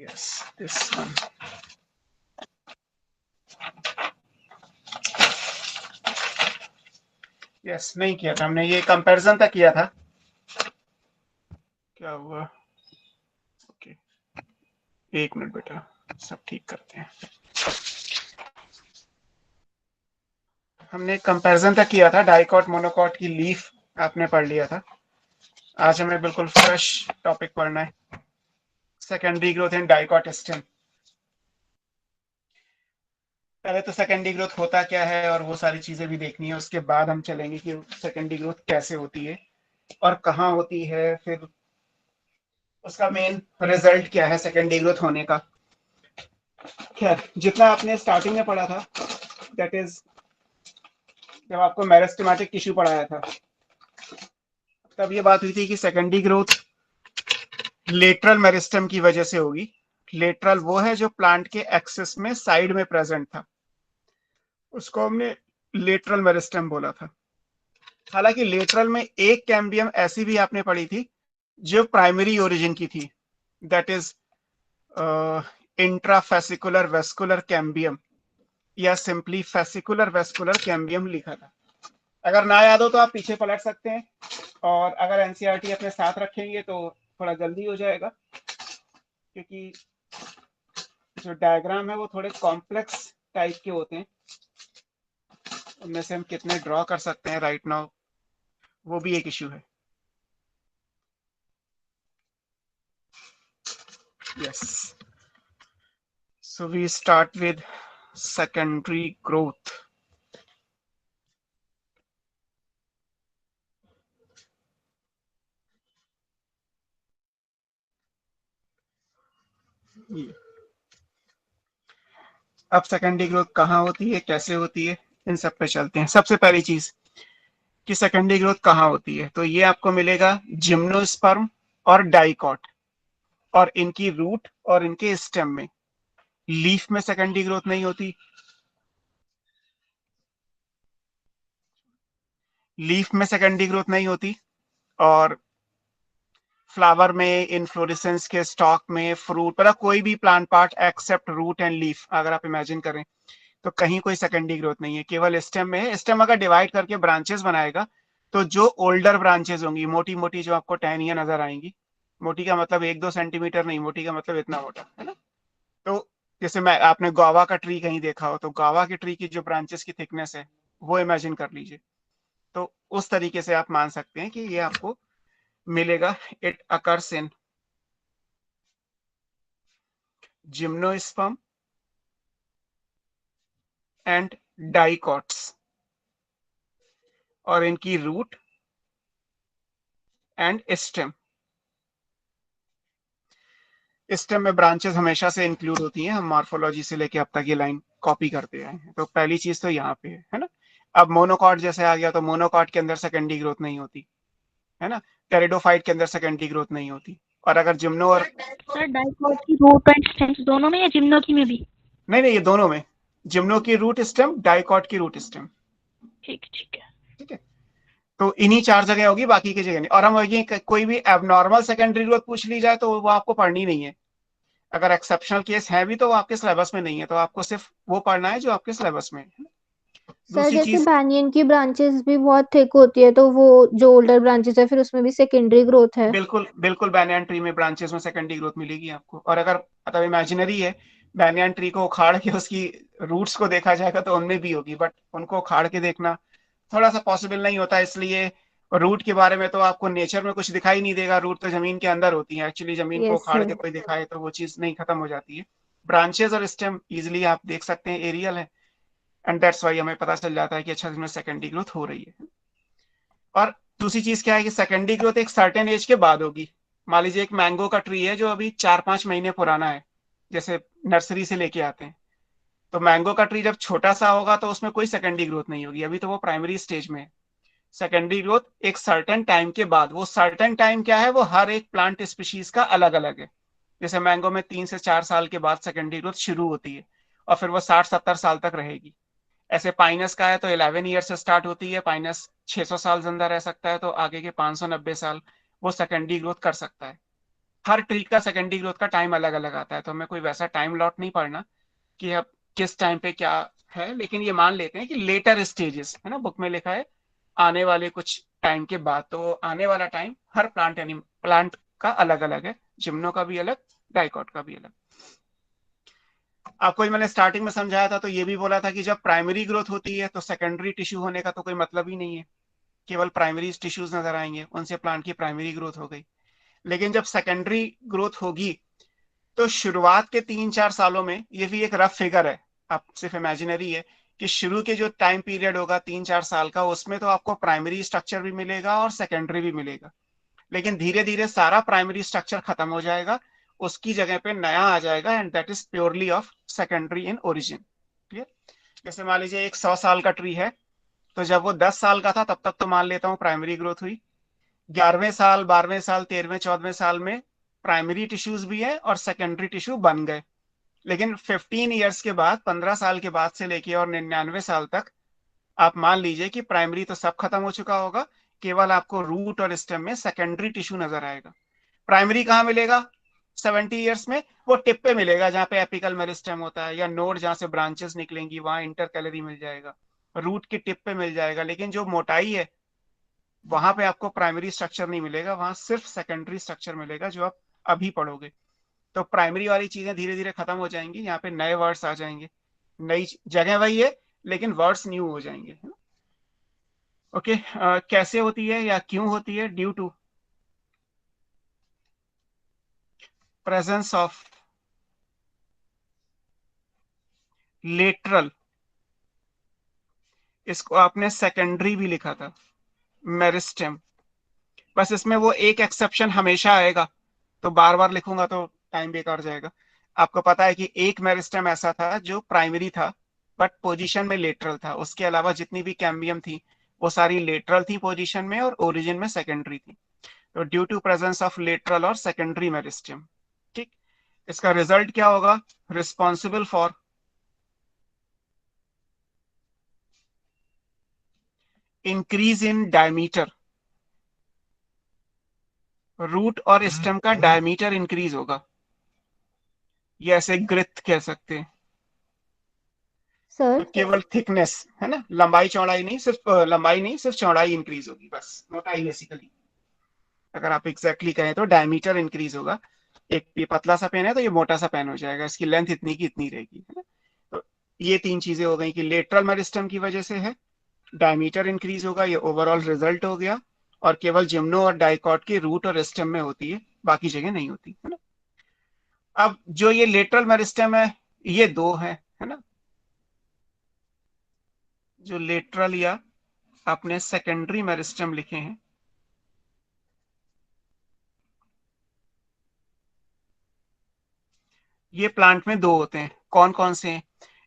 Yes this one. Yes नहीं किया था हमने, ये कंपैरिजन तक किया था। क्या हुआ? ओके एक मिनट बेटा, सब ठीक करते हैं। हमने कंपैरिजन तक किया था, डाइकॉट मोनोकॉट की लीफ आपने पढ़ लिया था। आज हमें बिल्कुल फ्रेश टॉपिक पढ़ना है, secondary growth in dicot stem. पहले तो सेकेंडरी ग्रोथ होता क्या है और वो सारी चीजें भी देखनी है, उसके बाद हम चलेंगे कि सेकेंडरी ग्रोथ कैसे होती है और कहाँ होती है, फिर उसका मेन रिजल्ट क्या है सेकेंडरी ग्रोथ होने का। खैर जितना आपने स्टार्टिंग में पढ़ा था, दैट इज जब आपको मेरिस्टेमेटिक टिश्यू पढ़ाया था, तब ये बात हुई थी कि सेकेंडरी ग्रोथ लेटरल मेरिस्टेम की वजह से होगी। लेटरल वो है जो प्लांट के एक्सिस में साइड में प्रेजेंट था, उसको हमने लेटरल मेरिस्टेम बोला था। हालांकि लेटरल में एक कैम्बियम ऐसी भी आपने पढ़ी थी जो प्राइमरी ओरिजिन की थी, that is intrafascicular vascular cambium, या सिंपली फेसिकुलर वेस्कुलर कैम्बियम लिखा था। अगर ना याद हो तो आप पीछे पलट सकते हैं, और अगर एनसीईआरटी अपने साथ रखेंगे तो थोड़ा जल्दी हो जाएगा, क्योंकि जो डायग्राम है वो थोड़े कॉम्प्लेक्स टाइप के होते हैं, उनमें से हम कितने ड्रॉ कर सकते हैं राइट नाउ, वो भी एक इश्यू है। Yes, so we start with secondary growth. अब सेकेंडरी ग्रोथ कहाँ होती है, कैसे होती है, इन सब पे चलते हैं। सबसे पहली चीज कि सेकेंडरी ग्रोथ कहाँ होती है, तो ये आपको मिलेगा जिम्नोस्पर्म और डाइकॉट, और इनकी रूट और इनके स्टेम में। लीफ में सेकेंडरी ग्रोथ नहीं होती, लीफ में सेकेंडरी ग्रोथ नहीं होती, और फ्लावर में, इनफ्लोरेसेंस के स्टॉक में, फ्रूट, मतलब कोई भी plant part except root and leaf अगर आप इमेजिन करें तो कहीं कोई सेकेंडरी ग्रोथ नहीं है, केवल स्टेम में है। स्टेम अगर डिवाइड करके ब्रांचेस बनाएगा तो जो ओल्डर ब्रांचेस होंगी, मोटी मोटी, जो आपको टहनियां नजर आएंगी, मोटी का मतलब 1-2 सेंटीमीटर नहीं, मोटी का मतलब इतना मोटा है ना। तो जैसे मैं, आपने गुआवा का ट्री कहीं देखा हो, तो गुआवा के ट्री की जो ब्रांचेस की थिकनेस है वो इमेजिन कर लीजिए। तो उस तरीके से आप मान सकते हैं कि ये आपको मिलेगा। It occurs in gymnosperm and dicots, और इनकी रूट एंड स्टेम। स्टेम में ब्रांचेस हमेशा से इंक्लूड होती हैं, हम मॉर्फोलॉजी से लेके अब तक ये लाइन कॉपी करते आए हैं। तो पहली चीज तो यहाँ पे है ना। अब मोनोकॉट जैसे आ गया, तो मोनोकॉट के अंदर सेकेंडरी ग्रोथ नहीं होती है ना, टेरिडोफाइट के अंदर सेकेंडरी ग्रोथ नहीं होती। और अगर जिम्नो और सर डाइकॉट की रूट एंड स्टेम्स दोनों में या जिम्नो की में भी? नहीं नहीं, ये दोनों में, जिम्नो की रूट स्टेम, डाइकॉट की रूट स्टेम। ठीक ठीक है। ठीक है, तो इन्हीं 4 जगह होगी, बाकी की जगह नहीं। और हम ये कोई भी एबनॉर्मल सेकेंडरी ग्रोथ पूछ ली जाए तो वो आपको पढ़नी नहीं है। अगर एक्सेप्शनल केस है भी तो वो आपके सिलेबस में नहीं है, तो आपको सिर्फ वो पढ़ना है जो आपके सिलेबस में है। सर दूसरी जैसे चीज, बैंनियन की ब्रांचेस भी बहुत थिक होती है, तो वो जो ओल्डर ब्रांचेस है फिर उसमें भी सेकेंडरी ग्रोथ है। बिल्कुल बिल्कुल, बैनियन ट्री में ब्रांचेस में सेकेंडरी ग्रोथ मिलेगी आपको। और अगर मतलब इमेजिनरी है, बैनियन ट्री को उखाड़ के उसकी रूट्स को देखा जाएगा तो उनमें भी होगी, बट उनको उखाड़ के देखना थोड़ा सा पॉसिबल नहीं होता, इसलिए रूट के बारे में तो आपको नेचर में कुछ दिखाई नहीं देगा, रूट तो जमीन के अंदर होती है। एक्चुअली जमीन को यस उखाड़ सर। के कोई दिखाए तो वो चीज नहीं, खत्म हो जाती है। ब्रांचेस और स्टेम इजिली आप देख सकते हैं, एरियल है, एंड दैट्स वाई हमें पता चल जाता है कि अच्छा इसमें सेकेंडरी ग्रोथ हो रही है। और दूसरी चीज क्या है कि सेकेंडरी ग्रोथ एक सर्टेन एज के बाद होगी। मान लीजिए एक मैंगो का ट्री है जो अभी 4-5 महीने पुराना है, जैसे नर्सरी से लेके आते हैं, तो मैंगो का ट्री जब छोटा सा होगा तो उसमें कोई सेकेंडरी ग्रोथ नहीं होगी, अभी तो वो प्राइमरी स्टेज में है। सेकेंडरी ग्रोथ एक सर्टेन टाइम के बाद, वो सर्टेन टाइम क्या है, वो हर एक प्लांट स्पीशीज का अलग अलग है। जैसे मैंगो में 3 से 4 साल के बाद सेकेंडरी ग्रोथ शुरू होती है, और फिर वो 60-70 साल तक रहेगी। ऐसे पाइनस का है तो 11 ईयर से स्टार्ट होती है, पाइनस 600 साल जिंदा रह सकता है, तो आगे के 590 साल वो सेकेंडरी ग्रोथ कर सकता है। हर ट्री का सेकेंडरी ग्रोथ का टाइम अलग अलग आता है, तो हमें कोई वैसा टाइम लॉट नहीं पड़ना कि अब किस टाइम पे क्या है, लेकिन ये मान लेते हैं कि लेटर स्टेजेस है ना, बुक में लिखा है आने वाले कुछ टाइम के बाद, तो आने वाला टाइम हर प्लांट का अलग अलग है, जिम्नो का भी अलग, डाइकॉट का भी अलग। आपको मैंने स्टार्टिंग में समझाया था, तो ये भी बोला था कि जब प्राइमरी ग्रोथ होती है तो सेकेंडरी टिश्यू होने का तो कोई मतलब ही नहीं है, केवल प्राइमरी टिश्यूज नजर आएंगे, उनसे प्लांट की प्राइमरी ग्रोथ हो गई। लेकिन जब सेकेंडरी ग्रोथ होगी तो शुरुआत के 3-4 सालों में, ये भी एक रफ फिगर है, आप सिर्फ इमेजिनरी है, कि शुरू के जो टाइम पीरियड होगा 3-4 साल का, उसमें तो आपको प्राइमरी स्ट्रक्चर भी मिलेगा और सेकेंडरी भी मिलेगा, लेकिन धीरे धीरे सारा प्राइमरी स्ट्रक्चर खत्म हो जाएगा, उसकी जगह पे नया आ जाएगा, and that is purely of secondary in origin. Clear? जैसे मान लीजिए एक 100 साल का ट्री है, तो जब वो 10 साल का था तब तक तो मान लेता हूँ प्राइमरी ग्रोथ हुई, 11वें साल 12वें साल 13वें 14वें साल में प्राइमरी टिश्यूज भी है और सेकेंडरी टिश्यू बन गए, लेकिन 15 ईयर्स के बाद, 15 साल के बाद से लेके और 99 साल तक आप मान लीजिए कि प्राइमरी तो सब खत्म हो चुका होगा, केवल आपको रूट और स्टेम में सेकेंडरी टिश्यू नजर आएगा। प्राइमरी कहाँ मिलेगा 70 ईयर्स में? वो टिप पे मिलेगा जहाँ पे एपिकल मेरिस्टेम होता है, या नोड जहाँ से ब्रांचेस निकलेंगी वहां इंटरकैलरी मिल जाएगा, रूट की टिप पे मिल जाएगा, लेकिन जो मोटाई है वहां पे आपको प्राइमरी स्ट्रक्चर नहीं मिलेगा, वहां सिर्फ सेकेंडरी स्ट्रक्चर मिलेगा जो आप अभी पढ़ोगे। तो प्राइमरी वाली चीजें धीरे धीरे खत्म हो जाएंगी, यहाँ पे नए वर्ड्स आ जाएंगे, नई जगह वही है लेकिन वर्ड्स न्यू हो जाएंगे। ओके, कैसे होती है या क्यों होती है? Due to presence of lateral, इसको आपने सेकेंडरी भी लिखा था, मेरिस्टेम, बस इसमें वो एक एक्सेप्शन हमेशा आएगा, तो बार बार लिखूंगा तो टाइम बेकार जाएगा। आपको पता है कि एक मेरिस्टेम ऐसा था जो प्राइमरी था बट पोजीशन में लेटरल था, उसके अलावा जितनी भी कैम्बियम थी वो सारी लेटरल थी पोजीशन में और ओरिजिन में सेकेंडरी थी। तो due to presence of lateral और सेकेंडरी मेरिस्टेम, ठीक, इसका रिजल्ट क्या होगा? Responsible for increase in diameter, root और स्टेम का डायमीटर इंक्रीज होगा, ये ऐसे ग्रिथ कह सकते हैं। सर केवल थिकनेस है ना, लंबाई चौड़ाई नहीं, सिर्फ लंबाई नहीं, सिर्फ चौड़ाई इंक्रीज होगी, बस मोटाई बेसिकली। अगर आप एग्जैक्टली कहें तो डायमीटर इंक्रीज होगा, एक ये पतला सा पेन है तो ये मोटा सा पेन हो जाएगा, इसकी लेंथ इतनी की इतनी रहेगी, है ना। तो ये 3 चीजें हो गई कि लेटरल मेरिस्टेम की वजह से है, डायमीटर इंक्रीज होगा, ये ओवरऑल रिजल्ट हो गया, और केवल जिम्नो और डाइकॉट की रूट और स्टेम में होती है, बाकी जगह नहीं होती, है ना। अब जो ये लेटरल मेरिस्टेम है, ये दो है ना, जो लेटरल या आपने सेकेंडरी मेरिस्टेम लिखे हैं, ये प्लांट में दो होते हैं। कौन कौन से हैं?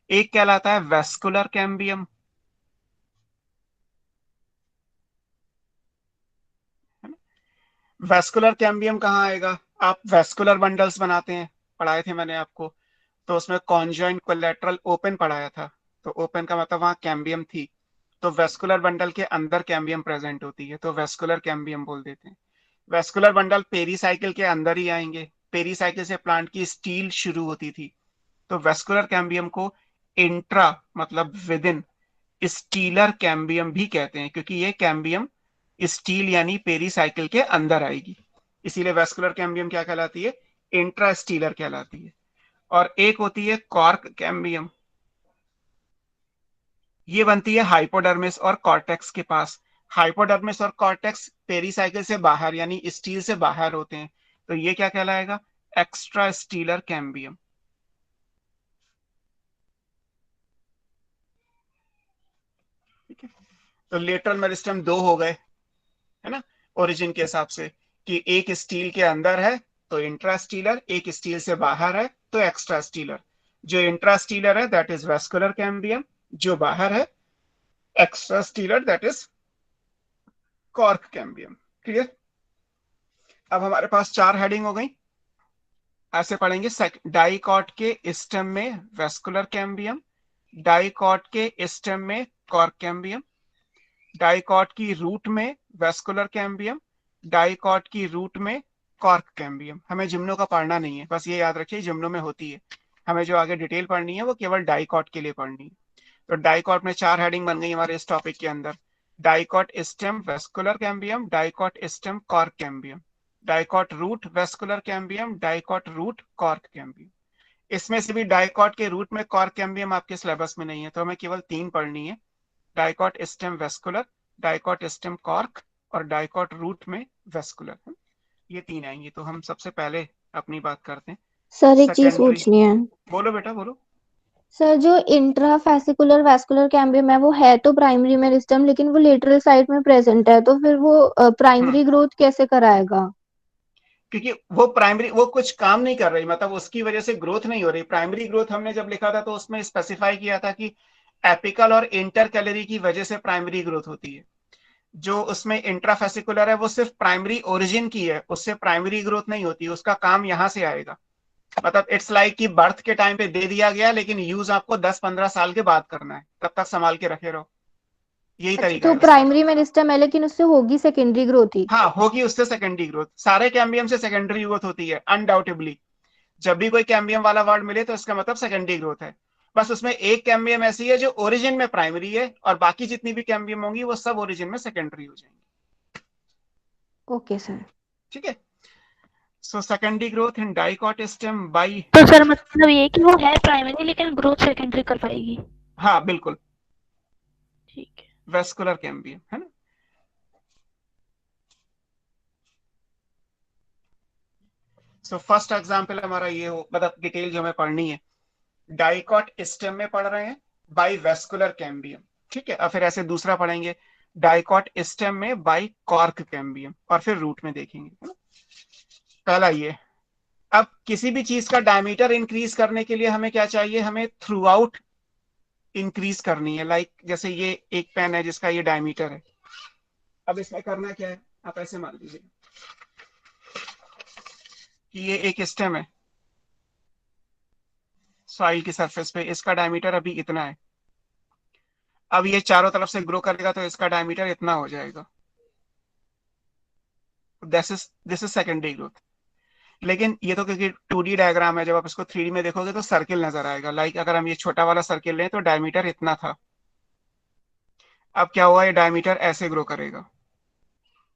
एक कहलाता है वेस्कुलर कैम्बियम, वेस्कुलर कैम्बियम कहाँ आएगा? आप वेस्कुलर बंडल्स बनाते हैं, पढ़ाए थे मैंने आपको, तो उसमें कॉन्जॉइंट कोलेटरल ओपन पढ़ाया था, तो ओपन का मतलब वहां कैम्बियम थी, तो वेस्कुलर बंडल के अंदर कैम्बियम प्रेजेंट होती है, तो वेस्कुलर कैम्बियम बोल देते हैं। वेस्कुलर बंडल पेरीसाइकिल के अंदर ही आएंगे, पेरीसाइकिल से प्लांट की स्टील शुरू होती थी, तो वेस्कुलर कैम्बियम को इंट्रा मतलब विद इन स्टीलर कैम्बियम भी कहते हैं, क्योंकि ये कैम्बियम स्टील यानी पेरीसाइकिल के अंदर आएगी, इसीलिए वेस्कुलर कैम्बियम क्या कहलाती है? इंट्रा स्टीलर कहलाती है। और एक होती है कॉर्क कैम्बियम, ये बनती है हाइपोडर्मिस और कॉर्टेक्स के पास। हाइपोडर्मिस और कॉर्टेक्स पेरीसाइकिल से बाहर यानी स्टील से बाहर होते हैं, तो ये क्या कहलाएगा? Extra stealer cambium. ठीक है, तो लेटरल मेरिस्टम दो हो गए, है ना, ओरिजिन के हिसाब से, कि एक स्टील के अंदर है तो इंट्रा स्टीलर, एक स्टील से बाहर है तो एक्स्ट्रा स्टीलर। जो इंट्रा स्टीलर है दैट इज वेस्कुलर कैम्बियम, जो बाहर है extra stealer that is cork cambium. Clear? अब हमारे पास 4 हेडिंग हो गई, ऐसे पढ़ेंगे। डाइकॉट के स्टेम में वेस्कुलर कैम्बियम, डाइकॉट के स्टेम में कॉर्क कैम्बियम, डाइकॉट की रूट में वेस्कुलर कैम्बियम, डाइकॉट की रूट में कॉर्क कैम्बियम। हमें जिम्नो का पढ़ना नहीं है, बस ये याद रखिए जिम्नो में होती है। हमें जो आगे डिटेल पढ़नी है वो केवल डाइकॉट के लिए पढ़नी है। तो डाइकॉट में 4 हेडिंग बन गई हमारे इस टॉपिक के अंदर। Dicot stem vascular cambium, dicot stem cork cambium, dicot root vascular cambium, dicot root cork cambium. इसमें से भी डाइकॉट के रूट में कॉर्क कैम्बियम आपके सिलेबस में नहीं है, तो हमें केवल 3 पढ़नी है। Dicot stem vascular, dicot stem cork और डाइकॉट रूट में वेस्कुलर। ये 3 आएंगे। तो हम सबसे पहले अपनी बात करते हैं सर एक चीज सेकेंडरी। पूछनी है। बोलो बेटा बोलो। सर जो इंट्राफेसिकुलर वैस्कुलर कैम्बियम है वो है तो प्राइमरी मेरिस्टम, लेकिन वो लेटरल साइड में प्रेजेंट है, तो फिर वो हम्म प्राइमरी ग्रोथ कैसे कराएगा? क्योंकि वो प्राइमरी, वो कुछ काम नहीं कर रही, मतलब उसकी वजह से ग्रोथ नहीं हो रही। प्राइमरी ग्रोथ हमने जब लिखा था तो उसमें स्पेसिफाई किया था कि एपिकल और इंटर कैलोरी की वजह से प्राइमरी ग्रोथ होती है। जो उसमें इंट्राफेसिकुलर है वो सिर्फ प्राइमरी ओरिजिन की है, उससे प्राइमरी ग्रोथ नहीं होती, उसका काम यहां से आएगा। मतलब इट्स लाइक कि बर्थ के टाइम पे दे दिया गया, लेकिन यूज आपको 10-15 साल के बाद करना है, तब तक संभाल के रखे रहो। यही अच्छा, तरीका तो है उसका। प्राइमरी मेरिस्टम है लेकिन उससे होगी सेकेंडरी ग्रोथ ही? हाँ होगी, उससे सेकेंडरी ग्रोथ। सारे कैम्बियम से सेकेंडरी ग्रोथ होती है अनडाउटेबली। जब भी कोई कैम्बियम वाला वर्ड मिले तो इसका मतलब सेकेंडरी ग्रोथ है। बस उसमें एक कैम्बियम ऐसी है जो ओरिजिन में प्राइमरी है, और बाकी जितनी भी कैम्बियम होंगी वो सब ओरिजिन में सेकेंडरी हो जाएंगी। Okay sir. ठीक है। So secondary growth in dicot stem by. तो सर मतलब ये कि वो है प्राइमरी लेकिन ग्रोथ सेकेंडरी कर पाएगी। हाँ बिल्कुल, ठीक है। वेस्कुलर कैम्बियम है ना। सो फर्स्ट एग्जांपल हमारा ये हो, मतलब डिटेल जो हमें पढ़नी है, डाइकॉट स्टेम में पढ़ रहे हैं बाई वेस्कुलर कैम्बियम। ठीक है, और फिर ऐसे दूसरा पढ़ेंगे डाइकॉट स्टेम में बाई कॉर्क कैम्बियम, और फिर रूट में देखेंगे, है ना। पहला ये, अब किसी भी चीज का डायमीटर इंक्रीज करने के लिए हमें क्या चाहिए, हमें थ्रू आउट इंक्रीज करनी है। लाइक जैसे ये एक पेन है जिसका ये डायमीटर है। अब इसमें करना क्या है, आप ऐसे मान लीजिए कि ये एक स्टेम है सॉइल की सरफेस पे, इसका डायमीटर अभी इतना है। अब ये चारों तरफ से ग्रो करेगा तो इसका डायमीटर इतना हो जाएगा। This is secondary growth. लेकिन ये तो क्योंकि 2D डायग्राम है, जब आप इसको 3D में देखोगे तो सर्किल नजर आएगा। लाइक अगर हम ये छोटा वाला सर्किल लें तो डायमीटर इतना था, अब क्या हुआ, ये डायमीटर ऐसे ग्रो करेगा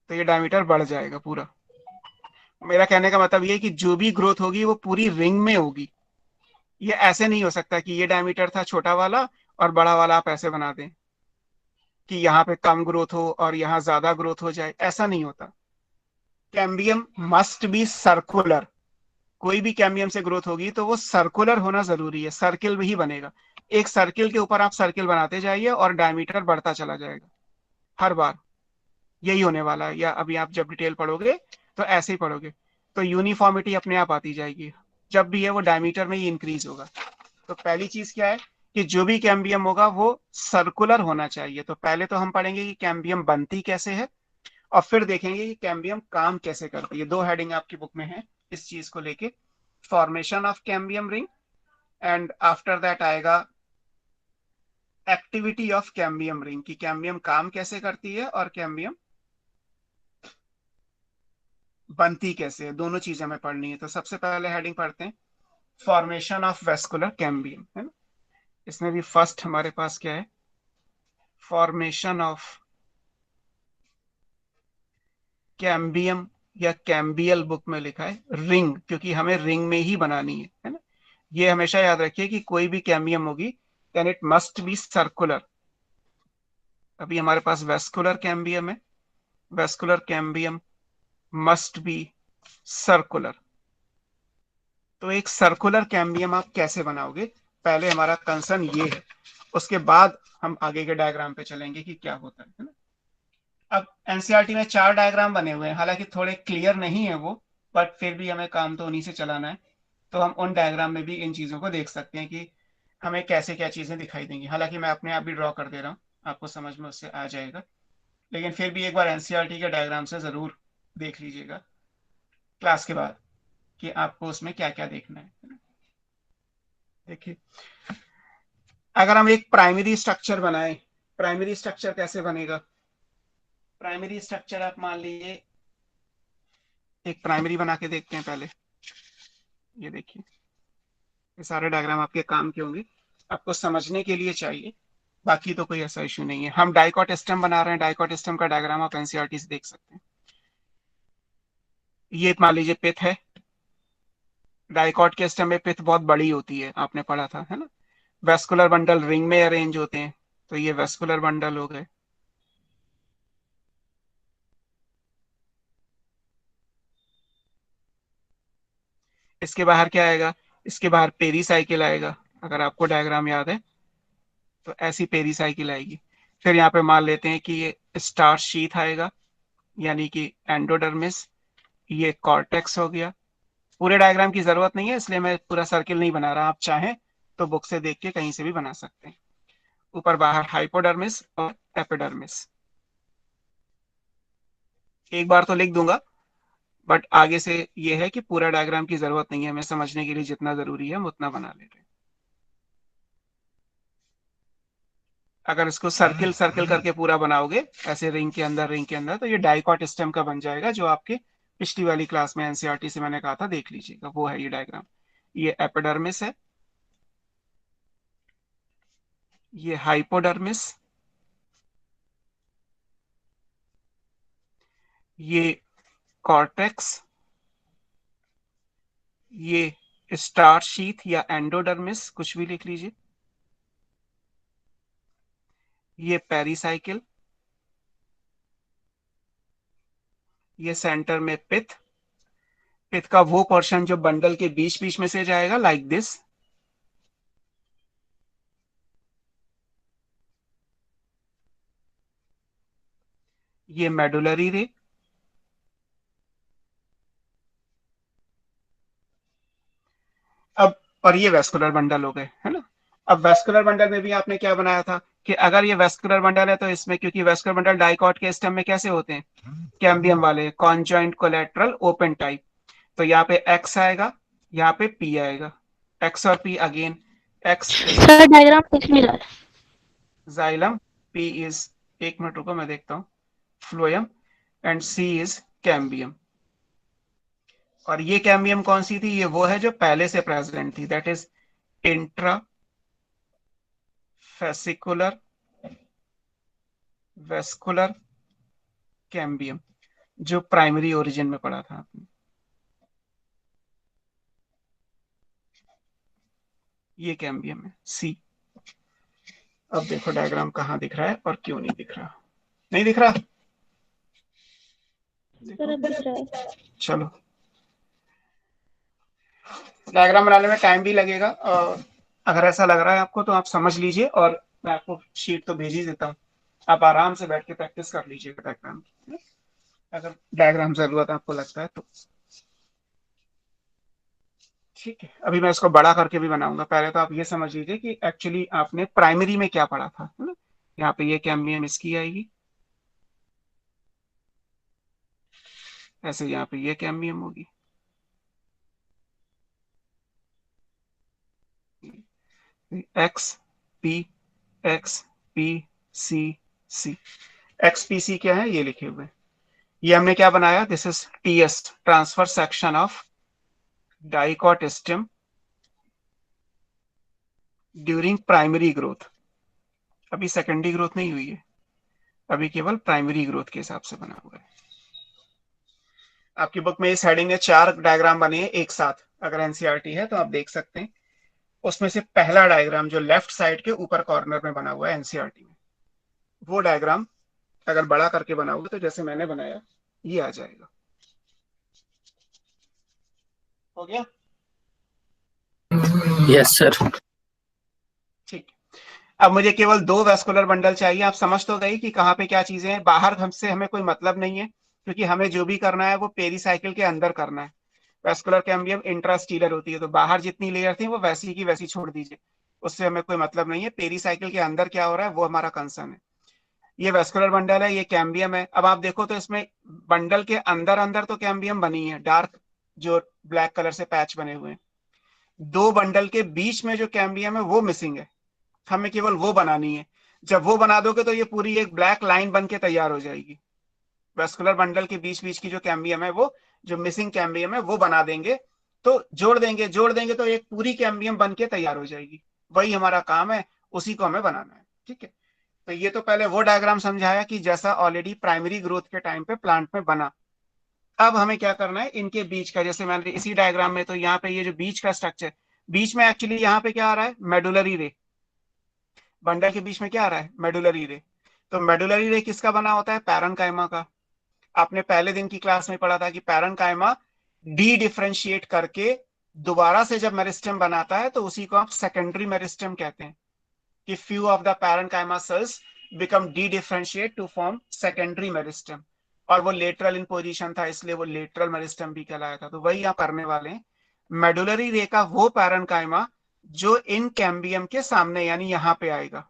तो ये डायमीटर बढ़ जाएगा पूरा। मेरा कहने का मतलब ये है कि जो भी ग्रोथ होगी वो पूरी रिंग में होगी। ये ऐसे नहीं हो सकता कि ये डायमीटर था छोटा वाला और बड़ा वाला आप ऐसे बना दें कि यहाँ पे कम ग्रोथ हो और यहाँ ज्यादा ग्रोथ हो जाए, ऐसा नहीं होता। Cambium must be circular. कोई भी कैम्बियम से ग्रोथ होगी तो वो सर्कुलर होना जरूरी है, सर्किल ही बनेगा। एक सर्किल के ऊपर आप सर्किल बनाते जाइए और डायमीटर बढ़ता चला जाएगा हर बार। यही होने वाला है, या अभी आप जब डिटेल पढ़ोगे तो ऐसे ही पढ़ोगे, तो यूनिफॉर्मिटी अपने आप आती जाएगी। जब भी है वो डायमीटर में ही इंक्रीज होगा। तो पहली चीज क्या है कि जो भी कैम्बियम होगा वो सर्कुलर होना चाहिए। तो पहले तो हम पढ़ेंगे कि कैम्बियम बनती कैसे है, और फिर देखेंगे कि कैम्बियम काम कैसे करती है। 2 हेडिंग आपकी बुक में है इस चीज को लेके, formation of cambium ring, and after that आएगा एक्टिविटी ऑफ कैम्बियम रिंग, कि कैम्बियम काम कैसे करती है और कैम्बियम बनती कैसे है। दोनों चीजें हमें पढ़नी है। तो सबसे पहले हेडिंग पढ़ते हैं फॉर्मेशन ऑफ वेस्कुलर कैम्बियम, है ना। इसमें भी फर्स्ट हमारे पास क्या है, फॉर्मेशन ऑफ कैम्बियम, या कैम्बियल बुक में लिखा है रिंग, क्योंकि हमें रिंग में ही बनानी है ना। ये हमेशा याद रखिए कि कोई भी कैम्बियम होगी then it must be circular. अभी हमारे पास वेस्कुलर कैम्बियम है, vascular cambium must be circular. तो एक सर्कुलर कैम्बियम आप कैसे बनाओगे, पहले हमारा कंसर्न ये है, उसके बाद हम आगे के डायग्राम पे चलेंगे कि क्या होता है ना। अब एनसीईआरटी में 4 डायग्राम बने हुए हैं, हालांकि थोड़े क्लियर नहीं है वो, बट फिर भी हमें काम तो उन्हीं से चलाना है। तो हम उन डायग्राम में भी इन चीजों को देख सकते हैं कि हमें कैसे क्या चीजें दिखाई देंगी। हालांकि मैं अपने आप भी ड्रॉ कर दे रहा हूँ, आपको समझ में उससे आ जाएगा। लेकिन फिर भी एक बार एनसीईआरटी के डायग्राम से जरूर देख लीजिएगा क्लास के बाद कि आपको उसमें क्या क्या देखना है ना। देखिए, अगर हम एक प्राइमरी स्ट्रक्चर बनाए, प्राइमरी स्ट्रक्चर कैसे बनेगा। प्राइमरी स्ट्रक्चर आप मान लीजिए एक प्राइमरी बना के देखते हैं पहले। ये देखिए, ये सारे डायग्राम आपके काम के होंगे, आपको समझने के लिए चाहिए, बाकी तो कोई ऐसा इशू नहीं है। हम डाइकॉट स्टेम बना रहे हैं, डाइकॉट स्टेम का डायग्राम आप एनसीईआरटी से देख सकते हैं। ये मान लीजिए पिथ है, डाइकॉट के स्टेम में पिथ बहुत बड़ी होती है, आपने पढ़ा था, है ना। वेस्कुलर बंडल रिंग में अरेंज होते हैं, तो ये वेस्कुलर बंडल हो गए। इसके बाहर क्या आएगा, इसके बाहर पेरीसाइकिल आएगा, अगर आपको डायग्राम याद है तो ऐसी पेरीसाइकिल आएगी। फिर यहाँ पे मान लेते हैं कि ये स्टार्च शीथ आएगा, यानी कि एंडोडर्मिस, ये कॉर्टेक्स हो गया। पूरे डायग्राम की जरूरत नहीं है, इसलिए मैं पूरा सर्किल नहीं बना रहा, आप चाहें तो बुक से देख के कहीं से भी बना सकते हैं। ऊपर बाहर हाइपोडर्मिस और एपिडर्मिस। एक बार तो लिख दूंगा, बट आगे से ये है कि पूरा डायग्राम की जरूरत नहीं है, हमें समझने के लिए जितना जरूरी है हम उतना बना लेते हैं। अगर इसको सर्किल सर्किल करके पूरा बनाओगे ऐसे रिंग के अंदर तो ये डाइकॉट स्टेम का बन जाएगा, जो आपके पिछली वाली क्लास में एनसीईआरटी से मैंने कहा था, देख लीजिएगा, वो है ये डायग्राम। ये एपिडर्मिस है, ये हाइपोडर्मिस, ये कॉर्टेक्स, ये स्टार शीथ या एंडोडर्मिस, कुछ भी लिख लीजिए, ये पेरीसाइकिल, ये सेंटर में पिथ, पिथ का वो पोर्शन जो बंडल के बीच बीच में से जाएगा, लाइक दिस। ये मेडुलरी रे, अब और ये वेस्कुलर बंडल हो गए, है ना। अब वेस्कुलर बंडल में भी आपने क्या बनाया था कि अगर ये वेस्कुलर बंडल है तो इसमें, क्योंकि वेस्कुलर बंडल डाइकॉट के स्टेम में कैसे होते हैं, कैम्बियम वाले, कॉन्जॉइंट कोलेटरल ओपन टाइप, तो यहाँ पे एक्स आएगा, यहाँ पे पी आएगा, एक्स और P again, X sir diagram कुछ नहीं रहा। जाइलम, पी इज, एक मिनट रुको मैं देखता हूँ, phloem, and C is cambium. और ये कैम्बियम कौन सी थी, ये वो है जो पहले से प्रेजेंट थी, that is intra fascicular vascular cambium, जो प्राइमरी ओरिजिन में पढ़ा था आपने। ये कैम्बियम है सी। अब देखो डायग्राम कहाँ दिख रहा है और क्यों नहीं दिख रहा, नहीं दिख रहा, सर अब दिख रहा है। चलो, डायग्राम बनाने में टाइम भी लगेगा, और अगर ऐसा लग रहा है आपको तो आप समझ लीजिए, और मैं आपको शीट तो भेज ही देता हूँ, आप आराम से बैठ के प्रैक्टिस कर लीजिएगा डायग्राम की, अगर डायग्राम जरूरत आपको लगता है तो। ठीक है, अभी मैं इसको बड़ा करके भी बनाऊंगा, पहले तो आप ये समझ लीजिए कि एक्चुअली आपने प्राइमरी में क्या पढ़ा था, है ना। यहाँ पे ये कैम्बियम इसकी आएगी, ऐसे यहाँ पे ये कैम्बियम होगी, X P, X P C C, X P C क्या है ये लिखे हुए, ये हमने क्या बनाया, this is TS, transfer section of dicot stem during primary growth. अभी सेकेंडरी ग्रोथ नहीं हुई है, अभी केवल प्राइमरी ग्रोथ के हिसाब से बना हुआ है। आपकी बुक में इस हेडिंग में 4 डायग्राम बने हैं एक साथ, अगर एनसीईआरटी है तो आप देख सकते हैं। उसमें से पहला डायग्राम जो लेफ्ट साइड के ऊपर कॉर्नर में बना हुआ है एनसीईआरटी में, वो डायग्राम अगर बड़ा करके बनाओगे तो जैसे मैंने बनाया ये आ जाएगा। हो गया? Yes sir. ठीक। अब मुझे केवल 2 वेस्कुलर बंडल चाहिए, आप समझ तो गई कि कहाँ पे क्या चीजें हैं, बाहर हमसे हमें कोई मतलब नहीं है, क्योंकि हमें जो भी करना है वो पेरीसाइकिल के अंदर करना है। वेस्कुलर कैम्बियम इंट्रास्टीलर होती है, तो बाहर जितनी लेयर थी वो वैसी की वैसी छोड़ दीजिए, उससे हमें कोई मतलब नहीं है। पेरीसाइकिल के अंदर क्या हो रहा है वो हमारा कंसर्न है। ये वेस्कुलर बंडल है, ये कैम्बियम है। अब आप देखो तो इसमें बंडल के अंदर अंदर तो कैम्बियम बनी है, डार्क जो ब्लैक कलर से पैच बने हुए हैं। 2 बंडल के बीच में जो कैम्बियम है वो मिसिंग है, हमें केवल वो बनानी है। जब वो बना दोगे तो ये पूरी एक ब्लैक लाइन बन के तैयार हो जाएगी। वेस्कुलर बंडल के बीच बीच की जो कैम्बियम है वो जो मिसिंग कैम्बियम है वो बना देंगे, तो जोड़ देंगे तो एक पूरी कैम्बियम बन के तैयार हो जाएगी। वही हमारा काम है, उसी को हमें बनाना है। ठीक है, तो ये तो पहले वो डायग्राम समझाया कि जैसा ऑलरेडी प्राइमरी ग्रोथ के टाइम पे प्लांट में बना। अब हमें क्या करना है, इनके बीच का, जैसे मैंने इसी डायग्राम में, तो यहाँ पे ये जो बीच का स्ट्रक्चर, बीच में एक्चुअली यहाँ पे क्या आ रहा है, मेडुलरी रे। बंडल के बीच में क्या आ रहा है, मेडुलरी रे। तो मेडुलरी रे किसका बना होता है, पैरेन्काइमा का। आपने पहले दिन की क्लास में पढ़ा था कि पैरेन्काइमा डी डिफरेंशिएट करके दोबारा से जब मेरिस्टेम बनाता है तो उसी को आप सेकेंडरी मेरिस्टेम कहते हैं, कि few of the parenchyma cells become de-differentiate to form secondary meristem, और वो लेटरल इन पोजीशन था इसलिए वो लेटरल मेरिस्टेम भी कहलाया था। तो वही यहाँ करने वाले हैं, मेडुलरी रे का वो पैरेन्काइमा जो इन कैम्बियम के सामने यानी यहाँ पे आएगा,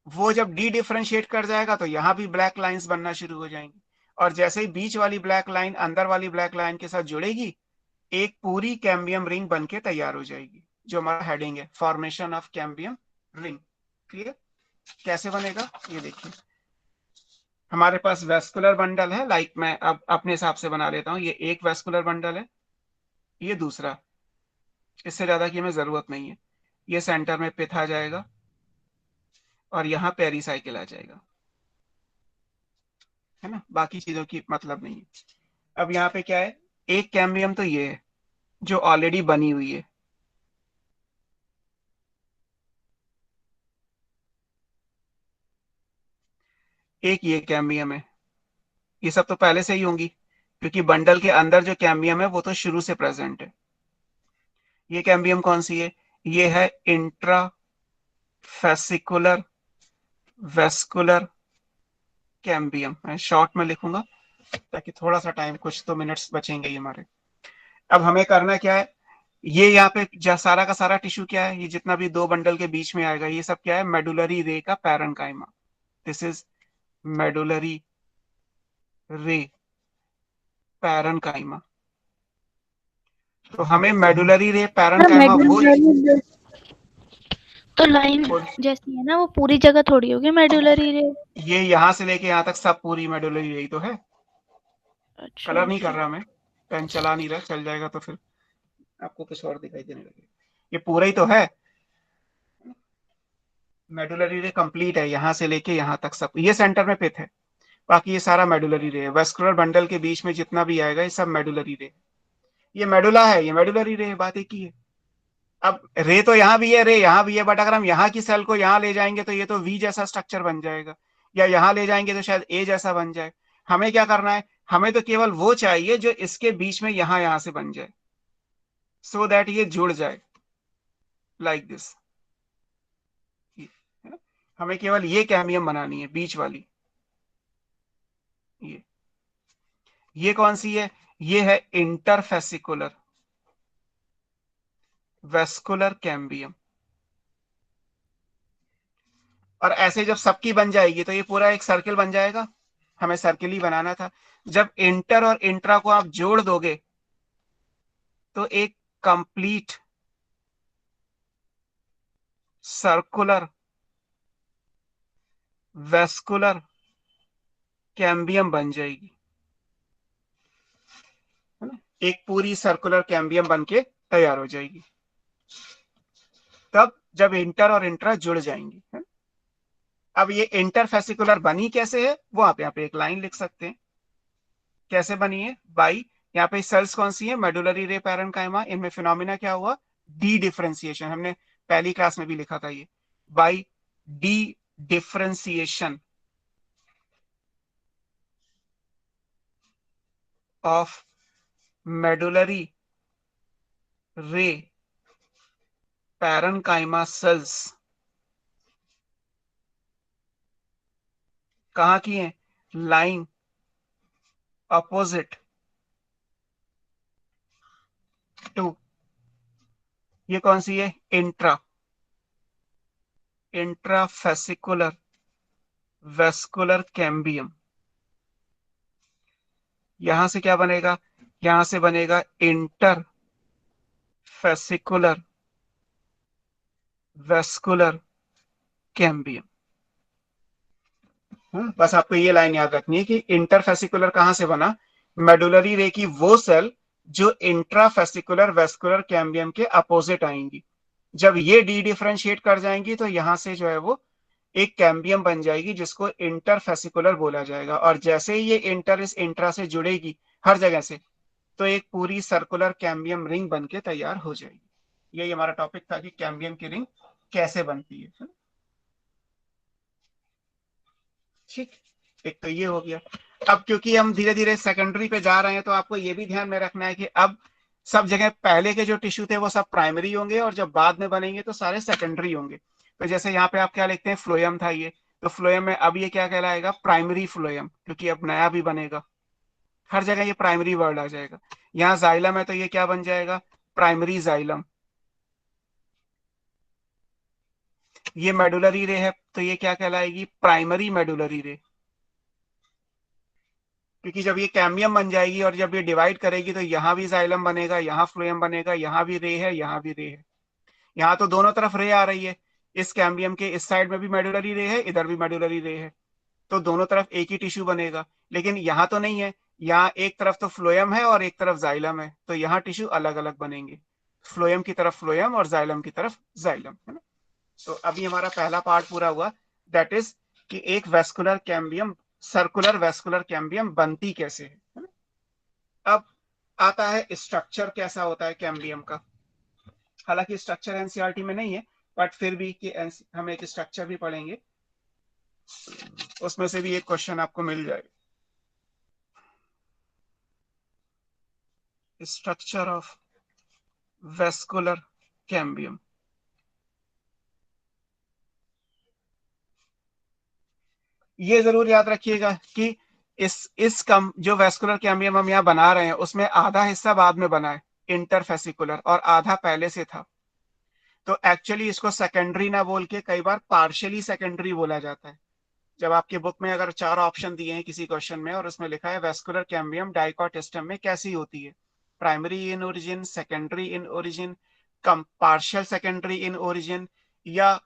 वो जब डी डिफरेंशिएट कर जाएगा तो यहाँ भी ब्लैक लाइंस बनना शुरू हो जाएंगी, और जैसे ही बीच वाली ब्लैक लाइन अंदर वाली ब्लैक लाइन के साथ जुड़ेगी, एक पूरी कैम्बियम रिंग बन के तैयार हो जाएगी, जो हमारा हेडिंग है, formation of cambium ring. Clear? कैसे बनेगा ये देखिए, हमारे पास वेस्कुलर बंडल है, लाइक मैं अब अपने हिसाब से बना लेता हूँ, ये एक वेस्कुलर बंडल है, ये दूसरा, इससे ज्यादा की हमें जरूरत नहीं है। ये सेंटर में पिथ आ जाएगा और यहाँ पेरीसाइकिल आ जाएगा, है ना, बाकी चीजों की मतलब नहीं है। अब यहाँ पे क्या है, एक कैम्बियम तो ये है जो ऑलरेडी बनी हुई है, एक ये कैम्बियम है, ये सब तो पहले से ही होंगी क्योंकि बंडल के अंदर जो कैम्बियम है वो तो शुरू से प्रेजेंट है। ये कैम्बियम कौन सी है, ये है इंट्रा फेसिकुलर वेस्कुलर कैम्बियम। मैं शॉर्ट में लिखूंगा ताकि थोड़ा सा टाइम, कुछ तो मिनट्स बचेंगे ही हमारे। अब हमें करना क्या है, ये यहाँ पे सारा का सारा टिश्यू क्या है, ये जितना भी दो बंडल के बीच में आएगा ये सब क्या है, मेडुलरी रे का पैरेन्काइमा। दिस इज मेडुलरी रे पैरेन्काइमा। तो हमें मेडुलरी रे पैरेन्काइमा वो, तो लाइन जैसी है ना वो पूरी जगह थोड़ी होगी मेडुलरी रे। ये यहाँ से लेके यहाँ तक सब पूरी मेडुलरी रे तो है। अच्छा, कलर नहीं कर रहा मैं, पेन चला नहीं रहा, चल जाएगा तो फिर आपको कुछ और दिखाई देने लगेगा। ये पूरा ही तो है, मेडुलरी रे कंप्लीट है, यहाँ से लेके यहाँ तक सब, ये सेंटर में पिथ है, बाकी ये सारा मेडुलरी रे है। वेस्कुलर बंडल के बीच में जितना भी आएगा ये सब मेडुलरी रे। ये मेडुला है, ये मेडुलरी रे है, बात एक ही है। अब रे तो यहाँ भी है, रे यहाँ भी है, बट अगर हम यहाँ की सेल को यहाँ ले जाएंगे तो ये तो वी जैसा स्ट्रक्चर बन जाएगा, या यहाँ ले जाएंगे तो शायद ए जैसा बन जाए। हमें क्या करना है, हमें तो केवल वो चाहिए जो इसके बीच में यहाँ से बन जाए, सो दैट ये जुड़ जाए लाइक दिस। हमें केवल ये कैम्बियम बनानी है, बीच वाली। ये कौन सी है, ये है इंटरफेसिकुलर वेस्कुलर कैम्बियम। और ऐसे जब सबकी बन जाएगी तो ये पूरा एक सर्किल बन जाएगा, हमें सर्किल ही बनाना था। जब इंटर और इंट्रा को आप जोड़ दोगे तो एक कंप्लीट सर्कुलर वेस्कुलर कैम्बियम बन जाएगी, है ना, एक पूरी सर्कुलर कैम्बियम बन के तैयार हो जाएगी, तब जब इंटर और इंट्रा जुड़ जाएंगी, है? अब ये इंटरफेसिकुलर बनी कैसे है, वो आप यहाँ पे एक लाइन लिख सकते हैं। कैसे बनी है, बाई, यहाँ पे सेल्स कौन सी है, मेडुलरी रे पैरेन्काइमा, इनमें फिनोमिना क्या हुआ, डी डिफरेंशिएशन। हमने पहली क्लास में भी लिखा था ये, by D differentiation of medullary रे पैरेन्काइमा सेल्स। कहाँ की है, लाइन अपोजिट टू, ये कौन सी है, इंट्रा इंट्राफेसिकुलर वेस्कुलर कैम्बियम। यहां से क्या बनेगा, यहां से बनेगा इंटर फेसिकुलर वेस्कुलर कैम्बियम। बस आपको ये लाइन याद रखनी है कि इंटरफेसिकुलर कहां से बना, मेडुलरी रे की वो सेल जो इंट्राफेसिकुलर वेस्कुलर कैम्बियम के अपोजिट आएंगी। जब ये डी डिफरेंशिएट कर जाएंगी तो यहां से जो है वो एक कैम्बियम बन जाएगी जिसको इंटरफेसिकुलर बोला जाएगा। और जैसे ही ये इंटर इस इंट्रा से जुड़ेगी हर जगह से, तो एक पूरी सर्कुलर कैम्बियम रिंग बन के तैयार हो जाएगी। यही हमारा टॉपिक था कि कैम्बियम की रिंग कैसे बनती है। ठीक, एक तो ये हो गया। अब क्योंकि हम धीरे धीरे सेकेंडरी पे जा रहे हैं तो आपको ये भी ध्यान में रखना है कि अब सब जगह पहले के जो टिश्यू थे वो सब प्राइमरी होंगे और जब बाद में बनेंगे तो सारे सेकेंडरी होंगे। तो जैसे यहाँ पे आप क्या लिखते हैं, फ्लोएम था ये, तो फ्लोएम में अब ये क्या कहलाएगा, प्राइमरी फ्लोएम, क्योंकि अब नया भी बनेगा। हर जगह ये प्राइमरी वर्ड आ जाएगा। यहाँ जाइलम है तो ये क्या बन जाएगा, प्राइमरी जाइलम। ये मेडुलरी रे है तो ये क्या कहलाएगी, प्राइमरी मेडुलरी रे। क्योंकि जब ये कैम्बियम बन जाएगी और जब ये डिवाइड करेगी तो यहाँ भी जाइलम बनेगा, यहाँ फ्लोएम बनेगा, यहाँ भी रे है, यहाँ भी रे है। यहाँ तो दोनों तरफ रे आ रही है, इस कैम्बियम के इस साइड में भी मेडुलरी रे है, इधर भी मेडुलरी रे है, तो दोनों तरफ एक ही टिश्यू बनेगा। लेकिन यहाँ तो नहीं है, यहाँ एक तरफ तो फ्लोएम है और एक तरफ जाइलम है, तो यहाँ टिश्यू अलग अलग बनेंगे, फ्लोएम की तरफ फ्लोएम और जाइलम की तरफ जाइलम, है ना। तो अभी हमारा पहला पार्ट पूरा हुआ, दैट इज कि एक vascular cambium, circular vascular cambium बनती कैसे है ना। अब आता है स्ट्रक्चर कैसा होता है कैम्बियम का। हालांकि स्ट्रक्चर एनसीईआरटी में नहीं है, बट फिर भी कि हम एक स्ट्रक्चर भी पढ़ेंगे, उसमें से भी एक क्वेश्चन आपको मिल जाएगा। Structure of vascular cambium. ये जरूर याद रखिएगा कि इस कम जो वेस्कुलर कैम्बियम हम यहाँ बना रहे हैं उसमें आधा हिस्सा बाद में बना है इंटरफेसिकुलर, और आधा पहले से था। तो एक्चुअली इसको सेकेंडरी ना बोल के कई बार पार्शियली सेकेंडरी बोला जाता है। जब आपके बुक में अगर 4 ऑप्शन दिए हैं किसी क्वेश्चन में और उसमें लिखा है वेस्कुलर कैम्बियम डाइकॉट सिस्टम में कैसी होती है, primary in origin, secondary in origin, come partial secondary in origin, या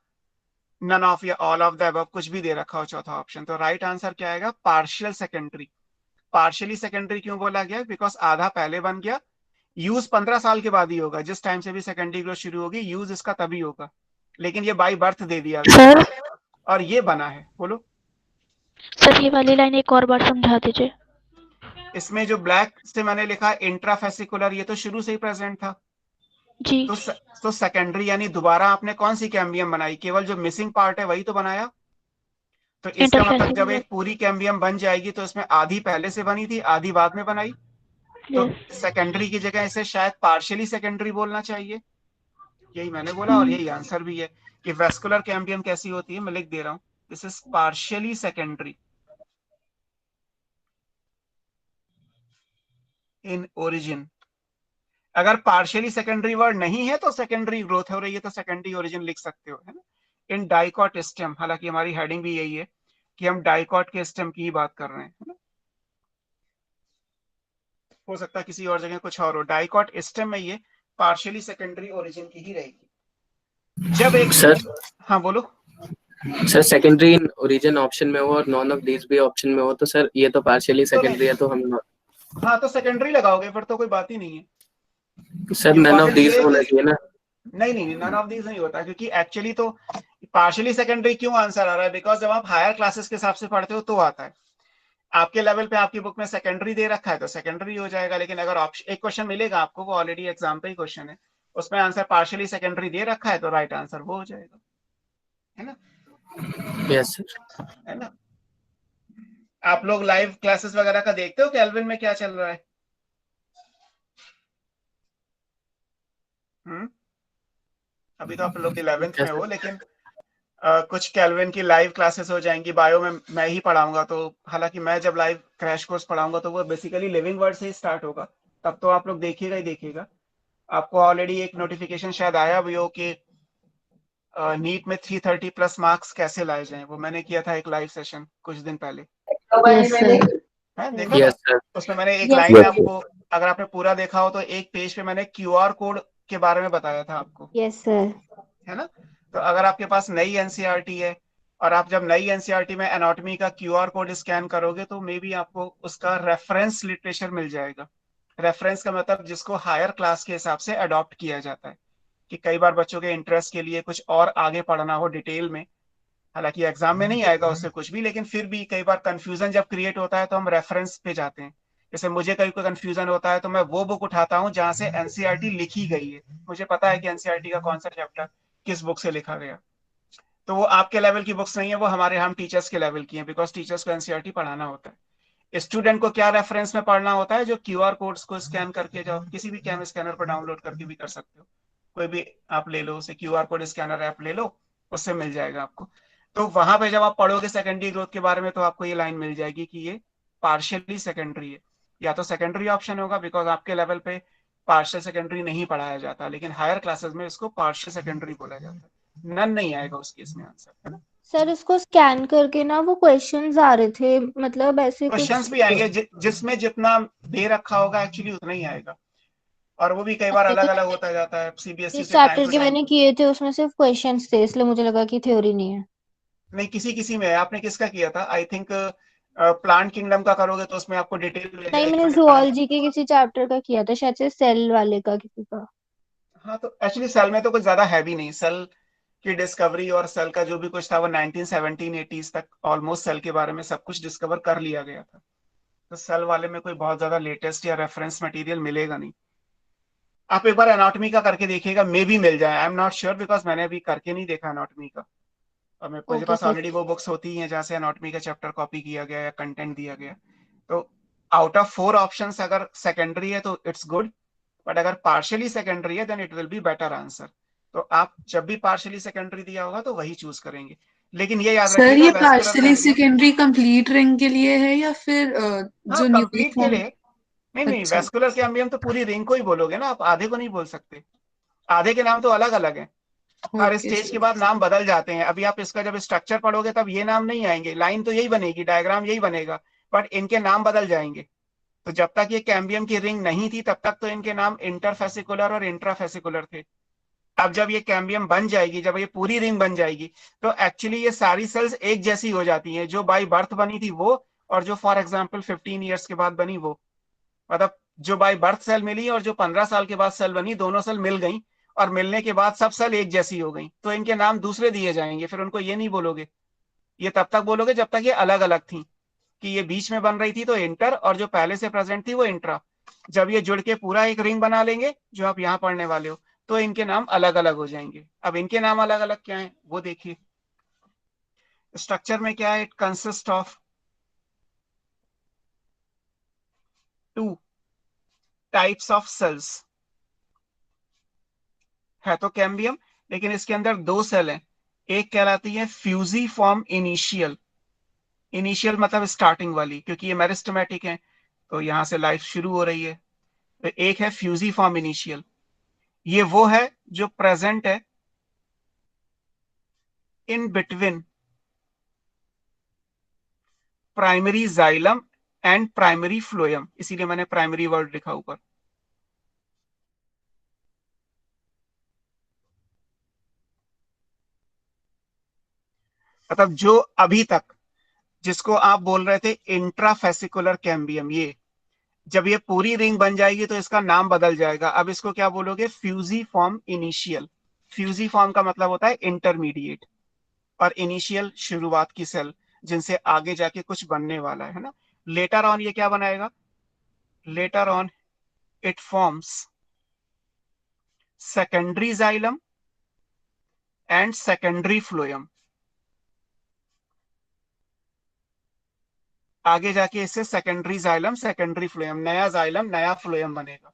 नन ऑफ या ऑल ऑफ द अबव, कुछ भी दे रखा हो चौथा ऑप्शन, तो राइट आंसर क्या आएगा, पार्शियल सेकेंडरी। पार्शियली सेकेंडरी क्यों बोला गया, बिकॉज आधा पहले बन गया। यूज 15 साल के बाद ही होगा, जिस टाइम से भी सेकेंडरी ग्रोथ शुरू होगी यूज इसका तभी होगा, लेकिन ये बाई बर्थ दे दिया सर और ये बना है। बोलो। सर ये वाली लाइन एक और बार समझा दीजिए। इसमें जो ब्लैक से मैंने लिखा इंट्राफेसिकुलर, ये तो शुरू से ही प्रेजेंट था। जी तो सेकेंडरी यानी दोबारा आपने कौन सी कैम्बियम बनाई, केवल जो मिसिंग पार्ट है वही तो बनाया। तो इसका मतलब जब इंटरफेसिकुलर। एक पूरी कैम्बियम बन जाएगी तो इसमें आधी पहले से बनी थी, आधी बाद में बनाई। तो यस। सेकेंडरी की जगह इसे शायद पार्शियली सेकेंडरी बोलना चाहिए। यही मैंने बोला और यही आंसर भी है कि वेस्कुलर कैम्बियम कैसी होती है, मैं लिख दे रहा हूं, this is partially secondary in origin. अगर पार्शियली सेकेंडरी वर्ड नहीं है तो सेकेंडरी ग्रोथ हो रही है तो सेकेंडरी ओरिजिन लिख सकते हो, है ना। इन डाइकॉट स्टेम, हालांकि हमारी हेडिंग भी यही है कि हम डाइकॉट के स्टेम की ही बात कर रहे हैं, है ना। हो सकता है किसी और जगह कुछ और हो, डाइकॉट स्टेम में ये पार्शियली सेकेंडरी ओरिजिन की ही रहेगी। जब एक सर हाँ बोलो। Sir secondary in origin option में हो और नॉन ऑफ दीज भी ऑप्शन में हो तो सर ये तो पार्शियली सेकेंडरी है, तो हम हाँ तो सेकेंडरी लगाओगे फिर तो कोई बात ही नहीं है। Sir none of important these ये है होना कि चाहिए ना। नहीं नन ऑफ दीज नहीं होता, क्योंकि एक्चुअली तो पार्शियली सेकेंडरी क्यों आंसर आ रहा है, बिकॉज जब आप हायर क्लासेस के हिसाब से पढ़ते हो तो आता है। आपके लेवल पे आपकी बुक में सेकेंडरी दे रखा है तो सेकेंडरी हो जाएगा, लेकिन अगर ऑप्शन एक क्वेश्चन मिलेगा आपको, वो ऑलरेडी एग्जाम पे ही क्वेश्चन है, उसमें आंसर पार्शियली सेकेंडरी दे रखा है तो राइट आंसर वो हो जाएगा, है ना। Yes sir. है ना। आप लोग लाइव क्लासेस वगैरह का देखते हो कैल्विन में क्या चल रहा है। अभी तो आप लोग 11th में हो, लेकिन कुछ कैल्विन की लाइव क्लासेस हो जाएंगी। बायो में मैं ही पढ़ाऊंगा, तो हालांकि मैं जब लाइव क्रैश कोर्स पढ़ाऊंगा तो वो बेसिकली लिविंग वर्ड से ही स्टार्ट होगा, तब तो आप लोग देखिएगा ही देखिएगा। आपको ऑलरेडी एक नोटिफिकेशन शायद आया भी हो कि नीट में 330 प्लस मार्क्स कैसे लाए जाएं, वो मैंने किया था एक लाइव सेशन कुछ दिन पहले। है देखा यस था, सर। उसमें मैंने एक Yes, लाइन sir. आपको, अगर आपने पूरा देखा हो तो एक पेज पे मैंने क्यूआर कोड के बारे में बताया था आपको, Yes, sir. है ना। तो अगर आपके पास नई एनसीईआरटी है और आप जब नई एनसीईआरटी में एनाटॉमी का क्यूआर कोड स्कैन करोगे तो मे बी आपको उसका रेफरेंस लिटरेचर मिल जाएगा। रेफरेंस का मतलब जिसको हायर क्लास के हिसाब से अडॉप्ट किया जाता है, कि कई बार बच्चों के इंटरेस्ट के लिए कुछ और आगे पढ़ना हो डिटेल में, हालांकि एग्जाम में नहीं आएगा उससे कुछ भी, लेकिन फिर भी कई बार कंफ्यूजन जब क्रिएट होता है तो हम रेफरेंस पे जाते हैं। जैसे मुझे कहीं कोई कंफ्यूजन होता है तो मैं वो बुक उठाता हूँ जहां से एनसीईआरटी लिखी गई है, मुझे पता है कि एनसीईआरटी का कौन सा चैप्टर किस बुक से लिखा गया। तो वो आपके लेवल की बुक्स नहीं है, वो हमारे हम टीचर्स के लेवल की हैं, बिकॉज टीचर्स को एनसीईआरटी पढ़ाना होता है। स्टूडेंट को क्या रेफरेंस में पढ़ना होता है, जो क्यूआर कोड्स को स्कैन करके, जो किसी भी कैम स्कैनर पर डाउनलोड करके भी कर सकते हो, कोई भी आप ले लो, उसे क्यूआर कोड स्कैनर ऐप ले लो, उससे मिल जाएगा आपको। तो वहां पे जब आप पढ़ोगे सेकेंडरी ग्रोथ के बारे में तो आपको ये लाइन मिल जाएगी कि ये पार्शियली सेकेंडरी है, या तो सेकेंडरी ऑप्शन होगा, बिकॉज आपके लेवल पे पार्शियल सेकेंडरी नहीं पढ़ाया जाता, लेकिन हायर क्लासेस में इसको पार्शियल सेकेंडरी बोला जाता है। नन नहीं आएगा उस केस में आंसर, है ना। सर इसको स्कैन करके ना वो क्वेश्चंस आ रहे थे, मतलब ऐसे क्वेश्चंस कुछ। भी आएंगे जिसमें जितना दे रखा होगा एक्चुअली उतना ही आएगा, और वो भी कई बार अच्छा, अलग तो अलग होता जाता है सीबीएसई जिस से टाइम चैप्टर टू के टाइम। मैंने किए थे उसमें सिर्फ क्वेश्चंस थे, इसलिए मुझे लगा कि थ्योरी नहीं है। नहीं, किसी किसी में है। आपने किसका किया था? आई थिंक प्लांट किंगडम का करोगे तो उसमें आपको डिटेल मिल नहीं, जाएगी मैंने बड़े आराम से। जूलॉजी के किसी चैप्टर का किया था, शायद से सेल वाले का किसी का। हाँ, तो एक्चुअली सेल में तो कुछ ज्यादा है भी नहीं। सेल की डिस्कवरी और सेल का जो भी कुछ था वो 1917-80s तक ऑलमोस्ट सेल के बारे में सब कुछ डिस्कवर कर लिया गया था। तो सेल वाले में कोई बहुत ज्यादा लेटेस्ट या रेफरेंस मटेरियल मिलेगा नहीं। आप एक बार एनाटॉमी का करके देखिएगा, मे भी मिल जाए, I am not sure, because मैंने अभी करके नहीं देखा एनाटॉमी का। और मेरे ओके पास सर। ऑलरेडी वो बुक्स होती ही हैं जहाँ से एनाटॉमी का चैप्टर कॉपी किया गया या कंटेंट दिया गया। तो आउट ऑफ 4 ऑप्शंस अगर सेकेंडरी है तो इट्स गुड, बट अगर पार्शियली सेकेंडरी है then it will be better answer. तो आप जब भी पार्शियली सेकेंडरी दिया होगा तो वही चूज करेंगे, लेकिन ये याद सर रखिएगा ये vascular partially cambium. Secondary complete ring के लिए है या फिर हाँ, जो न्यूली कंप्लीट के फॉर्म? लिए। नहीं नहीं, अच्छा। वेस्कुलर कैम्बियम तो पूरी रिंग को ही बोलोगे ना, आप आधे को नहीं बोल सकते। आधे के नाम तो अलग अलग हैं, हर ओके स्टेज के सर। बाद नाम बदल जाते हैं। अभी आप इसका जब स्ट्रक्चर पढ़ोगे तब ये नाम नहीं आएंगे, लाइन तो यही बनेगी, डायग्राम यही बनेगा, बट इनके नाम बदल जाएंगे। तो जब तक ये कैम्बियम की रिंग नहीं थी तब तक तो इनके नाम इंटरफेसिकुलर और इंट्राफेसिकुलर थे। अब जब ये कैम्बियम बन जाएगी, जब ये पूरी रिंग बन जाएगी, तो एक्चुअली ये सारी सेल्स एक जैसी हो जाती हैं, जो बाई बर्थ बनी थी वो, और जो फॉर एग्जाम्पल 15 ईयर्स के बाद बनी वो। मतलब जो बाई बर्थ सेल मिली और जो 15 साल के बाद सेल बनी, दोनों सेल मिल गई, और मिलने के बाद सब सेल एक जैसी हो गई, तो इनके नाम दूसरे दिए जाएंगे। फिर उनको ये नहीं बोलोगे, ये तब तक बोलोगे जब तक ये अलग अलग थी, कि ये बीच में बन रही थी तो इंटर, और जो पहले से प्रेजेंट थी वो इंट्रा। जब ये जुड़ के पूरा एक रिंग बना लेंगे जो आप यहाँ पढ़ने वाले हो, तो इनके नाम अलग अलग हो जाएंगे। अब इनके नाम अलग अलग क्या है वो देखिए। स्ट्रक्चर में क्या है, it consist of 2 types of cells. है तो कैम्बियम, लेकिन इसके अंदर 2 सेल हैं। एक कहलाती है फ्यूजीफॉर्म इनिशियल। इनिशियल मतलब स्टार्टिंग वाली, क्योंकि ये मेरिस्टेमेटिक है तो यहाँ से लाइफ शुरू हो रही है। तो एक है फ्यूजीफॉर्म इनिशियल, ये वो है जो प्रेजेंट है in between primary xylem and primary phloem, इसीलिए मैंने प्राइमरी वर्ड लिखा ऊपर। मतलब जो अभी तक, जिसको आप बोल रहे थे इंट्राफेसिकुलर कैम्बियम, ये जब ये पूरी रिंग बन जाएगी तो इसका नाम बदल जाएगा। अब इसको क्या बोलोगे? Fusiform initial. फ्यूजीफॉर्म का मतलब होता है इंटरमीडिएट, और इनिशियल शुरुआत की सेल, जिनसे आगे जाके कुछ बनने वाला है ना। लेटर ऑन ये क्या बनाएगा? Later on it forms secondary xylem and secondary phloem. आगे जाके इससे सेकेंडरी जाइलम सेकेंडरी फ्लोएम, नया जाइलम नया फ्लोएम बनेगा।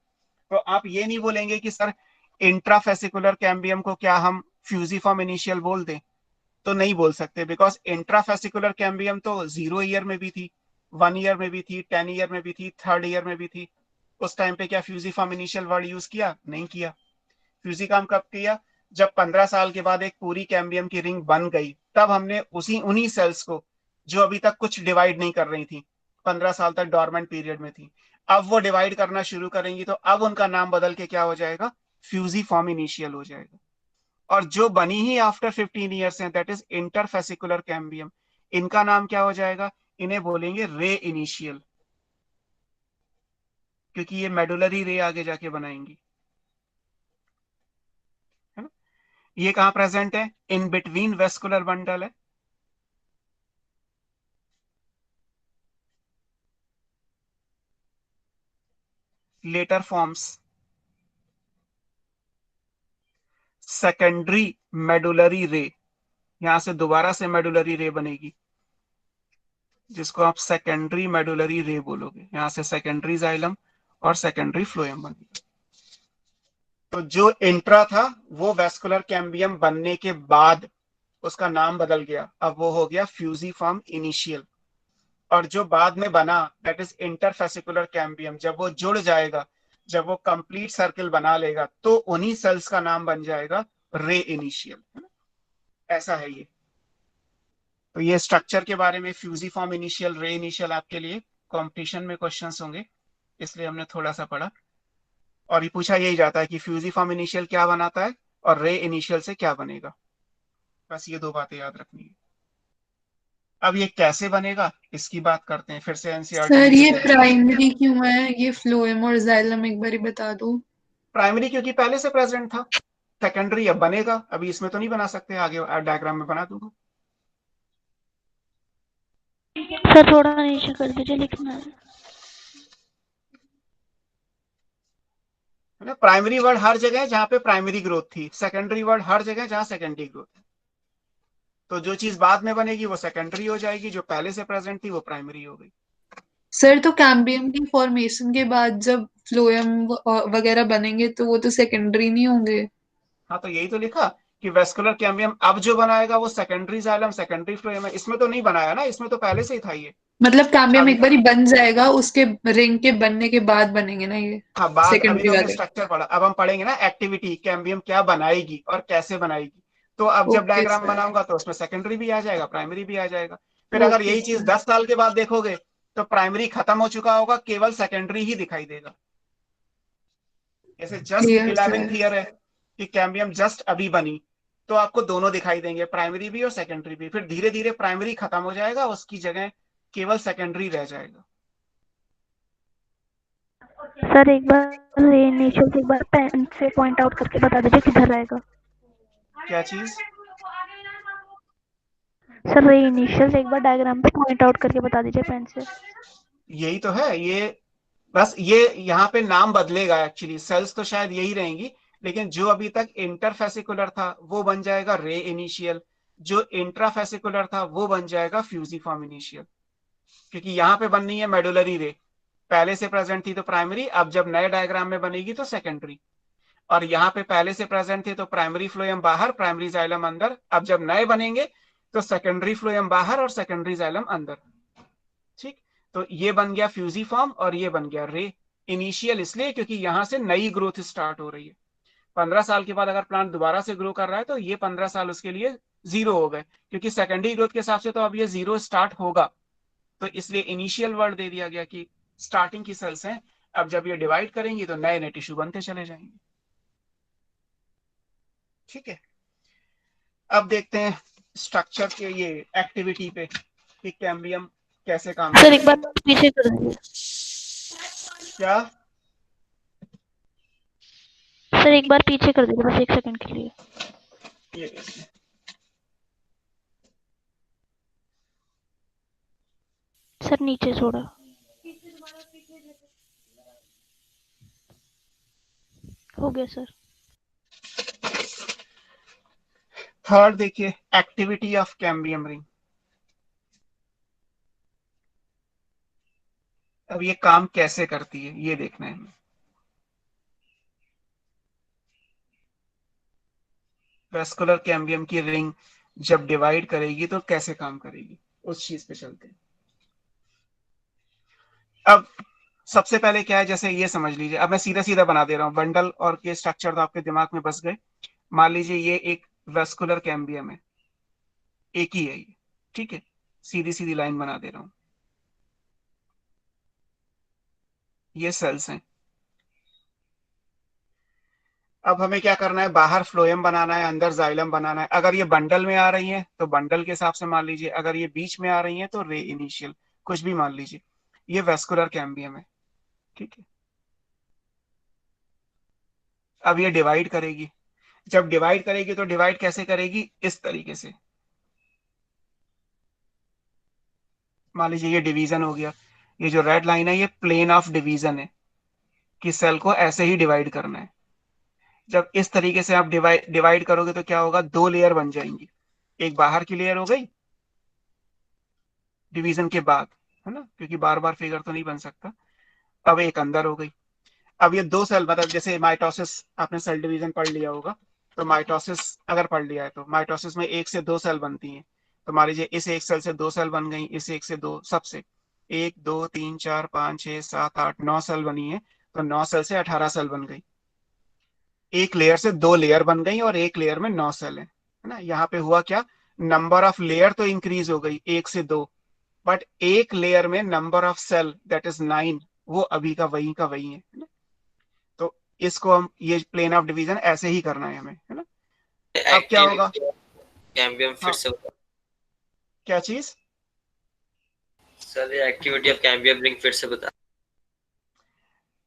तो आप ये नहीं बोलेंगे कि सर इंट्राफेसिकुलर कैम्बियम को क्या हम फ्यूजीफॉर्म इनिशियल बोल दें, तो नहीं बोल सकते, बिकॉज इंट्राफेसिकुलर कैम्बियम तो 0 ईयर में भी थी, 1 ईयर में भी थी, 10 ईयर में भी थी, 3rd ईयर में भी थी। उस टाइम पे क्या फ्यूजीफॉर्म इनिशियल वर्ड यूज किया? नहीं किया। फ्यूजी काम कब किया? जब 15 साल के बाद एक पूरी कैम्बियम की रिंग बन गई, तब हमने उसी उन्हीं सेल्स को, जो अभी तक कुछ डिवाइड नहीं कर रही थी, 15 साल तक डॉर्मेंट पीरियड में थी, अब वो डिवाइड करना शुरू करेंगी, तो अब उनका नाम बदल के क्या हो जाएगा? फ्यूजी फॉर्म इनिशियल हो जाएगा। और जो बनी ही आफ्टर 15 ईयर्स है दैट इज इंटरफेसिकुलर कैम्बियम। इनका नाम क्या हो जाएगा? इन्हें बोलेंगे रे इनिशियल, क्योंकि ये मेडुलरी रे आगे जाके बनाएंगी, है ना। ये कहां प्रेजेंट है? इन बिटवीन वेस्कुलर बंडल है। लेटर फॉर्म्स सेकेंडरी मेडुलरी रे, यहां से दोबारा से मेडुलरी रे बनेगी, जिसको आप सेकेंडरी मेडुलरी रे बोलोगे। यहां से सेकेंडरी जाइलम और सेकेंडरी फ्लोएम बनेगा। तो जो इंट्रा था वो वेस्कुलर कैम्बियम बनने के बाद उसका नाम बदल गया, अब वो हो गया फ्यूजिफॉर्म इनिशियल। और जो बाद में बना दैट इज इंटरफेसिकुलर कैम्बियम, जब वो जुड़ जाएगा, जब वो कंप्लीट सर्किल बना लेगा, तो उन्हीं सेल्स का नाम बन जाएगा रे इनिशियल, है ना। ऐसा है ये। तो ये स्ट्रक्चर के बारे में फ्यूजिफॉर्म इनिशियल, रे इनिशियल आपके लिए कंपटीशन में क्वेश्चंस होंगे, इसलिए हमने थोड़ा सा पढ़ा। और ये पूछा यही जाता है कि फ्यूजिफॉर्म इनिशियल क्या बनाता है और रे इनिशियल से क्या बनेगा। बस ये दो बातें याद रखनी है। अब ये कैसे बनेगा इसकी बात करते हैं, फिर से एनसीईआरटी सर की जो ये दे। प्राइमरी क्यों है, ये फ्लोएम और जाइलम एक बार बता दो। प्राइमरी क्योंकि पहले से प्रेजेंट था, सेकेंडरी अब बनेगा, अभी इसमें तो नहीं बना सकते, आगे डायग्राम में बना दूंगा। सर थोड़ा नीचे कर दीजिए, लिखना है। है ना। प्राइमरी वर्ड हर जगह है जहां पे प्राइमरी ग्रोथ थी, सेकेंडरी वर्ड हर जगह जहां सेकेंडरी ग्रोथ है। तो जो चीज बाद में बनेगी वो सेकेंडरी हो जाएगी, जो पहले से प्रेजेंट थी वो प्राइमरी हो गई। सर तो कैम्बियम की फॉर्मेशन के बाद जब फ्लोएम वगैरह बनेंगे तो वो तो सेकेंडरी नहीं होंगे। हाँ, तो यही तो लिखा कि वेस्कुलर कैम्बियम अब जो बनाएगा वो सेकेंडरी जाइलम सेकेंडरी फ्लोएम है। इसमें तो नहीं बनाया ना, इसमें तो पहले से ही था ये। मतलब कैम्बियम अभी एक बार ही बन जाएगा, उसके रिंग के बनने के बाद बनेंगे ना ये हाँ, बाद अभी सेकेंडरी तो हमने वाले। स्ट्रक्चर पढ़ा, अब हम पढ़ेंगे ना एक्टिविटी, कैम्बियम क्या बनाएगी और कैसे बनाएगी। तो अब जब ओके डायग्राम सर। बनाऊंगा तो उसमें सेकेंडरी भी आ जाएगा, प्राइमरी भी आ जाएगा। फिर अगर ओके यही चीज सर। 10 साल के बाद देखोगे तो प्राइमरी खत्म हो चुका होगा, केवल सेकेंडरी ही दिखाई देगा। जैसे just clear 11th sir. Year है कि कैम्बियम जस्ट अभी बनी, तो आपको दोनों दिखाई देंगे, प्राइमरी भी और सेकेंडरी भी। फिर धीरे धीरे प्राइमरी खत्म हो जाएगा, उसकी जगह केवल सेकेंडरी रह जाएगा। सर एक बार ये नीचे से एक बार पेन से पॉइंट आउट करके बता दीजिए किधर रहेगा। क्या चीज? सर ये इनिशियल एक बार डायग्राम पे पॉइंट आउट करके बता दीजिए पेन से। यही तो है ये। बस ये यहाँ पे नाम बदलेगा, एक्चुअली सेल्स तो शायद यही रहेंगी, लेकिन जो अभी तक इंटरफेसिकुलर था वो बन जाएगा रे इनिशियल, जो इंट्राफेसिकुलर था वो बन जाएगा फ्यूजिफॉर्म इनिशियल। क्योंकि यहाँ पे बननी है मेडुलरी रे, पहले से प्रेजेंट थी तो प्राइमरी, अब जब नए डायग्राम में बनेगी तो सेकेंडरी। और यहाँ पे पहले से प्रेजेंट थे तो प्राइमरी फ्लोएम बाहर, प्राइमरी जाइलम अंदर। अब जब नए बनेंगे तो सेकेंडरी फ्लोएम बाहर और सेकेंडरी जाइलम अंदर। ठीक। तो ये बन गया फ्यूजिफॉर्म और ये बन गया रे इनिशियल, इसलिए क्योंकि यहां से नई ग्रोथ स्टार्ट हो रही है। 15 साल के बाद अगर प्लांट दोबारा से ग्रो कर रहा है तो ये 15 साल उसके लिए जीरो हो गए, क्योंकि सेकेंडरी ग्रोथ के हिसाब से तो अब ये जीरो स्टार्ट होगा। तो इसलिए इनिशियल वर्ड दे दिया गया कि स्टार्टिंग की सेल्स हैं, अब जब ये डिवाइड करेंगी तो नए नए टिश्यू बनते चले जाएंगे। ठीक है। अब देखते हैं स्ट्रक्चर के ये एक्टिविटी पे कि कैम्बियम कैसे काम सर एक बार करेगा। पीछे कर दीजिए। क्या? सर एक बार पीछे कर दीजिए बस 1 सेकंड के लिए। ये देखिए। सर नीचे छोड़ा। हो गया सर। थर्ड देखिए, एक्टिविटी ऑफ कैम्बियम रिंग। अब ये काम कैसे करती है ये देखना है हमें। वेस्कुलर कैम्बियम की रिंग जब डिवाइड करेगी तो कैसे काम करेगी, उस चीज पे चलते हैं। अब सबसे पहले क्या है, जैसे ये समझ लीजिए, अब मैं सीधा सीधा बना दे रहा हूँ, बंडल और के स्ट्रक्चर तो आपके दिमाग में बस गए। मान लीजिए ये एक वेस्कुलर कैम्बियम है, एक ही है ये। ठीक है, सीधी सीधी लाइन बना दे रहा हूं। ये सेल्स हैं। अब हमें क्या करना है, बाहर फ्लोएम बनाना है, अंदर जाइलम बनाना है। अगर ये बंडल में आ रही है तो बंडल के हिसाब से मान लीजिए, अगर ये बीच में आ रही है तो रे इनिशियल, कुछ भी मान लीजिए। ये वेस्कुलर कैम्बियम है, ठीक है। अब ये डिवाइड करेगी, जब डिवाइड करेगी तो डिवाइड कैसे करेगी, इस तरीके से। मान लीजिए ये डिवीजन हो गया, ये जो रेड लाइन है ये प्लेन ऑफ डिवीजन है, कि सेल को ऐसे ही डिवाइड करना है। जब इस तरीके से आप डिवाइड डिवाइड करोगे तो क्या होगा, दो लेयर बन जाएंगी। एक बाहर की लेयर हो गई डिवीजन के बाद, है ना, क्योंकि बार बार फिगर तो नहीं बन सकता। अब एक अंदर हो गई। अब ये दो सेल, मतलब जैसे माइटोसिस, आपने सेल डिवीजन पढ़ लिया होगा, तो माइटोसिस अगर पढ़ लिया है तो माइटोसिस में एक से दो सेल बनती हैं। तो मान लीजिए इस एक सेल से दो सेल बन गई, इस एक से दो, सबसे एक दो तीन चार पाँच छह सात आठ नौ सेल बनी है, तो नौ सेल से 18 सेल बन गई। एक लेयर से दो लेयर बन गई और एक लेयर में नौ सेल है ना। यहाँ पे हुआ क्या, नंबर ऑफ लेयर तो इंक्रीज हो गई एक से दो, बट एक लेयर में number of cell that is 9, वो अभी का वही है ना। तो इसको हम, ये प्लेन ऑफ डिवीजन ऐसे ही करना है हमें, है ना। अब क्या होगा, कैम्बियम फिर हाँ से क्या चीज, सर ये एक्टिविटी ऑफ कैम्बियम रिंग फिर से बता।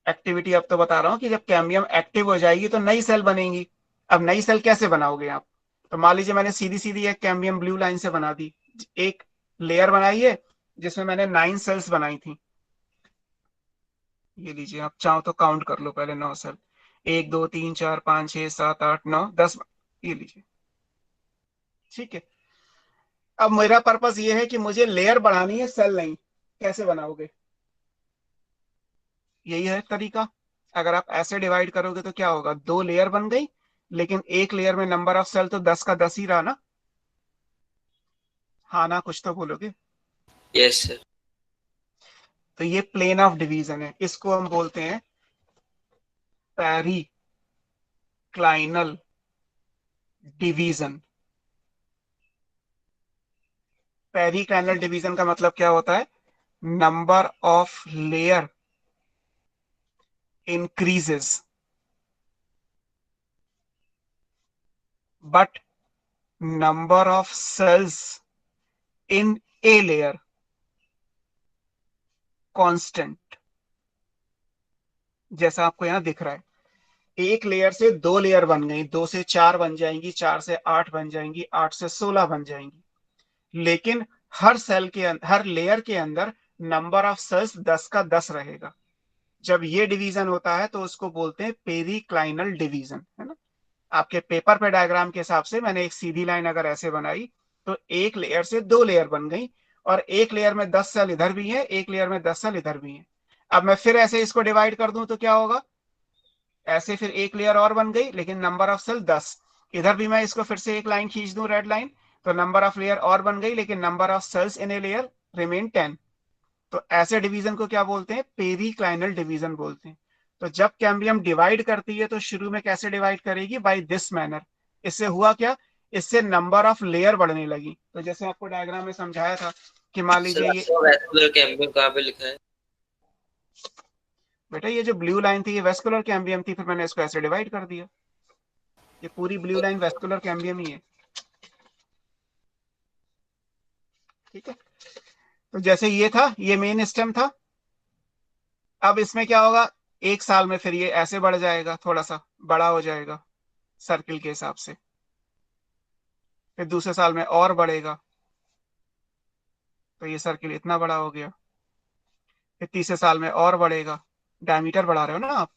एक्टिविटी अब तो बता रहा हूँ कि जब कैम्बियम एक्टिव हो जाएगी तो नई सेल बनेगी। अब नई सेल कैसे बनाओगे आप, तो मान लीजिए मैंने सीधी सीधी एक कैम्बियम ब्लू लाइन से बना दी, एक लेयर बनाई है जिसमें मैंने 9 सेल्स बनाई थी। ये लीजिए, आप चाहो तो काउंट कर लो पहले, 9 सेल, एक दो तीन चार पाँच छह सात आठ नौ 10, ये लीजिए, ठीक है। अब मेरा पर्पस ये है कि मुझे लेयर बढ़ानी है, सेल नहीं। कैसे बनाओगे, यही है तरीका। अगर आप ऐसे डिवाइड करोगे तो क्या होगा, दो लेयर बन गई, लेकिन एक लेयर में नंबर ऑफ सेल तो 10 का 10 ही रहा ना। हाँ ना, कुछ तो बोलोगे। Yes sir. तो ये प्लेन ऑफ डिवीजन है, इसको हम बोलते हैं पेरिक्लाइनल डिवीजन। पेरिक्लाइनल डिवीजन का मतलब क्या होता है, number of layer increases but number of cells in a layer constant। जैसा आपको यहां दिख रहा है, एक लेयर से दो लेयर बन गई, दो से चार बन जाएंगी, चार से आठ बन जाएंगी, आठ से 16 बन जाएंगी, लेकिन हर सेल के हर लेयर के अंदर नंबर ऑफ सेल्स 10 का 10 रहेगा। जब ये डिवीजन होता है तो उसको बोलते हैं पेरिक्लाइनल डिवीजन, है ना। आपके पेपर पे डायग्राम के हिसाब से मैंने एक सीधी लाइन अगर ऐसे बनाई तो एक लेयर से दो लेयर बन गई, और एक लेयर में 10 सेल इधर भी है, एक लेयर में 10 सेल इधर भी है। अब मैं फिर ऐसे इसको डिवाइड कर दूं तो क्या होगा, ऐसे फिर एक लेयर और बन गई, लेकिन नंबर ऑफ सेल 10। इधर भी मैं इसको फिर से एक लाइन खींच दूं, रेड लाइन, तो नंबर ऑफ लेयर और बन गई, लेकिन number of cells in a layer remain 10। तो ऐसे डिवीजन को क्या बोलते हैं, पेरिक्लाइनल डिवीजन बोलते हैं। तो जब कैम्बियम डिवाइड करती है तो शुरू में कैसे डिवाइड करेगी, बाय दिस मैनर। इससे हुआ क्या, इससे नंबर ऑफ लेयर बढ़ने लगी। तो जैसे आपको डायग्राम में समझाया था कि मान सर लीजिए ये, आपको वेस्कुलर कैम्बियम कहाँ पे लिखा है? बेटा ये जो ब्लू लाइन थी ये वेस्कुलर कैम्बियम थी, फिर मैंने इसको ऐसे डिवाइड कर दिया। ये पूरी ब्लू लाइन वेस्कुलर कैम्बियम ही है, ठीक है। तो जैसे ये था, ये मेन स्टेम था। अब इसमें क्या होगा, एक साल में फिर ये ऐसे बढ़ जाएगा, थोड़ा सा बड़ा हो जाएगा सर्किल के हिसाब से, फिर दूसरे साल में और बढ़ेगा, तो ये सर्किल इतना बड़ा हो गया, फिर तीसरे साल में और बढ़ेगा। डायमीटर बढ़ा रहे हो ना आप,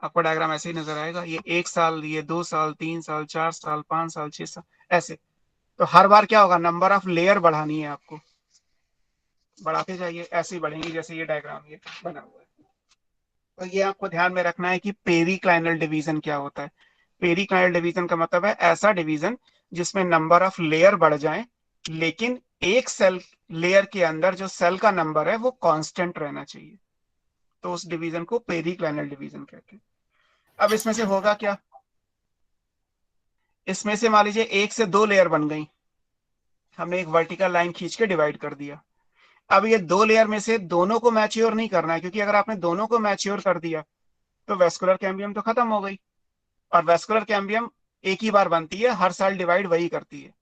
आपको डायग्राम ऐसे ही नजर आएगा, ये एक साल, ये 2 साल, 3 साल, 4 साल, 5 साल, 6 साल, ऐसे। तो हर बार क्या होगा, नंबर ऑफ लेयर बढ़ानी है आपको, बढ़ाते जाइए, ऐसे ही बढ़ेंगी जैसे ये डायग्राम ये बना हुआ है। तो ये आपको ध्यान में रखना है कि पेरिक्लाइनल डिवीजन क्या होता है। पेरिक्लाइनल डिवीजन का मतलब है ऐसा डिवीजन जिसमें नंबर ऑफ लेयर बढ़ जाए, लेकिन एक सेल लेयर के अंदर जो सेल का नंबर है वो कांस्टेंट रहना चाहिए। तो उस डिवीजन को पेरिक्लाइनल डिवीजन कहते हैं। अब इसमें से होगा क्या, इसमें से मान लीजिए एक से दो लेयर बन गई, हमने एक वर्टिकल लाइन खींच के डिवाइड कर दिया। अब ये दो लेयर में से दोनों को मैच्योर नहीं करना है, क्योंकि अगर आपने दोनों को मैच्योर कर दिया तो वेस्कुलर कैम्बियम तो खत्म हो गई, और वेस्कुलर कैम्बियम एक ही बार बनती है, हर साल डिवाइड वही करती है।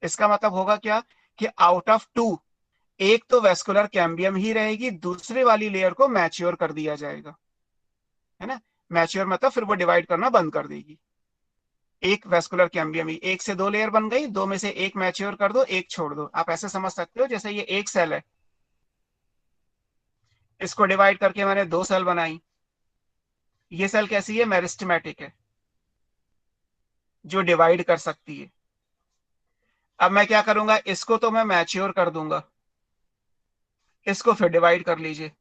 इसका मतलब होगा क्या कि आउट ऑफ 2 एक तो वेस्कुलर कैम्बियम ही रहेगी, दूसरी वाली लेयर को मैच्योर कर दिया जाएगा, है ना। मैच्योर मतलब फिर वो डिवाइड करना बंद कर देगी। एक वेस्कुलर कैम्बियम ही, एक से 2 लेयर बन गई, 2 में से एक मैच्योर कर दो, एक छोड़ दो। आप ऐसे समझ सकते हो जैसे ये एक सेल है, इसको डिवाइड करके मैंने 2 सेल बनाई। ये सेल कैसी है, मेरिस्टेमेटिक है, जो डिवाइड कर सकती है। अब मैं क्या करूंगा, इसको तो मैं मैच्योर कर दूंगा, इसको फिर डिवाइड कर लीजिए।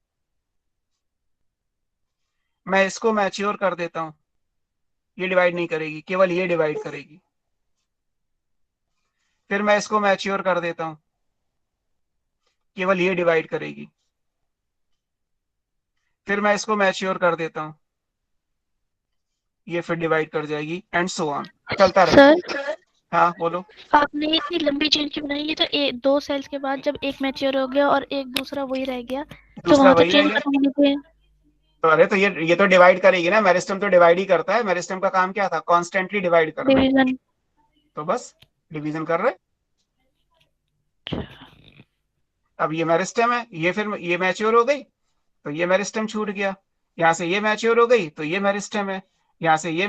मैं इसको मैच्योर कर देता हूं, ये डिवाइड नहीं करेगी, केवल ये डिवाइड करेगी। फिर मैं इसको मैच्योर कर देता हूं, केवल ये डिवाइड करेगी। फिर मैं इसको मैच्योर कर देता हूं, ये फिर डिवाइड कर जाएगी, एंड सो ऑन, चलता रहेगा। सर हाँ बोलो। आपने इतनी लंबी चेन क्यों बनाई? ये तो 2 सेल्स के बाद जब एक मैच्योर हो गया और एक दूसरा वही रह गया, तो दूसरा वहां तो वही चेन रहेगा। खत्म होनी चाहिए। तो अरे तो ये तो डिवाइड करेगी ना, मेरिस्टम तो डिवाइड ही करता है। मेरिस्टम का काम क्या था, कॉन्स्टेंटली डिवाइड करना। डिवीजन। तो बस डिवीजन कर रहे। अब ये मेरिस्टम है, ये फिर ये मैच्योर हो गई तो ये मेरिस्टम छूट गया। यहाँ से ये मैच्योर हो गई तो ये मेरिस्टम है। यहाँ से ये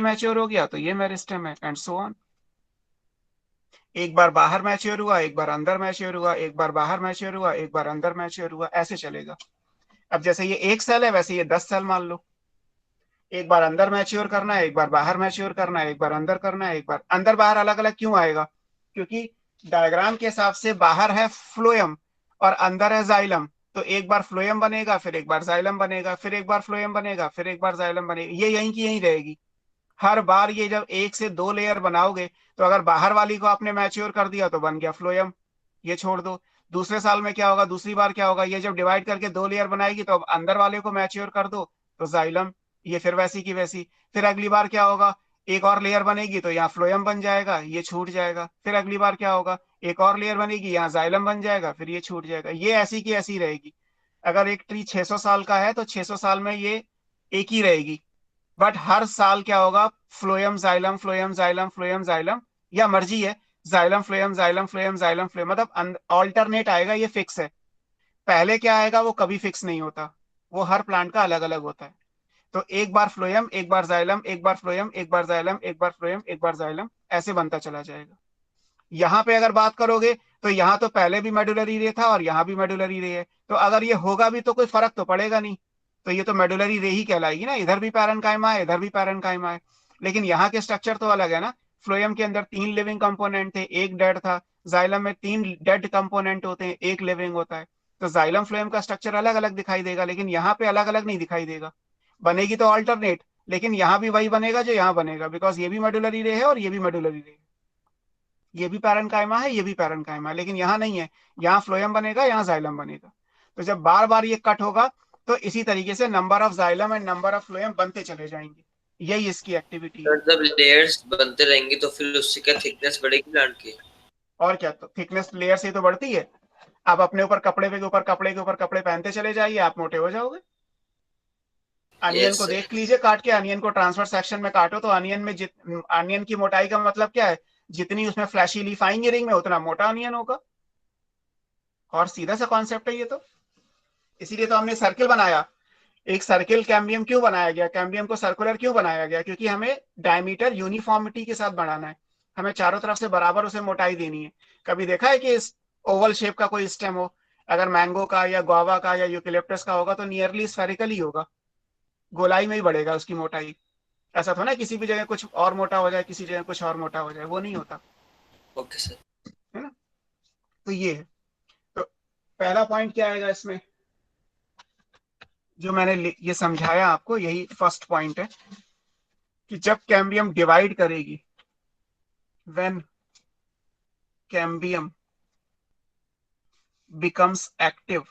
मैच्योर हो गया तो ये मेरिस्टम है, एंड सो ऑन। एक बार बाहर मैच्योर हुआ, एक बार अंदर मैच्योर हुआ, एक बार बाहर मैच्योर हुआ, एक बार अंदर मैच्योर हुआ, ऐसे चलेगा। अब जैसे ये एक सेल है, वैसे ये 10 सेल मान लो। एक बार अंदर मैच्योर करना है, एक बार बाहर मैच्योर करना है, एक बार अंदर करना है, एक बार अंदर बाहर अलग अलग क्यों आएगा, क्योंकि डायग्राम के हिसाब से बाहर है फ्लोएम और अंदर है जाइलम। तो एक बार फ्लोएम बनेगा, फिर एक बार जाइलम बनेगा, फिर एक बार फ्लोएम बनेगा, फिर एक बार जाइलम बनेगा। ये यहीं की यहीं रहेगी हर बार। ये जब 1 से 2 लेयर बनाओगे, तो अगर बाहर वाली को आपने मैच्योर कर दिया तो बन गया फ्लोएम, ये छोड़ दो। दूसरे साल में क्या होगा, दूसरी बार क्या होगा, ये जब डिवाइड करके 2 लेयर बनाएगी तो अब अंदर वाले को मैच्योर कर दो तो जाइलम, ये फिर वैसी की वैसी। फिर अगली बार क्या होगा, एक और लेयर बनेगी तो यहाँ फ्लोएम बन जाएगा, ये छूट जाएगा। फिर अगली बार क्या होगा, एक और लेयर बनेगी, यहाँ जाइलम बन जाएगा, फिर ये छूट जाएगा। ये ऐसी की ऐसी रहेगी। अगर एक ट्री 600 साल का है तो 600 साल में ये एक ही रहेगी। बट हर साल क्या होगा, phloem xylem phloem xylem phloem xylem, या मर्जी है, xylem phloem xylem phloem xylem phloem, मतलब ऑल्टरनेट आएगा, ये फिक्स है। पहले क्या आएगा वो कभी फिक्स नहीं होता, वो हर प्लांट का अलग अलग होता है। तो एक बार फ्लोएम, एक बार जाइलम, एक बार फ्लोएम, एक बार जाइलम, एक बार फ्लोएम, एक बार जाइलम, ऐसे बनता चला जाएगा। यहाँ पे अगर बात करोगे तो यहाँ तो पहले भी मेडुलरी रे था और यहाँ भी मेडुलरी रे है, तो अगर ये होगा भी तो कोई फर्क तो पड़ेगा नहीं। तो ये तो मेडुलरी रे ही कहलाएगी ना, इधर भी पैरेन्काइमा है, इधर भी पैरेन्काइमा है। लेकिन यहाँ के स्ट्रक्चर तो अलग है ना। फ्लोएम के अंदर 3 लिविंग कंपोनेंट थे, एक डेड था। जाइलम में 3 डेड कंपोनेंट होते हैं, एक लिविंग होता है। तो जाइलम फ्लोएम का स्ट्रक्चर अलग अलग दिखाई देगा, लेकिन यहाँ पे अलग अलग नहीं दिखाई देगा। बनेगी तो ऑल्टरनेट, लेकिन यहाँ भी वही बनेगा जो यहाँ बनेगा, बिकॉज ये भी मेडुलरी रे है और ये भी मेडुलरी रे है। ये भी पैरेन्काइमा है, ये भी पैरेन्काइमा है, लेकिन यहाँ नहीं है। यहाँ फ्लोएम बनेगा, यहाँ जाइलम बनेगा। तो जब बार बार ये कट होगा तो इसी तरीके से number of xylem and number of phloem बनते चले जाएंगे। यही इसकी एक्टिविटी है। सर जब लेयर्स बनते रहेंगी तो फिर उससे क्या थिकनेस बढ़ेगी प्लांट की? और क्या, तो थिकनेस लेयर से तो बढ़ती है। आप अपने ऊपर कपड़े के ऊपर कपड़े के ऊपर कपड़े पहनते चले जाइए, आप मोटे हो जाओगे। अनियन यस को सर। देख लीजिए काट के, अनियन को ट्रांसफर सेक्शन में काटो तो अनियन में अनियन की मोटाई का मतलब क्या है, जितनी उसमें फ्लैशी लीफ आएंगी रिंग में उतना मोटा अनियन होगा। और सीधा सा कॉन्सेप्ट है ये तो। इसीलिए तो हमने सर्किल बनाया। एक सर्किल कैम्बियम क्यों बनाया गया, कैम्बियम को सर्कुलर क्यों बनाया गया, क्योंकि हमें डायमीटर यूनिफॉर्मिटी के साथ बढ़ाना है। हमें चारों तरफ से बराबर उसे मोटाई देनी है। कभी देखा है कि इस ओवल शेप का कोई स्टेम हो, अगर मैंगो का या गुआवा का या यूकेलिप्टस का होगा तो नियरली स्फेरिकल ही होगा, गोलाई में ही बढ़ेगा उसकी मोटाई। ऐसा तो ना किसी भी जगह कुछ और मोटा हो जाए, किसी जगह कुछ और मोटा हो जाए, वो नहीं होता, ओके सर। है ना। तो ये है। तो पहला पॉइंट क्या आएगा इसमें, जो मैंने ये समझाया आपको, यही फर्स्ट पॉइंट है कि जब कैम्बियम डिवाइड करेगी, when cambium becomes active,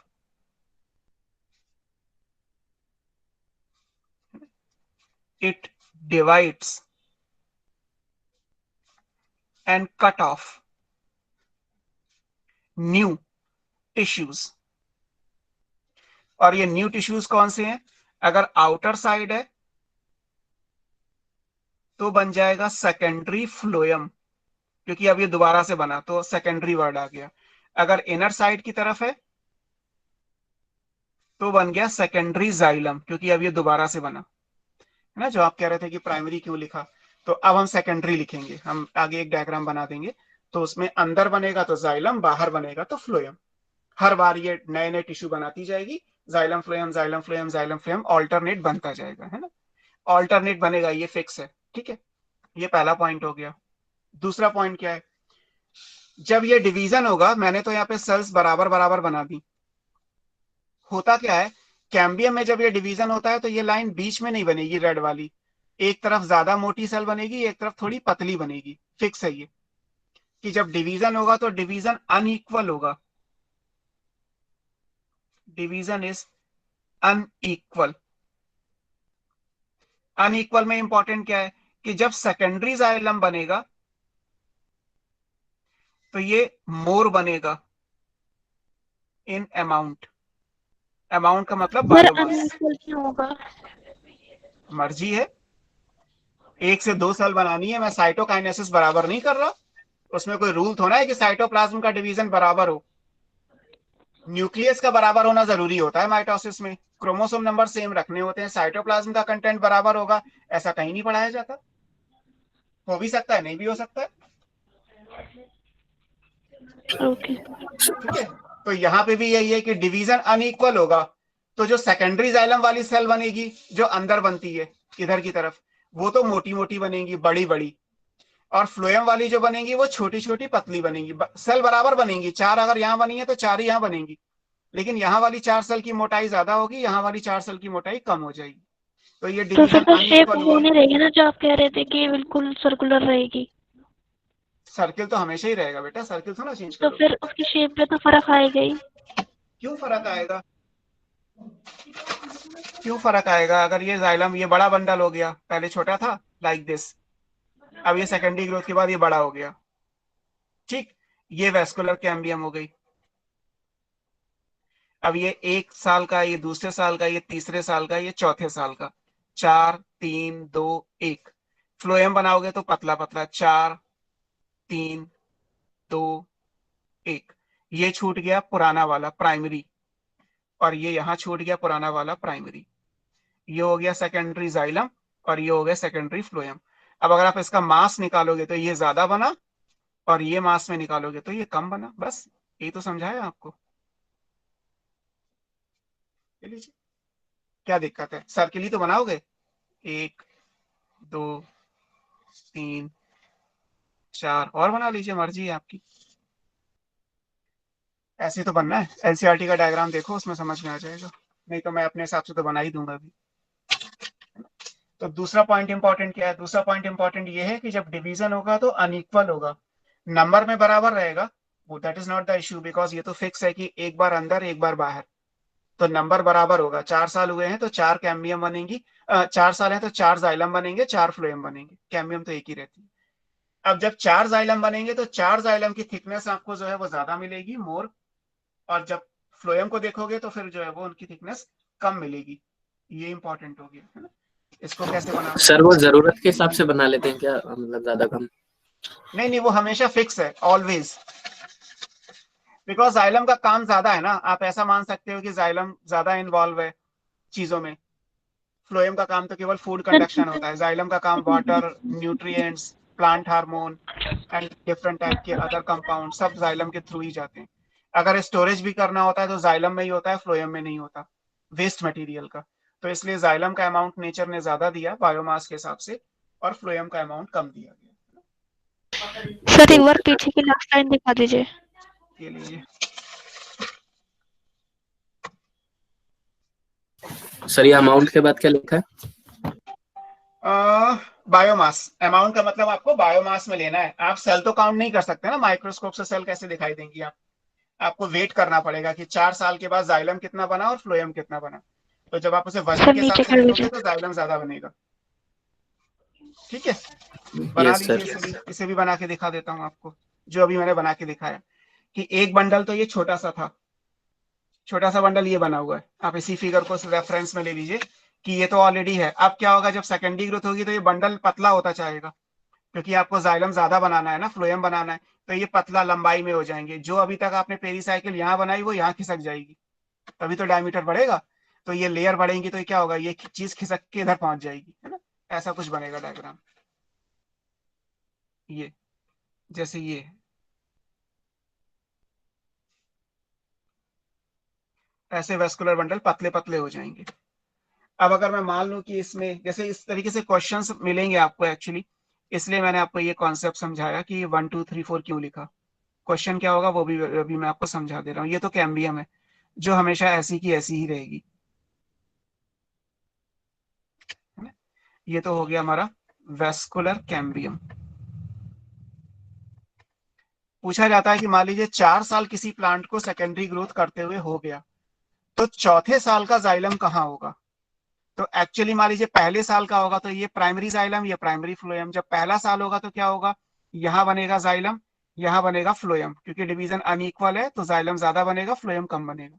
it divides and cut off new tissues। और ये न्यू टिश्यूज कौन से हैं, अगर आउटर साइड है तो बन जाएगा सेकेंडरी फ्लोएम, क्योंकि अब ये दोबारा से बना तो सेकेंडरी वर्ड आ गया। अगर इनर साइड की तरफ है तो बन गया सेकेंडरी जाइलम, क्योंकि अब ये दोबारा से बना है ना। जो आप कह रहे थे कि प्राइमरी क्यों लिखा, तो अब हम सेकेंडरी लिखेंगे। हम आगे एक डायग्राम बना देंगे, तो उसमें अंदर बनेगा तो जाइलम, बाहर बनेगा तो फ्लोएम। हर बार ये नए नए टिश्यू बनाती जाएगी, xylem phloem xylem phloem xylem phloem, alternate बनता जाएगा, है ना। ऑल्टरनेट बनेगा, ये फिक्स है, ठीक है। ये पहला पॉइंट हो गया। दूसरा पॉइंट क्या है, जब ये डिवीजन होगा, मैंने तो यहाँ पे सेल्स बराबर बराबर बना दी। होता क्या है, कैम्बियम में जब ये डिवीजन होता है तो ये लाइन बीच में नहीं बनेगी रेड वाली, एक तरफ ज्यादा मोटी सेल बनेगी, एक तरफ थोड़ी पतली बनेगी। फिक्स है ये कि जब डिवीजन होगा तो डिवीजन अनइक्वल होगा, डिवीजन इज अनइक्वल। अनइक्वल में इंपॉर्टेंट क्या है कि जब सेकेंडरी जाइलम बनेगा तो ये मोर बनेगा इन अमाउंट। अमाउंट का मतलब सर बायोमास। अनइक्वल क्यों होगा? मर्जी है, 1 से 2 सेल बनानी है, मैं साइटोकाइनेसिस बराबर नहीं कर रहा। उसमें कोई रूल थोड़ा है कि साइटोप्लाज्म का डिवीजन बराबर हो। न्यूक्लियस का बराबर होना जरूरी होता है माइटोसिस में, क्रोमोसोम नंबर सेम रखने होते हैं, साइटोप्लाज्म का कंटेंट बराबर होगा, ऐसा कहीं नहीं पढ़ाया जाता। हो भी सकता है, नहीं भी हो सकता है, ओके। ठीक है। तो यहाँ पे भी यही है कि डिवीजन अनइक्वल होगा, तो जो सेकेंडरी जाइलम वाली सेल बनेगी जो अंदर बनती है इधर की तरफ, वो तो मोटी मोटी बनेगी, बड़ी बड़ी, और फ्लोएम वाली जो बनेगी वो छोटी छोटी पतली बनेगी। सेल बराबर बनेंगी, 4 अगर यहाँ बनी है तो 4 ही यहाँ बनेंगी, लेकिन यहाँ वाली 4 सेल की मोटाई ज्यादा होगी, यहाँ वाली 4 सेल की मोटाई कम हो जाएगी। तो ये तो फिर डिवीजन तो शेप अनइक्वल वो हुआ। नहीं रहेगी ना, जो आप कह रहे थे कि बिल्कुल सर्कुलर रहेगी। सर्किल तो हमेशा ही रहेगा बेटा, सर्किल थोड़ा चेंज तो करोगे। फिर उसकी शेप पे तो फर्क आएगा ही। क्यों फर्क आएगा, क्यों फर्क आएगा? अगर ये जाइलम ये बड़ा बंडल हो गया, पहले छोटा था लाइक दिस, अब ये सेकेंडरी ग्रोथ के बाद ये बड़ा हो गया, ठीक। ये वेस्कुलर कैम्बियम हो गई। अब ये 1 साल का, ये दूसरे साल का, ये तीसरे साल का, ये चौथे साल का। 4 3 2 1। फ्लोएम बनाओगे तो पतला पतला, 4 3 2 1। ये छूट गया पुराना वाला प्राइमरी, और ये यहाँ छूट गया पुराना वाला प्राइमरी। ये हो गया सेकेंडरी जाइलम, और ये हो गया सेकेंडरी फ्लोएम। अब अगर आप इसका मास निकालोगे तो ये ज्यादा बना, और ये मास में निकालोगे तो ये कम बना। बस ये तो समझाया आपको। ये लीजिए, क्या दिक्कत है? सर्किल ही तो बनाओगे, 1 2 3 4 और बना लीजिए, मर्जी है आपकी। ऐसे तो बनना है। एनसीईआरटी का डायग्राम देखो, उसमें समझ में आ जाएगा, नहीं तो मैं अपने हिसाब से तो बना ही दूंगा अभी। तो दूसरा पॉइंट इंपॉर्टेंट क्या है? दूसरा पॉइंट इंपॉर्टेंट ये है कि जब डिवीजन होगा तो अनइक्वल होगा, नंबर में बराबर रहेगा, वो that is not the issue, because ये तो फिक्स है कि एक बार अंदर एक बार बाहर, तो नंबर बराबर होगा। 4 साल हुए हैं तो 4 कैम्बियम बनेंगी, 4 साल है तो 4 जाइलम बनेंगे, 4 फ्लोएम बनेंगे, कैम्बियम तो एक ही रहती है। अब जब 4 जाइलम बनेंगे तो 4 जाइलम की थिकनेस आपको जो है वो ज्यादा मिलेगी, मोर, और जब फ्लोएम को देखोगे तो फिर जो है वो उनकी थिकनेस कम मिलेगी। ये इंपॉर्टेंट हो गया, है ना। इसको कैसे बनाते सर हैं? वो जरूरत के हिसाब से बना लेते हैं क्या, मतलब ज्यादा कम? नहीं नहीं, वो हमेशा फिक्स है, ऑलवेज, बिकॉज जाइलम का काम ज्यादा है ना। आप ऐसा मान सकते हो कि जाइलम ज्यादा इन्वॉल्व है चीजों में, फ्लोएम का काम तो केवल फूड कंडक्शन होता है, जाइलम का काम water, nutrients, plant hormone and different type के अदर कंपाउंड सब जाइलम के थ्रू ही जाते हैं। अगर स्टोरेज भी करना होता है तो जाइलम में ही होता है, फ्लोएम में नहीं होता, वेस्ट मटेरियल का। तो इसलिए जाइलम का अमाउंट नेचर ने ज्यादा दिया बायोमास के हिसाब से, और फ्लोएम का अमाउंट कम दिया गया। सर एक बार पीछे की लास्ट लाइन दिखा दीजिए। ये लीजिए, सर ये अमाउंट के बाद क्या लिखा है? बायोमास। अमाउंट का मतलब आपको बायोमास में लेना है। आप सेल तो काउंट नहीं कर सकते ना, माइक्रोस्कोप से सेल कैसे दिखाई देंगी आप? आपको वेट करना पड़ेगा कि 4 साल के बाद जाइलम कितना बना और फ्लोएम कितना बना। तो जब आप उसे वजन सर के हिसाब नीचे से कर गिनोगे लीजिए। तो जाइलम ज्यादा बनेगा, ठीक है। बना यस लीजिए, सर। इसे भी बना के दिखा देता हूँ आपको, जो अभी मैंने बना के दिखाया कि एक बंडल तो ये छोटा सा था, छोटा सा बंडल ये बना हुआ है। आप इसी फिगर को रेफरेंस में ले लीजिए कि ये तो ऑलरेडी है। अब क्या होगा, जब सेकेंडरी ग्रोथ होगी तो ये बंडल पतला होता जाएगा, क्योंकि आपको जाइलम ज्यादा बनाना है ना, फ्लोएम बनाना है, तो ये पतला लंबाई में हो जाएंगे। जो अभी तक आपने पेरीसाइकिल यहाँ बनाई वो यहाँ खिसक जाएगी, तभी तो डायमीटर बढ़ेगा। तो ये लेयर बढ़ेंगी तो क्या होगा, ये चीज खिसक के इधर पहुंच जाएगी, है ना। ऐसा कुछ बनेगा डायग्राम, ये जैसे ये ऐसे वेस्कुलर बंडल पतले पतले हो जाएंगे। अब अगर मैं मान लूं कि इसमें जैसे इस तरीके से क्वेश्चंस मिलेंगे आपको एक्चुअली, इसलिए मैंने आपको ये कॉन्सेप्ट समझाया कि 1 2 3 4 क्यों लिखा। क्वेश्चन क्या होगा वो भी अभी मैं आपको समझा दे रहा हूँ। ये तो कैम्बियम है जो हमेशा ऐसी की ऐसी ही रहेगी, है ना। ये तो हो गया हमारा वेस्कुलर कैम्बियम। पूछा जाता है कि मान लीजिए 4 साल किसी प्लांट को सेकेंडरी ग्रोथ करते हुए हो गया, तो चौथे साल का जाइलम कहाँ होगा। तो एक्चुअली मान लीजिए पहले साल का होगा तो ये प्राइमरी जाइलम, ये प्राइमरी फ्लोएम। जब पहला साल होगा तो क्या होगा, यहाँ बनेगा जाइलम, यहाँ बनेगा फ्लोएम, क्योंकि डिवीजन अनइक्वल है तो जाइलम ज्यादा बनेगा, फ्लोएम कम बनेगा।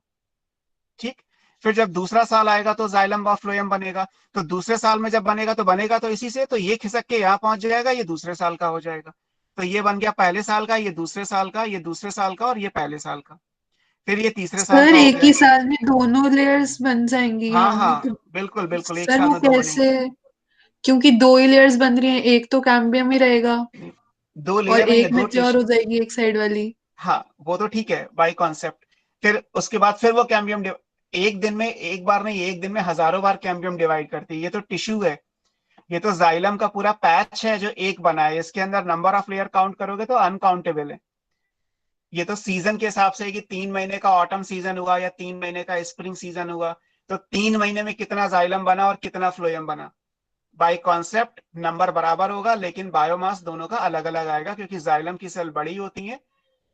ठीक। फिर जब दूसरा साल आएगा तो जाइलम व फ्लोएम बनेगा। तो दूसरे साल में जब बनेगा तो इसी से, तो ये खिसक के यहाँ पहुंच जाएगा, ये दूसरे साल का हो जाएगा। तो ये बन गया पहले साल का, ये दूसरे साल का, ये दूसरे साल का, और ये पहले साल का। फिर ये तीसरे साल सर का हो एक गया। ही साल में दोनों लेयर्स बन जाएंगी हाँ यहाँ हाँ तो। बिल्कुल बिल्कुल, एक सर साल वो में दो बनेंगे। कैसे, क्योंकि दो ही लेयर्स बन रही हैं, एक तो कैम्बियम ही रहेगा दो और लेयर नहीं है, एक दो मैच्योर हो जाएगी एक साइड वाली। हाँ वो तो ठीक है बाय कॉन्सेप्ट। फिर उसके बाद फिर वो कैम्बियम एक दिन में, एक बार नहीं, एक दिन में हजारों बार कैम्बियम डिवाइड करती है। ये तो टिश्यू है, ये तो जाइलम का पूरा पैच है जो एक बना है। इसके अंदर नंबर ऑफ लेयर काउंट करोगे तो अनकाउंटेबल है। ये तो सीजन के हिसाब से है कि 3 महीने का ऑटम सीजन हुआ या 3 महीने का स्प्रिंग सीजन हुआ, तो 3 महीने में कितना जाइलम बना और कितना फ्लोएम बना। बाय कॉन्सेप्ट नंबर बराबर होगा, लेकिन बायोमास दोनों का अलग अलग आएगा, क्योंकि जाइलम की सेल बड़ी होती है,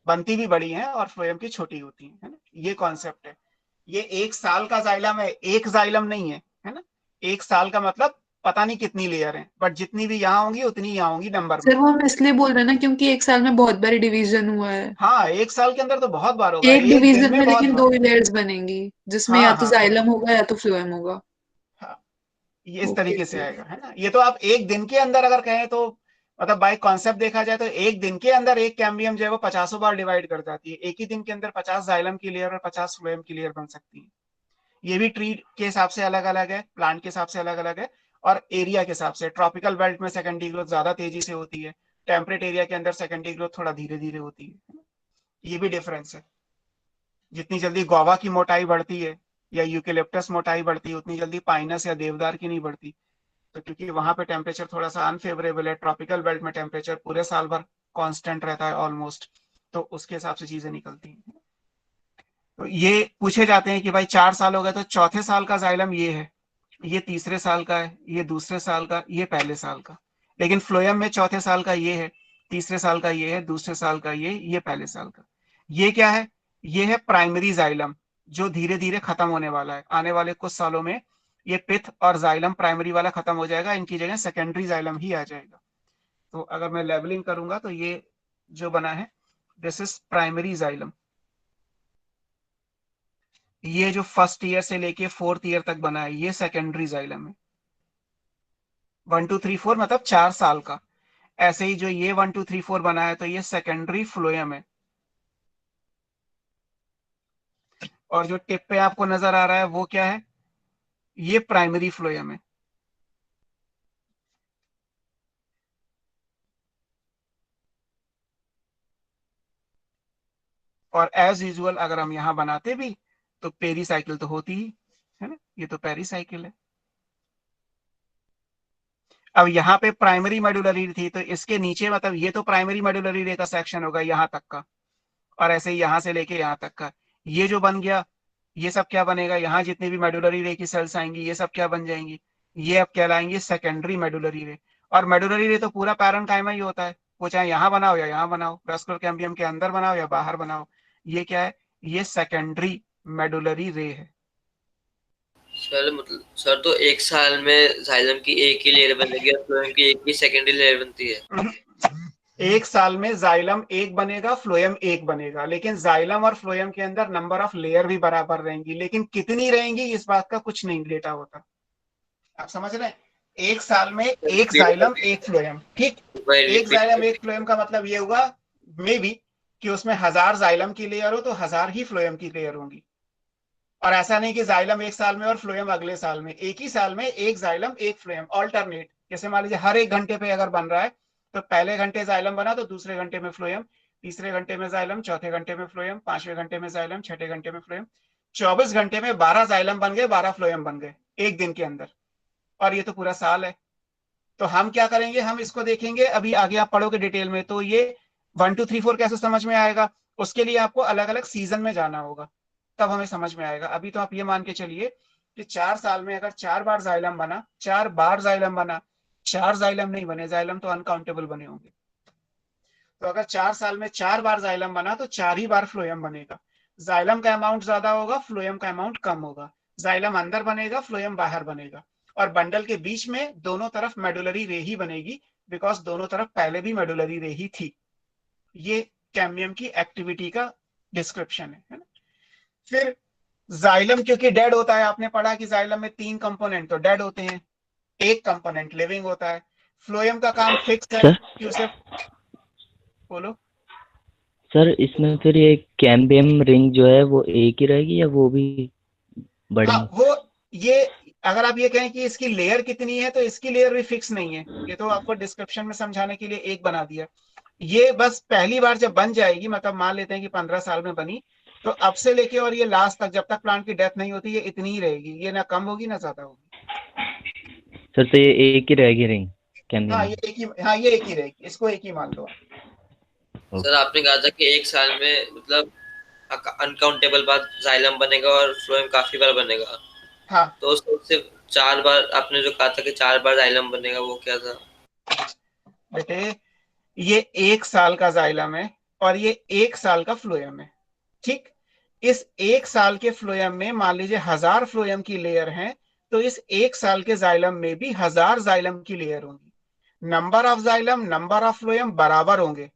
बनती भी बड़ी है, और फ्लोएम की छोटी होती है ना। ये कॉन्सेप्ट है। ये 1 साल का जाइलम है, एक जाइलम नहीं है ना। 1 साल का मतलब पता नहीं कितनी लेयर है, बट जितनी भी यहाँ होंगी उतनी यहाँ होंगी नंबर में। सर वो हम इसलिए बोल रहे हैं ना क्योंकि एक साल में बहुत बारी डिवीजन हुआ है। हाँ 1 साल के अंदर तो बहुत बार होगा, एक एक दिन डिवीजन में में बहुत लेकिन बार। दो ही लेयर्स बनेंगी, जिसमें या हाँ तो हाँ जाइलम होगा या तो फ्लोएम होगा। हाँ, ये इस ओके तरीके से सर। आएगा, है ना। ये तो आप एक दिन के अंदर अगर कहें तो, मतलब बाय कॉन्सेप्ट देखा जाए तो एक दिन के अंदर एक कैम्बियम जो है वो 50 बार डिवाइड कर जाती है। एक ही दिन के अंदर 50 जाइलम की लेयर और 50 फ्लोएम की लेयर बन सकती है। ये भी ट्री के हिसाब से अलग अलग है, प्लांट के हिसाब से अलग अलग है, और एरिया के हिसाब से। ट्रॉपिकल बेल्ट में सेकेंडरी ग्रोथ ज्यादा तेजी से होती है, टेम्परेट एरिया के अंदर सेकेंडरी ग्रोथ थोड़ा धीरे धीरे होती है। ये भी डिफरेंस है। जितनी जल्दी गुआवा की मोटाई बढ़ती है या यूकेलिप्टस मोटाई बढ़ती है, उतनी जल्दी पाइनस या देवदार की नहीं बढ़ती। तो क्योंकि वहां पे टेम्परेचर थोड़ा सा अनफेवरेबल है, ट्रॉपिकल बेल्ट में टेम्परेचर पूरे साल भर कांस्टेंट रहता है ऑलमोस्ट, तो उसके हिसाब से चीजें निकलती हैं। तो ये पूछे जाते हैं कि भाई 4 साल हो गए तो चौथे साल का जाइलम ये है, ये तीसरे साल का है, ये दूसरे साल का, ये पहले साल का। लेकिन फ्लोएम में चौथे साल का ये है, तीसरे साल का ये है, दूसरे साल का ये पहले साल का। ये क्या है, ये है प्राइमरी जाइलम, जो धीरे धीरे खत्म होने वाला है आने वाले कुछ सालों में। ये पिथ और जाइलम प्राइमरी वाला खत्म हो जाएगा, इनकी जगह सेकेंडरी जाइलम ही आ जाएगा। तो अगर मैं लेबलिंग करूंगा तो ये जो बना है, दिस इज प्राइमरी जाइलम। ये जो फर्स्ट ईयर से लेके 4th ईयर तक बना है ये सेकेंडरी जाइलम है। 1 2 3 4 मतलब 4 साल का। ऐसे ही जो ये 1 2 3 4 बना है तो ये सेकेंडरी फ्लोएम है। और जो टिप पे आपको नजर आ रहा है वो क्या है, ये प्राइमरी फ्लोएम है। और एज यूजुअल अगर हम यहां बनाते भी तो पेरी साइकिल तो होती ही है ना, ये तो पेरी साइकिल है। अब यहाँ पे प्राइमरी मेडुलरी थी तो इसके नीचे, मतलब ये तो प्राइमरी मेडुलरी रे का सेक्शन होगा यहाँ तक का, और ऐसे ही यहाँ से लेके यहाँ तक का। ये जो बन गया, ये सब क्या बनेगा, यहाँ जितनी भी मेडुलरी रे की सेल्स आएंगी ये सब क्या बन जाएंगी, ये अब कहलाएंगे सेकेंडरी मेडुलरी रे। और मेडुलरी रे तो पूरा पैरेन्काइमा ही होता है, वो चाहे यहाँ बनाओ या यहाँ बनाओ, वेस्कुलर कैम्बियम के अंदर बनाओ या बाहर बनाओ। ये क्या है, ये सेकेंडरी मेडुलरी रे है। सर मतलब सर तो 1 साल में जाइलम की एक ही लेयर बनेगी और फ्लोएम की एक ही सेकेंडरी लेयर बनती है। 1 साल में जाइलम एक बनेगा, फ्लोएम एक बनेगा, लेकिन जाइलम और फ्लोएम के अंदर नंबर ऑफ लेयर भी बराबर रहेंगी, लेकिन कितनी रहेंगी इस बात का कुछ नहीं डेटा होता। आप समझ रहे हैं? एक साल में एक जाइलम एक फ्लोएम, ठीक। एक जाइलम एक फ्लोएम का मतलब ये होगा मे बी कि उसमें 1000 जाइलम की लेयर हो तो 1000 ही फ्लोएम की लेयर होंगी। और ऐसा नहीं कि जाइलम एक साल में और फ्लोएम अगले साल में, एक ही साल में एक जाइलम एक फ्लोएम ऑल्टरनेट। जैसे मान लीजिए हर 1 घंटे पे अगर बन रहा है तो पहले घंटे जाइलम बना तो दूसरे घंटे में फ्लोएम, तीसरे घंटे में जाइलम, चौथे घंटे में फ्लोएम, पांचवें घंटे में जाइलम, छठे घंटे में फ्लोएम। 24 घंटे में 12 जाइलम बन गए, 12 फ्लोएम बन गए एक दिन के अंदर। और ये तो पूरा साल है। तो हम क्या करेंगे, हम इसको देखेंगे अभी आगे, आप पढ़ोगे डिटेल में तो ये 1 2 3 4 कैसे समझ में आएगा। उसके लिए आपको अलग अलग सीजन में जाना होगा, तब हमें समझ में आएगा। अभी तो आप ये मान के चलिए कि 4 साल में अगर 4 बार जाइलम बना, 4 बार जाइलम बना, 4 जाइलम नहीं बने, जाइलम तो अनकाउंटेबल बने होंगे। तो अगर 4 साल में 4 बार जाइलम बना तो 4 ही बार फ्लोएम बनेगा। जाइलम का अमाउंट ज्यादा होगा, फ्लोएम का अमाउंट कम होगा। जाइलम अंदर बनेगा, फ्लोएम बाहर बनेगा। और बंडल के बीच में दोनों तरफ मेडुलरी रे ही बनेगी, बिकॉज दोनों तरफ पहले भी मेडुलरी रे ही थी। ये कैम्बियम की एक्टिविटी का डिस्क्रिप्शन है ना। फिर जाइलम क्योंकि डेड होता है, आपने पढ़ा कि जाइलम में 3 कंपोनेंट तो डेड होते हैं, एक कंपोनेंट लिविंग होता है। फ्लोएम का काम फिक्स है कि उसे, बोलो सर इसमें फिर ये कैम्बियम रिंग जो है वो एक ही रहेगी या वो भी बढ़ेंगे? हाँ, वो ये अगर आप ये कहें कि इसकी लेयर कितनी है तो इसकी लेयर भी फिक्स नहीं है, ये तो आपको डिस्क्रिप्शन में समझाने के लिए एक बना दिया। ये बस पहली बार जब बन जाएगी, मतलब मान लेते हैं कि 15 साल में बनी, तो अब से लेके और ये लास्ट तक जब तक प्लांट की डेथ नहीं होती ये इतनी ही रहेगी, ये ना कम होगी ना ज्यादा होगी। सर तो ये एक ही रहेगी रिंग कैम्बियम? हाँ ये एक ही रहेगी, इसको एक ही मान लो। सर आपने कहा था कि एक साल में मतलब अनकाउंटेबल बार जाइलम बनेगा और फ्लोएम काफी बार बनेगा। हाँ तो उसको सिर्फ 4 बार आपने जो कहा था कि 4 बार जाइलम बनेगा, वो क्या था? बेटे, ये 1 साल का जाइलम है और ये 1 साल का फ्लोएम है, ठीक। इस 1 साल के फ्लोएम में मान लीजिए 1000 फ्लोएम की लेयर है, तो इस 1 साल के जाइलम में भी 1000 जाइलम की लेयर होंगी। Number of xylem number of phloem बराबर होंगे।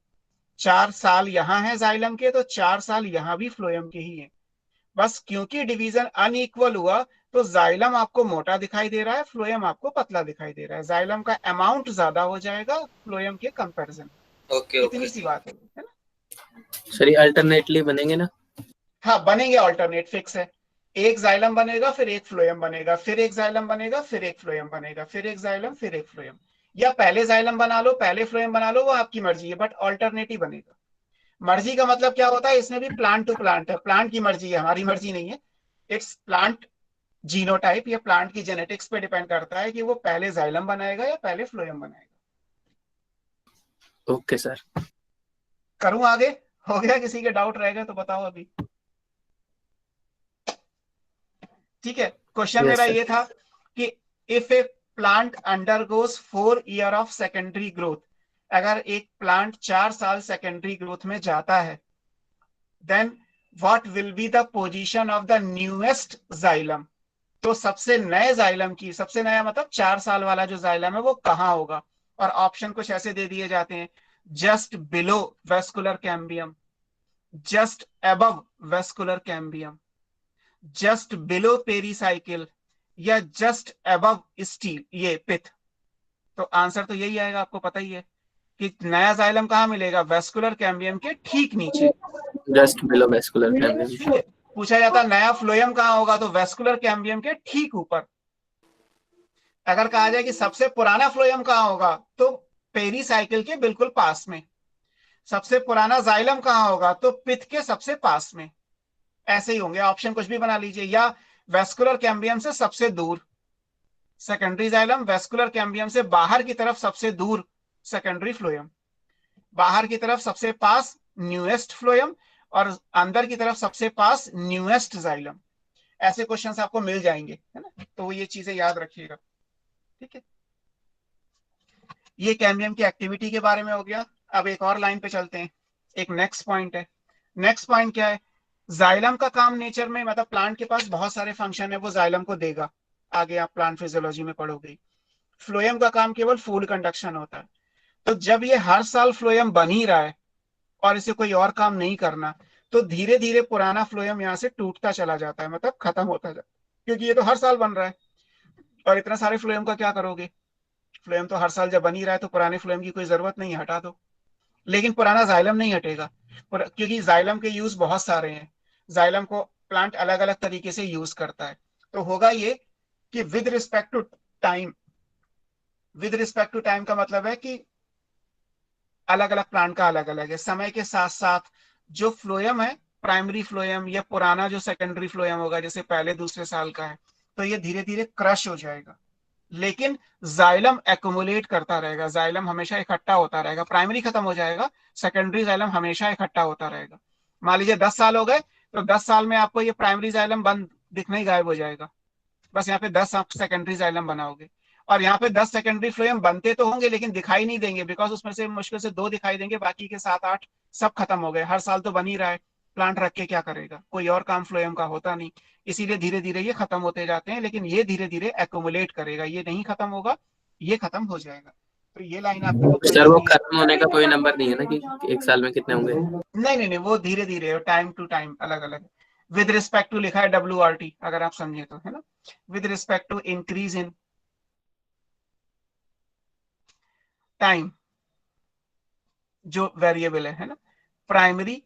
4 साल यहां है जाइलम के तो 4 साल यहां भी फ्लोएम के ही है। बस क्योंकि डिवीजन अनइक्वल हुआ तो जाइलम आपको मोटा दिखाई दे रहा है, फ्लोएम आपको पतला दिखाई दे रहा है। जाइलम का अमाउंट ज्यादा हो जाएगा फ्लोएम के कंपैरिजन। ओके इतनी सी बात है ना। सर ये अल्टरनेटली बनेंगे ना? हाँ बनेंगे, ऑल्टरनेट फिक्स है। एक जाइलम बनेगा, फिर एक फ्लोएम बनेगा, फिर एक जाइलम बनेगा, फिर एक फ्लोएम बनेगा, फिर एक जाइलम, फिर एक फ्लोएम। या पहले जाइलम बना लो, पहले फ्लोएम बना लो, वो आपकी मर्जी है, बट ऑल्टरनेट ही बनेगा। मर्जी का मतलब क्या होता है, इसमें भी प्लांट टू प्लांट है, प्लांट की मर्जी है, हमारी मर्जी नहीं है। इट्स प्लांट जीनोटाइप या प्लांट की जेनेटिक्स पे डिपेंड करता है कि वो पहले जाइलम बनाएगा या पहले फ्लोएम बनाएगा। Okay sir. करूं आगे? हो गया? किसी के डाउट रहेगा तो बताओ अभी। ठीक है, क्वेश्चन Yes, मेरा sir. ये था कि if A plant undergoes 4 year of secondary growth, अगर एक प्लांट 4 साल सेकेंडरी ग्रोथ में जाता है, then what will be the position of the newest xylem. तो सबसे नए जाइलम की, सबसे नया मतलब 4 साल वाला जो जाइलम है वो कहां होगा। और ऑप्शन कुछ ऐसे दे दिए जाते हैं, just below vascular cambium, just above vascular cambium, just below pericycle, या जस्ट अबव स्टील, ये पिथ। तो आंसर तो यही आएगा, आपको पता ही है कि नया जाइलम कहां मिलेगा, वेस्कुलर कैम्बियम के ठीक नीचे, जस्ट बिलो वेस्कुलर कैम्बियम। ठीक है। पूछा जाता नया फ्लोएम कहां होगा, तो वेस्कुलर कैम्बियम के ठीक ऊपर। अगर कहा जाए कि सबसे पुराना फ्लोएम कहां होगा, तो पेरीसाइकिल के बिल्कुल पास में। सबसे पुराना जाइलम कहां होगा, तो पिथ के सबसे पास में। ऐसे ही होंगे, ऑप्शन कुछ भी बना लीजिए। या वेस्कुलर कैम्बियम से सबसे दूर सेकेंडरी जाइलम, वेस्कुलर कैम्बियम से बाहर की तरफ सबसे दूर सेकेंडरी फ्लोएम, बाहर की तरफ सबसे पास न्यूएस्ट फ्लोएम, और अंदर की तरफ सबसे पास न्यूएस्ट जाइलम। ऐसे क्वेश्चंस आपको मिल जाएंगे, है ना। तो ये चीजें याद रखिएगा, ठीक है। ये कैम्बियम की एक्टिविटी के बारे में हो गया। अब एक और लाइन पे चलते हैं, एक नेक्स्ट पॉइंट है। नेक्स्ट पॉइंट क्या है, जाइलम का काम नेचर में, मतलब प्लांट के पास बहुत सारे फंक्शन है, वो जाइलम को देगा, आगे आप प्लांट फिजियोलॉजी में पढ़ोगे। फ्लोएम का काम केवल फूड कंडक्शन होता है। तो जब ये हर साल फ्लोएम बन ही रहा है और इसे कोई और काम नहीं करना, तो धीरे धीरे पुराना फ्लोएम यहाँ से टूटता चला जाता है, मतलब खत्म होता जाता है, क्योंकि ये तो हर साल बन रहा है। और इतना सारे फ्लोएम का क्या करोगे? फ्लोएम तो हर साल जब बन ही रहा है तो पुराने फ्लोएम की कोई जरूरत नहीं है, हटा दो। लेकिन पुराना जाइलम नहीं हटेगा, क्योंकि जाइलम के यूज बहुत सारे हैं। जाइलम को प्लांट अलग अलग तरीके से यूज करता है। तो होगा ये कि with respect to time, with respect to time का मतलब है कि अलग अलग प्लांट का अलग अलग है। समय के साथ साथ जो फ्लोएम है, प्राइमरी फ्लोएम या पुराना जो सेकेंडरी फ्लोएम होगा, जैसे पहले दूसरे साल का है, तो ये धीरे धीरे क्रश हो जाएगा। लेकिन जाइलम एक्युमुलेट करता रहेगा, जाइलम हमेशा इकट्ठा होता रहेगा। प्राइमरी खत्म हो जाएगा, सेकेंडरी जाइलम हमेशा इकट्ठा होता रहेगा। मान लीजिए 10 साल हो गए, तो 10 साल में आपको ये प्राइमरी जाइलम बंद दिखना ही गायब हो जाएगा। बस यहाँ पे 10 आप सेकेंडरी जाइलम बनाओगे, और यहाँ पे 10 सेकेंडरी फ्लोएम बनते तो होंगे लेकिन दिखाई नहीं देंगे, बिकॉज उसमें से मुश्किल से 2 दिखाई देंगे, बाकी के 7-8 सब खत्म हो गए। हर साल तो बन ही रहा है, प्लांट रख के क्या करेगा, कोई और काम फ्लोएम का होता नहीं। इसीलिए धीरे धीरे ये खत्म होते जाते हैं, लेकिन ये धीरे धीरे एक्युमुलेट करेगा, ये नहीं खत्म होगा, ये खत्म हो जाएगा। तो ये लाइन आपके बुक में सर वो लिखनी है। खत्म होने का कोई नंबर नहीं है ना कि एक साल में कितने होंगे? नहीं नहीं नहीं, वो धीरे धीरे टाइम टू टाइम अलग अलग। विद रिस्पेक्ट टू लिखा है WRT, अगर आप समझे तो, है ना। With respect to increase in time, जो वेरिएबल है ना, primary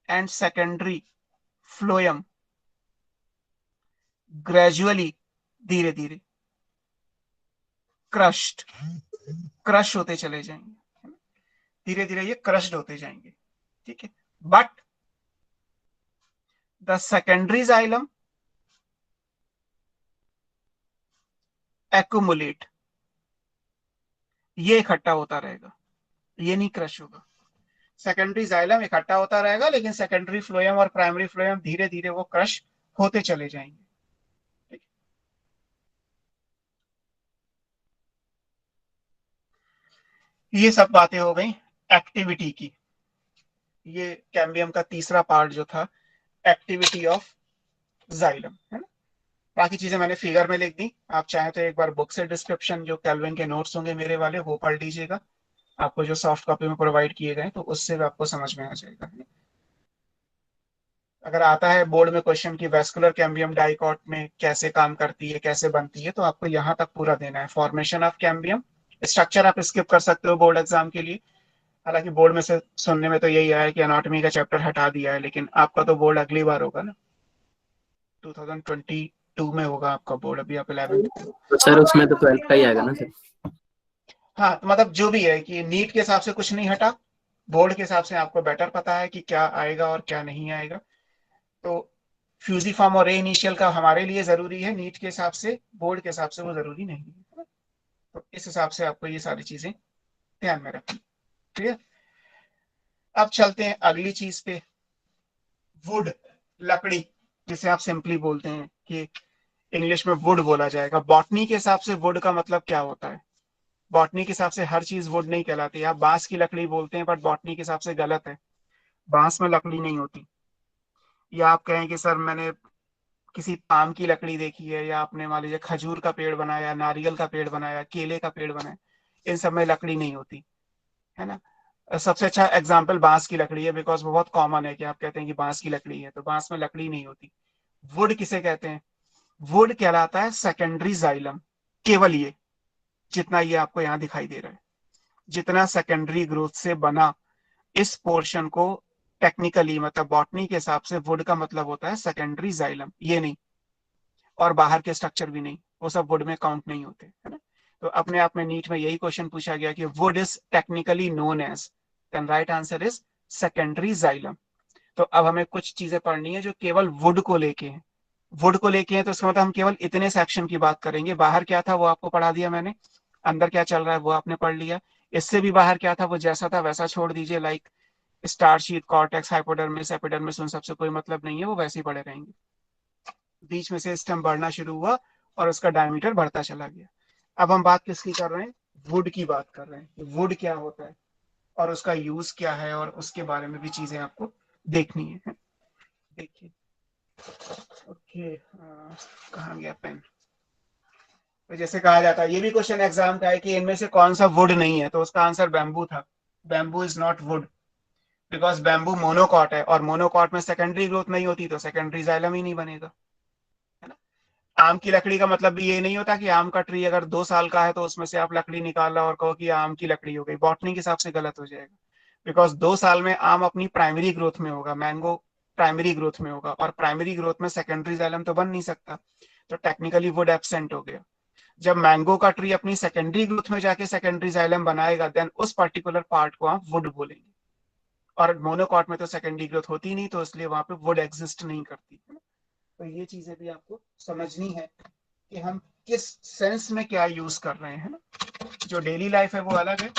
and secondary phloem gradually, धीरे धीरे क्रश्ड, क्रश होते चले जाएंगे, धीरे धीरे ये क्रश्ड होते जाएंगे, ठीक है। But the secondary xylem accumulate, ये इकट्ठा होता रहेगा, ये नहीं क्रश होगा। सेकेंडरी जाइलम इकट्ठा होता रहेगा, लेकिन सेकेंडरी फ्लोएम और प्राइमरी फ्लोएम धीरे धीरे वो क्रश होते चले जाएंगे। ये सब बातें हो गई एक्टिविटी की। ये कैम्बियम का तीसरा पार्ट जो था, एक्टिविटी ऑफ जाइलम, है ना। बाकी चीजें मैंने फिगर में लिख दी, आप चाहे तो एक बार बुक से डिस्क्रिप्शन, जो केल्विन के नोट्स होंगे मेरे वाले, वो पढ़ लीजिएगा। आपको जो सॉफ्ट कॉपी में प्रोवाइड किए गए तो उससे भी आपको समझ में आ जाएगा। अगर आता है बोर्ड में क्वेश्चन की वैस्कुलर कैम्बियम डाइकॉट में कैसे काम करती है, कैसे बनती है, तो आपको यहाँ तक पूरा देना है। फॉर्मेशन ऑफ कैम्बियम, स्ट्रक्चर आप स्किप कर सकते हो बोर्ड एग्जाम के लिए। हालांकि बोर्ड में से सुनने में तो यही आया कि एनाटॉमी का चैप्टर हटा दिया है, लेकिन आपका तो बोर्ड अगली बार होगा ना, 2022 में होगा आपका बोर्ड, अभी आप 11th। तो सर उसमें तो 12th का ही आएगा ना सर? हाँ, तो मतलब जो भी है कि नीट के हिसाब से कुछ नहीं हटा, बोर्ड के हिसाब से आपको बेटर पता है कि क्या आएगा और क्या नहीं आएगा। तो फ्यूजिफॉर्म और रे इनिशियल का हमारे लिए जरूरी है नीट के हिसाब से, बोर्ड के हिसाब से वो जरूरी नहीं है। तो इस हिसाब से आपको ये सारी चीजें ध्यान में रखनी, ठीक है। अब चलते हैं अगली चीज पे, वुड, लकड़ी, जिसे आप सिंपली बोलते हैं कि इंग्लिश में वुड बोला जाएगा। बॉटनी के हिसाब से वुड का मतलब क्या होता है? बॉटनी के हिसाब से हर चीज वुड नहीं कहलाती। आप बांस की लकड़ी बोलते हैं, बट बॉटनी के हिसाब से गलत है, बांस में लकड़ी नहीं होती। या आप कहें कि सर मैंने किसी पाम की लकड़ी देखी है, या आपने मान लीजिए खजूर का पेड़ बनाया, नारियल का पेड़ बनाया, केले का पेड़ बनाया, इन सब में लकड़ी नहीं होती, है ना। सबसे अच्छा एग्जाम्पल बांस की लकड़ी है, बिकॉज वो बहुत कॉमन है कि आप कहते हैं कि बांस की लकड़ी है, तो बांस में लकड़ी नहीं होती। वुड किसे कहते हैं? वुड कहलाता है सेकेंडरी जाइलम, केवल ये जितना ये आपको यहाँ दिखाई दे रहा है, जितना सेकेंडरी ग्रोथ से बना, इस पोर्शन को टेक्निकली, मतलब बॉटनी के हिसाब से वुड का मतलब होता है सेकेंडरी जाइलम, ये नहीं। और बाहर के स्ट्रक्चर भी नहीं, वो सब वुड में काउंट नहीं होते, है ना। तो अपने आप में नीट में यही क्वेश्चन पूछा गया कि wood is technically known as, then right answer is secondary xylem. तो अब हमें कुछ चीजें पढ़नी है जो केवल वुड को लेके हैं। वुड को लेके हैं तो इसका मतलब हम केवल इतने सेक्शन की बात करेंगे। बाहर क्या था वो आपको पढ़ा दिया मैंने, अंदर क्या चल रहा है वो आपने पढ़ लिया। इससे भी बाहर क्या था वो जैसा था वैसा छोड़ दीजिए, like star sheet, cortex, hypodermis, epidermis, उन सबसे कोई मतलब नहीं है, वो वैसे ही पड़े रहेंगे। बीच में से स्टेम बढ़ना शुरू हुआ और उसका डायमीटर बढ़ता चला गया। अब हम बात किसकी कर रहे हैं? वुड की बात कर रहे हैं। वुड क्या होता है और उसका यूज क्या है, और उसके बारे में भी चीजें आपको देखनी है। देखिए, ओके, कहाँ गया पेन? तो जैसे कहा जाता है, ये भी क्वेश्चन एग्जाम का है कि इनमें से कौन सा वुड नहीं है, तो उसका आंसर बैम्बू था। Bamboo is not would, because bamboo monocot है, और मोनोकॉट में सेकेंडरी ग्रोथ नहीं होती, तो सेकेंडरी जाइलम ही नहीं बनेगा, है ना। आम की लकड़ी का मतलब भी ये नहीं होता कि आम का ट्री अगर 2 साल का है तो उसमें से आप लकड़ी निकाला और कहो कि आम की लकड़ी हो गई, बॉटनी के हिसाब से गलत हो जाएगा। बिकॉज 2 साल में आम अपनी प्राइमरी ग्रोथ में होगा, मैंगो प्राइमरी ग्रोथ में होगा, और प्राइमरी ग्रोथ में सेकेंडरी जाइलम तो बन नहीं सकता, तो टेक्निकली वुड एब्सेंट हो गया। जब मैंगो का ट्री अपनी सेकेंडरी ग्रोथ में जाके सेकेंडरी जाइलम बनाएगा, देन उस पर्टिकुलर पार्ट को आप वुड बोलेंगे। और मोनोकॉट में तो सेकेंडरी ग्रोथ होती नहीं, तो इसलिए वहां पे वुड एग्जिस्ट नहीं करती है। तो ये चीजें भी आपको समझनी है कि हम किस सेंस में क्या यूज कर रहे हैं ना। जो डेली लाइफ है वो अलग है,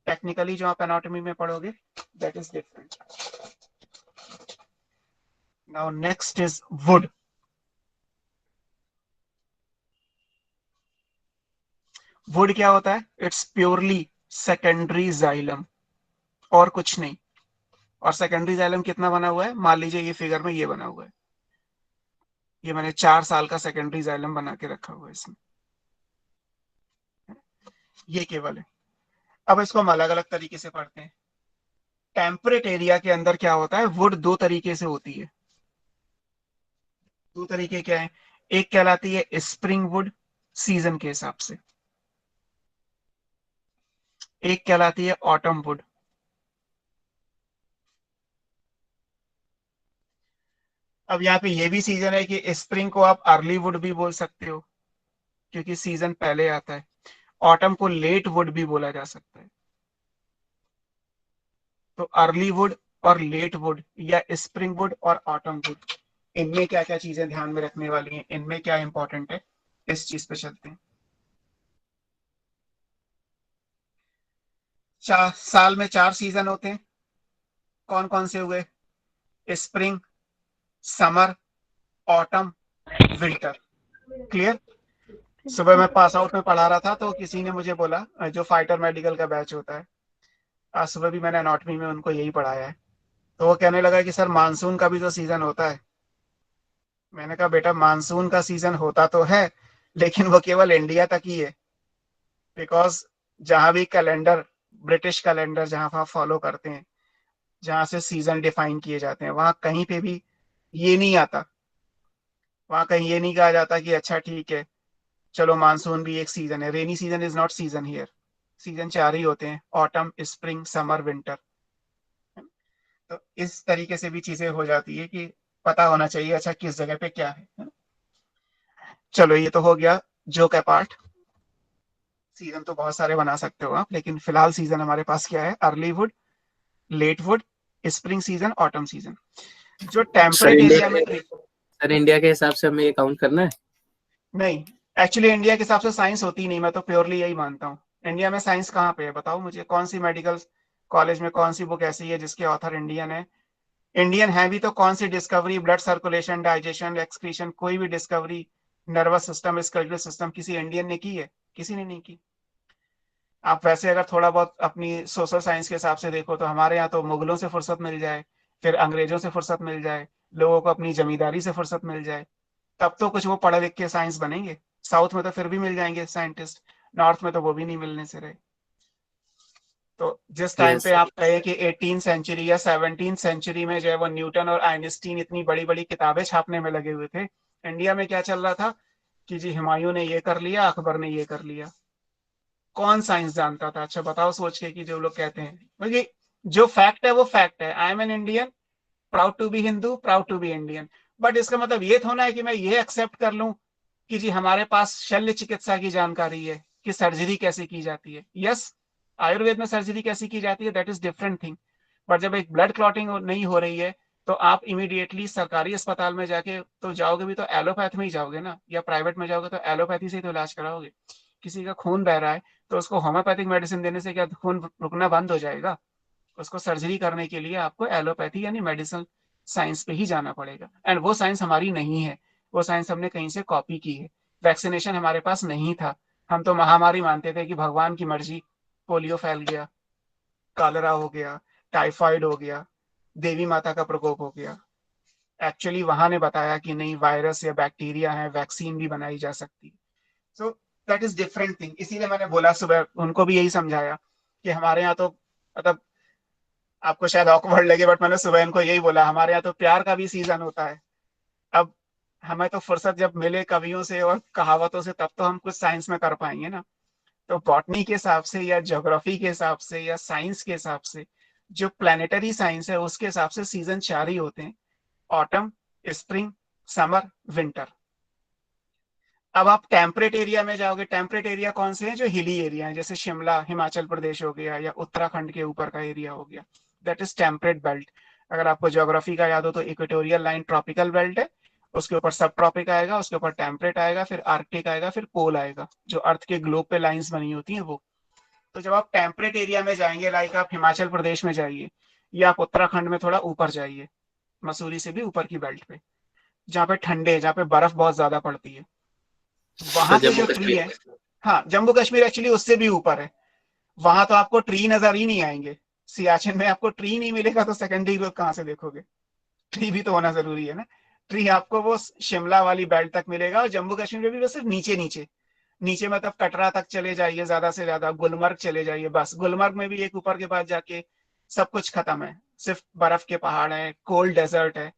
टेक्निकली जो आप एनाटॉमी में पढ़ोगे that is different. Now next is would. Would क्या होता है? इट्स प्योरली सेकेंडरी जाइलम और कुछ नहीं। और सेकेंडरी जाइलम कितना बना हुआ है? मान लीजिए ये फिगर में ये बना हुआ है, ये मैंने 4 साल का सेकेंडरी जाइलम बना के रखा हुआ है इसमें, ये केवल है। अब इसको हम अलग अलग तरीके से पढ़ते हैं। टेम्परेट एरिया के अंदर क्या होता है? वुड दो तरीके से होती है। दो तरीके क्या है? एक कहलाती है स्प्रिंग वुड सीजन के हिसाब से, एक कहलाती है ऑटम वुड। अब यहाँ पे ये भी सीजन है कि स्प्रिंग को आप अर्ली वुड भी बोल सकते हो क्योंकि सीजन पहले आता है, ऑटम को लेट वुड भी बोला जा सकता है। तो अर्ली वुड और लेट वुड या स्प्रिंग वुड और ऑटम वुड, इनमें क्या क्या चीजें ध्यान में रखने वाली हैं, इनमें क्या इंपॉर्टेंट है, इस चीज पे चलते हैं। साल में 4 सीजन होते हैं। कौन कौन से हुए? Spring, summer, autumn, winter. Clear? सुबह मैं पास आउट में पढ़ा रहा था तो किसी ने मुझे बोला, जो फाइटर मेडिकल का बैच होता है, आज सुबह भी मैंने एनाटॉमी में उनको यही पढ़ाया है, तो वो कहने लगा कि सर मानसून का भी तो सीजन होता है। मैंने कहा बेटा मानसून का सीजन होता तो है, लेकिन वो केवल इंडिया तक ही है। बिकॉज जहां भी कैलेंडर, ब्रिटिश कैलेंडर जहां आप फॉलो करते हैं, जहां से सीजन डिफाइन किए जाते हैं, वहां कहीं पे भी ये नहीं आता, वहां कहीं ये नहीं कहा जाता कि अच्छा ठीक है चलो मानसून भी एक सीजन है। Rainy season is not season here. Season 4 ही होते हैं, ऑटम, स्प्रिंग, समर, विंटर। तो इस तरीके से भी चीजें हो जाती है कि पता होना चाहिए अच्छा किस जगह पे क्या है। चलो ये तो हो गया जो का पार्ट। सीजन तो बहुत सारे बना सकते हो आप, लेकिन फिलहाल सीजन हमारे पास क्या है? Early wood, late wood, spring season, autumn season. जो टेम्परेट एरिया में सर इंडिया के हिसाब से हमें ये काउंट करना है? नहीं, एक्चुअली इंडिया के हिसाब से साइंस होती नहीं, मैं तो प्योरली यही मानता हूँ। इंडिया में साइंस कहाँ पे है बताओ मुझे? कौन सी मेडिकल कॉलेज में कौन सी बुक ऐसी है जिसके ऑथर इंडियन है? इंडियन है भी तो कौन सी discovery, blood circulation, digestion, excretion, कोई भी discovery, nervous system, skeletal system, किसी इंडियन ने की है? किसी ने नहीं की। आप वैसे अगर थोड़ा बहुत अपनी सोशल साइंस के हिसाब से देखो तो हमारे यहाँ तो मुगलों से फुर्सत मिल जाए, फिर अंग्रेजों से फुर्सत मिल जाए, लोगों को अपनी जमींदारी से फुर्सत मिल जाए, तब तो कुछ वो पढ़े लिख के साइंस बनेंगे। साउथ में तो फिर भी मिल जाएंगे साइंटिस्ट, नॉर्थ में तो वो भी नहीं मिलने से रहे। तो जिस टाइम पे आप कहे कि 18 सेंचुरी या 17 सेंचुरी में जो है वो न्यूटन और आइंस्टीन इतनी बड़ी बड़ी किताबें छापने में लगे हुए थे, इंडिया में क्या चल रहा था कि जी हुमायूं ने ये कर लिया, अकबर ने ये कर लिया। कौन साइंस जानता था? अच्छा बताओ सोच के कि जो लोग कहते हैं, क्योंकि जो फैक्ट है वो फैक्ट है। I am an Indian, proud to be Hindu, proud to be Indian. But इसका मतलब ये थोड़ा है कि मैं ये एक्सेप्ट कर लूं कि जी हमारे पास शल्य चिकित्सा की जानकारी है कि सर्जरी कैसे की जाती है। यस, आयुर्वेद में सर्जरी कैसे की जाती है, that is different thing. But जब एक ब्लड क्लॉटिंग नहीं हो रही है तो आप इमीडिएटली सरकारी अस्पताल में जाके तो जाओगे भी तो एलोपैथ में ही जाओगे ना, या प्राइवेट में जाओगे तो एलोपैथी से ही तो इलाज कराओगे। किसी का खून बह रहा है तो उसको होम्योपैथिक मेडिसिन देने से क्या खून रुकना बंद हो जाएगा? उसको सर्जरी करने के लिए आपको एलोपैथी यानी मेडिसिन साइंस पे ही जाना पड़ेगा। एंड वो साइंस हमारी नहीं है, वो साइंस हमने कहीं से कॉपी की है। वैक्सीनेशन हमारे पास नहीं था, हम तो महामारी मानते थे कि भगवान की मर्जी, पोलियो फैल गया, कॉलरा हो गया, टाइफाइड हो गया, देवी माता का प्रकोप हो गया। एक्चुअली वहां ने बताया कि नहीं, वायरस या बैक्टीरिया है, वैक्सीन भी बनाई जा सकती है। So that is different thing. इसीलिए मैंने बोला सुबह उनको भी यही समझाया कि हमारे यहाँ तो मतलब आपको शायद ऑकवर्ड लगे, बट मैंने सुबह इनको यही बोला हमारे यहाँ तो प्यार का भी सीजन होता है। अब हमें तो फुर्सत जब मिले कवियों से और कहावतों से तब तो हम कुछ साइंस में कर पाएंगे ना। तो बॉटनी के हिसाब से या ज्योग्राफी के हिसाब से या साइंस के हिसाब से, जो प्लानिटरी साइंस है उसके हिसाब से सीजन 4 ही होते हैं, ऑटम, स्प्रिंग, समर, विंटर। अब आप टेम्परेट एरिया में जाओगे, टेम्परेट एरिया कौन से हैं? जो हिली एरिया है, जैसे शिमला हिमाचल प्रदेश हो गया या उत्तराखंड के ऊपर का एरिया हो गया, दैट इज टेम्परेट बेल्ट। अगर आपको ज्योग्राफी का याद हो तो इक्वेटोरियल लाइन ट्रॉपिकल बेल्ट है, उसके ऊपर सब ट्रॉपिक आएगा, उसके ऊपर टेम्परेट आएगा, फिर आर्कटिक आएगा, फिर पोल आएगा, जो अर्थ के ग्लोब पे लाइंस बनी होती हैं वो। तो जब आप टेम्परेट एरिया में जाएंगे, लाइक आप हिमाचल प्रदेश में जाइए या आप उत्तराखंड में थोड़ा ऊपर जाइए, मसूरी से भी ऊपर की बेल्ट पे, जहाँ पे ठंडे, जहाँ पे बर्फ बहुत ज्यादा पड़ती है, वहां के जम्मू जो ट्री कश्मीर। है, हाँ जम्मू कश्मीर एक्चुअली उससे भी ऊपर है, वहां तो आपको ट्री नजर ही नहीं आएंगे। सियाचिन में आपको ट्री नहीं मिलेगा तो सेकेंडरी ग्रोथ कहाँ से देखोगे? ट्री भी तो होना जरूरी है ना। ट्री आपको वो शिमला वाली बेल्ट तक मिलेगा, और जम्मू कश्मीर में भी बस सिर्फ नीचे नीचे नीचे, मतलब कटरा तक चले जाइए, ज्यादा से ज्यादा गुलमर्ग चले जाइए, बस गुलमर्ग में भी एक ऊपर के बाद जाके सब कुछ खत्म है, सिर्फ बर्फ के पहाड़ है, कोल्ड डेजर्ट है।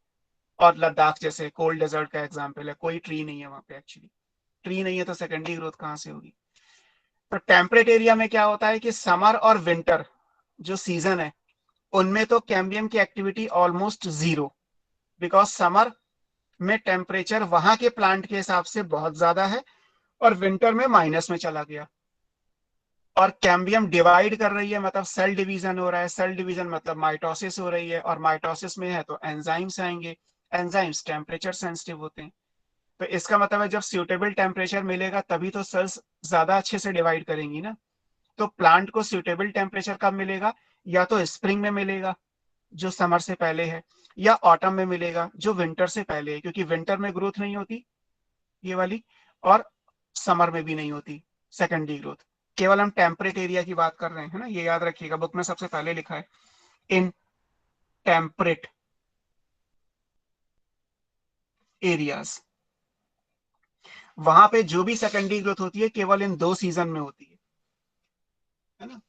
और लद्दाख जैसे कोल्ड डेजर्ट का एग्जाम्पल है, कोई ट्री नहीं है वहां पे एक्चुअली। ट्री नहीं है तो सेकेंडरी ग्रोथ कहाँ से होगी? तो टेम्परेट एरिया में क्या होता है कि समर और विंटर जो सीजन है उनमें तो कैम्बियम की activity almost zero, because summer में टेम्परेचर वहां के प्लांट के हिसाब से बहुत ज्यादा है और विंटर में माइनस में चला गया। और कैम्बियम डिवाइड कर रही है, मतलब सेल डिवीजन हो रहा है, सेल डिवीजन मतलब माइटोसिस हो रही है, और माइटोसिस में है तो एंजाइम्स आएंगे, एंजाइम्स टेम्परेचर सेंसिटिव होते हैं। तो इसका मतलब है जब सूटेबल टेम्परेचर मिलेगा तभी तो सेल्स ज्यादा अच्छे से डिवाइड करेंगी ना। तो प्लांट को सूटेबल टेम्परेचर कब मिलेगा? या तो स्प्रिंग में मिलेगा जो समर से पहले है, या ऑटम में मिलेगा जो विंटर से पहले है, क्योंकि विंटर में ग्रोथ नहीं होती ये वाली, और समर में भी नहीं होती सेकेंडरी ग्रोथ। केवल हम टेम्परेट एरिया की बात कर रहे हैं ना, ये याद रखिएगा, बुक में सबसे पहले लिखा है इन टेम्परेट एरियाज। वहां पे जो भी सेकेंडरी ग्रोथ होती है केवल इन 2 सीजन में होती है ना।